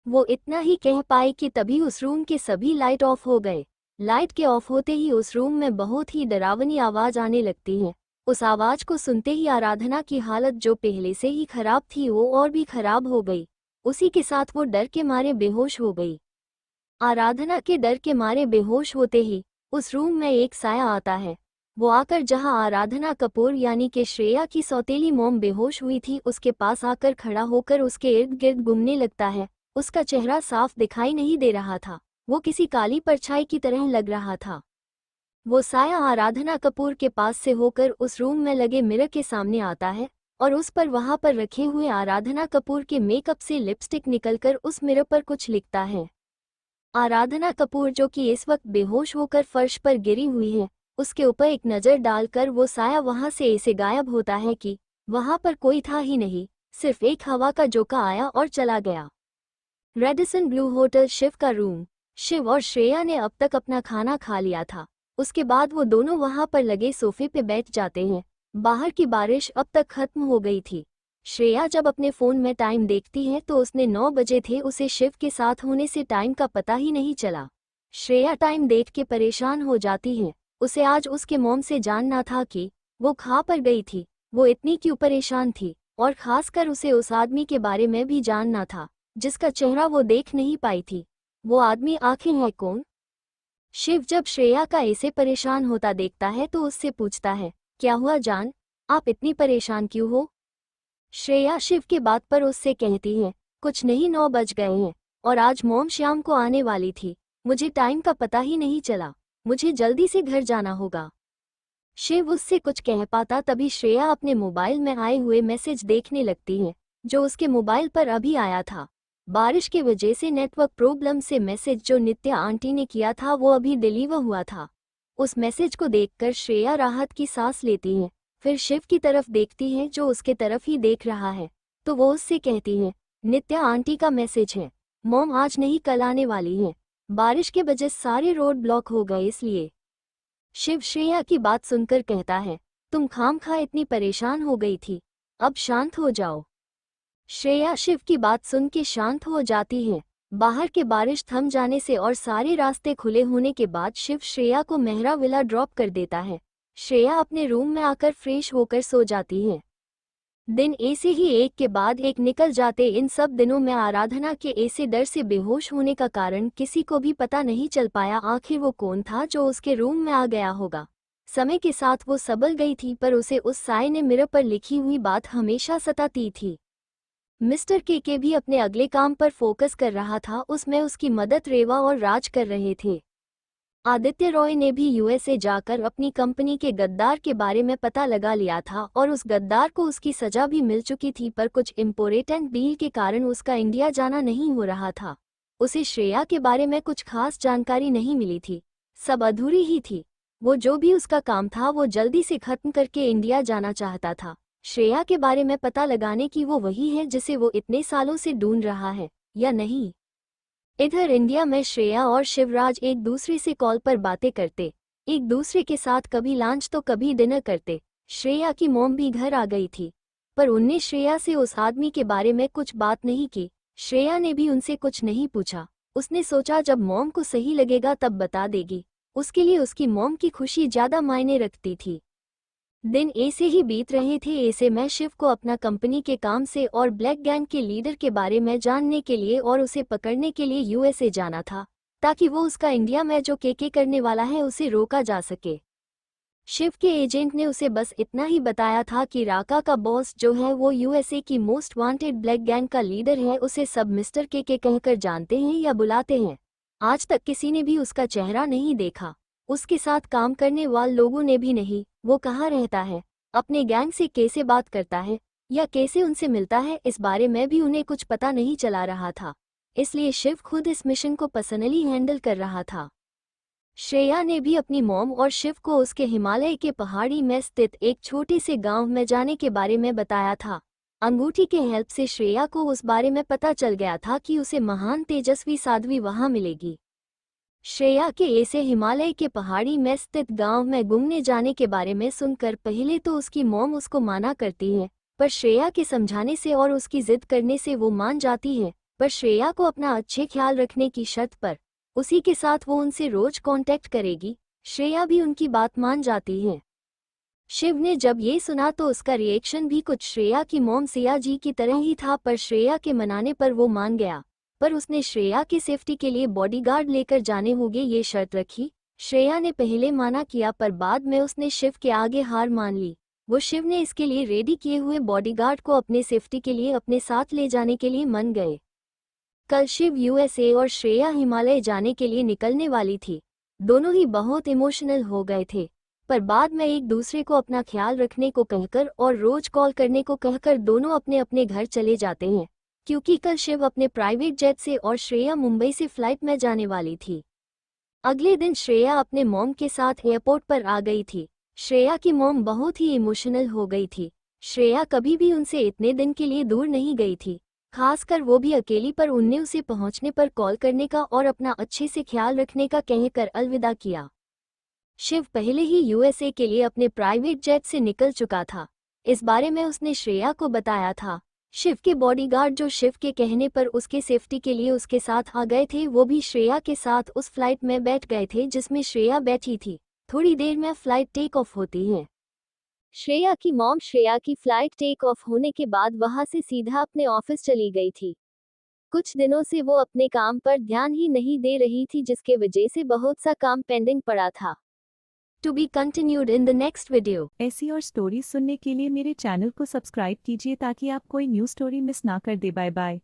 वो इतना ही कह पाई कि तभी उस रूम के सभी लाइट ऑफ हो गए। लाइट के ऑफ होते ही उस रूम में बहुत ही डरावनी आवाज आने लगती है। उस आवाज को सुनते ही आराधना की हालत जो पहले से ही खराब थी वो और भी खराब हो गई। उसी के साथ वो डर के मारे बेहोश हो गई। आराधना के डर के मारे बेहोश होते ही उस रूम में एक साया आता है। वो आकर जहां आराधना कपूर यानी कि श्रेया की सौतेली मॉम बेहोश हुई थी उसके पास आकर खड़ा होकर उसके इर्द गिर्द घूमने लगता है। उसका चेहरा साफ दिखाई नहीं दे रहा था, वो किसी काली परछाई की तरह लग रहा था। वो साया आराधना कपूर के पास से होकर उस रूम में लगे मिरर के सामने आता है और उस पर वहां पर रखे हुए आराधना कपूर के मेकअप से लिपस्टिक निकलकर उस मिरर पर कुछ लिखता है। आराधना कपूर जो कि इस वक्त बेहोश होकर फर्श पर गिरी हुई है, उसके ऊपर एक नज़र डालकर वो साया वहां से ऐसे गायब होता है कि वहां पर कोई था ही नहीं, सिर्फ एक हवा का झोंका आया और चला गया। रेडिसन ब्लू होटल शिव का रूम। शिव और श्रेया ने अब तक अपना खाना खा लिया था। उसके बाद वो दोनों वहां पर लगे सोफे पे बैठ जाते हैं। बाहर की बारिश अब तक खत्म हो गई थी। श्रेया जब अपने फ़ोन में टाइम देखती है तो उसने 9 बजे थे। उसे शिव के साथ होने से टाइम का पता ही नहीं चला। श्रेया टाइम देख के परेशान हो जाती है। उसे आज उसके मॉम से जानना था कि वो कहाँ पर गई थी, वो इतनी क्यों परेशान थी, और खासकर उसे उस आदमी के बारे में भी जानना था जिसका चेहरा वो देख नहीं पाई थी। वो आदमी आखिर है कौन? शिव जब श्रेया का ऐसे परेशान होता देखता है तो उससे पूछता है, क्या हुआ जान, आप इतनी परेशान क्यों हो? श्रेया शिव की बात पर उससे कहती है, कुछ नहीं, 9 बज गए हैं और आज मॉम शाम को आने वाली थी। मुझे टाइम का पता ही नहीं चला, मुझे जल्दी से घर जाना होगा। शिव उससे कुछ कह पाता तभी श्रेया अपने मोबाइल में आए हुए मैसेज देखने लगती है जो उसके मोबाइल पर अभी आया था। बारिश की वजह से नेटवर्क प्रॉब्लम से मैसेज जो नित्या आंटी ने किया था वो अभी डिलीवर हुआ था। उस मैसेज को देखकर श्रेया राहत की सांस लेती है। फिर शिव की तरफ देखती है जो उसके तरफ ही देख रहा है, तो वो उससे कहती है, नित्या आंटी का मैसेज है, मॉम आज नहीं कल आने वाली है। बारिश के वजह सारे रोड ब्लॉक हो गए इसलिए। शिव श्रेया की बात सुनकर कहता है, तुम खामखा इतनी परेशान हो गई थी, अब शांत हो जाओ। श्रेया शिव की बात सुन के शांत हो जाती है। बाहर के बारिश थम जाने से और सारे रास्ते खुले होने के बाद शिव श्रेया को मेहरा विला ड्रॉप कर देता है। श्रेया अपने रूम में आकर फ्रेश होकर सो जाती है। दिन ऐसे ही एक के बाद एक निकल जाते। इन सब दिनों में आराधना के ऐसे डर से बेहोश होने का कारण किसी को भी पता नहीं चल पाया। आखिर वो कौन था जो उसके रूम में आ गया होगा। समय के साथ वो संभल गई थी पर उसे उस साए ने मिरर पर लिखी हुई बात हमेशा सताती थी। मिस्टर के भी अपने अगले काम पर फोकस कर रहा था। उसमें उसकी मदद रेवा और राज कर रहे थे। आदित्य रॉय ने भी यूएसए जाकर अपनी कंपनी के गद्दार के बारे में पता लगा लिया था और उस गद्दार को उसकी सजा भी मिल चुकी थी, पर कुछ इम्पोर्टेंट डील के कारण उसका इंडिया जाना नहीं हो रहा था। उसे श्रेया के बारे में कुछ खास जानकारी नहीं मिली थी, सब अधूरी ही थी। वो जो भी उसका काम था वो जल्दी से खत्म करके इंडिया जाना चाहता था। श्रेया के बारे में पता लगाने की वो वही है जिसे वो इतने सालों से ढूंढ रहा है या नहीं। इधर इंडिया में श्रेया और शिवराज एक दूसरे से कॉल पर बातें करते, एक दूसरे के साथ कभी लंच तो कभी डिनर करते। श्रेया की मॉम भी घर आ गई थी, पर उनने श्रेया से उस आदमी के बारे में कुछ बात नहीं की। श्रेया ने भी उनसे कुछ नहीं पूछा। उसने सोचा जब मॉम को सही लगेगा तब बता देगी। उसके लिए उसकी मॉम की खुशी ज्यादा मायने रखती थी। दिन ऐसे ही बीत रहे थे। ऐसे में शिव को अपना कंपनी के काम से और ब्लैक गैंग के लीडर के बारे में जानने के लिए और उसे पकड़ने के लिए यूएसए जाना था, ताकि वो उसका इंडिया में जो केके करने वाला है उसे रोका जा सके। शिव के एजेंट ने उसे बस इतना ही बताया था कि राका का बॉस जो है वो यूएसए की मोस्ट वांटेड ब्लैक गैंग का लीडर है। उसे सब मिस्टर केके कहकर जानते हैं या बुलाते हैं। आज तक किसी ने भी उसका चेहरा नहीं देखा, उसके साथ काम करने वाले लोगों ने भी नहीं। वो कहाँ रहता है, अपने गैंग से कैसे बात करता है या कैसे उनसे मिलता है, इस बारे में भी उन्हें कुछ पता नहीं चला रहा था। इसलिए शिव खुद इस मिशन को पर्सनली हैंडल कर रहा था। श्रेया ने भी अपनी मॉम और शिव को उसके हिमालय के पहाड़ी में स्थित एक छोटे से गांव में जाने के बारे में बताया था। अंगूठी के हेल्प से श्रेया को उस बारे में पता चल गया था कि उसे महान तेजस्वी साध्वी वहां मिलेगी। श्रेया के ऐसे हिमालय के पहाड़ी में स्थित गांव में घूमने जाने के बारे में सुनकर पहले तो उसकी मॉम उसको माना करती है, पर श्रेया के समझाने से और उसकी जिद करने से वो मान जाती है। पर श्रेया को अपना अच्छे ख्याल रखने की शर्त पर उसी के साथ वो उनसे रोज कांटेक्ट करेगी। श्रेया भी उनकी बात मान जाती है। शिव ने जब ये सुना तो उसका रिएक्शन भी कुछ श्रेया की मॉम सिया जी की तरह ही था, पर श्रेया के मनाने पर वो मान गया। पर उसने श्रेया की सेफ्टी के लिए बॉडीगार्ड लेकर जाने होंगे ये शर्त रखी। श्रेया ने पहले माना किया, पर बाद में उसने शिव के आगे हार मान ली। वो शिव ने इसके लिए रेडी किए हुए बॉडीगार्ड को अपने सेफ्टी के लिए अपने साथ ले जाने के लिए मान गए। कल शिव यूएसए और श्रेया हिमालय जाने के लिए निकलने वाली थी। दोनों ही बहुत इमोशनल हो गए थे, पर बाद में एक दूसरे को अपना ख्याल रखने को कहकर और रोज कॉल करने को कहकर दोनों अपने अपने घर चले जाते हैं, क्योंकि कल शिव अपने प्राइवेट जेट से और श्रेया मुंबई से फ्लाइट में जाने वाली थी। अगले दिन श्रेया अपने मॉम के साथ एयरपोर्ट पर आ गई थी। श्रेया की मॉम बहुत ही इमोशनल हो गई थी। श्रेया कभी भी उनसे इतने दिन के लिए दूर नहीं गई थी, खासकर वो भी अकेली, पर उनने उसे पहुंचने पर कॉल करने का और अपना अच्छे से ख्याल रखने का कहकर अलविदा किया। शिव पहले ही यूएसए के लिए अपने प्राइवेट जेट से निकल चुका था। इस बारे में उसने श्रेया को बताया था। शिव के बॉडीगार्ड जो शिव के कहने पर उसके सेफ्टी के लिए उसके साथ आ गए थे, वो भी श्रेया के साथ उस फ्लाइट में बैठ गए थे जिसमें श्रेया बैठी थी। थोड़ी देर में फ्लाइट टेक ऑफ होती है। श्रेया की मॉम श्रेया की फ्लाइट टेक ऑफ होने के बाद वहां से सीधा अपने ऑफिस चली गई थी। कुछ दिनों से वो अपने काम पर ध्यान ही नहीं दे रही थी, जिसके वजह से बहुत सा काम पेंडिंग पड़ा था। To be continued in the next video. ऐसी और स्टोरी सुनने के लिए मेरे चैनल को सब्सक्राइब कीजिए ताकि आप कोई न्यू स्टोरी मिस ना कर दे। Bye bye.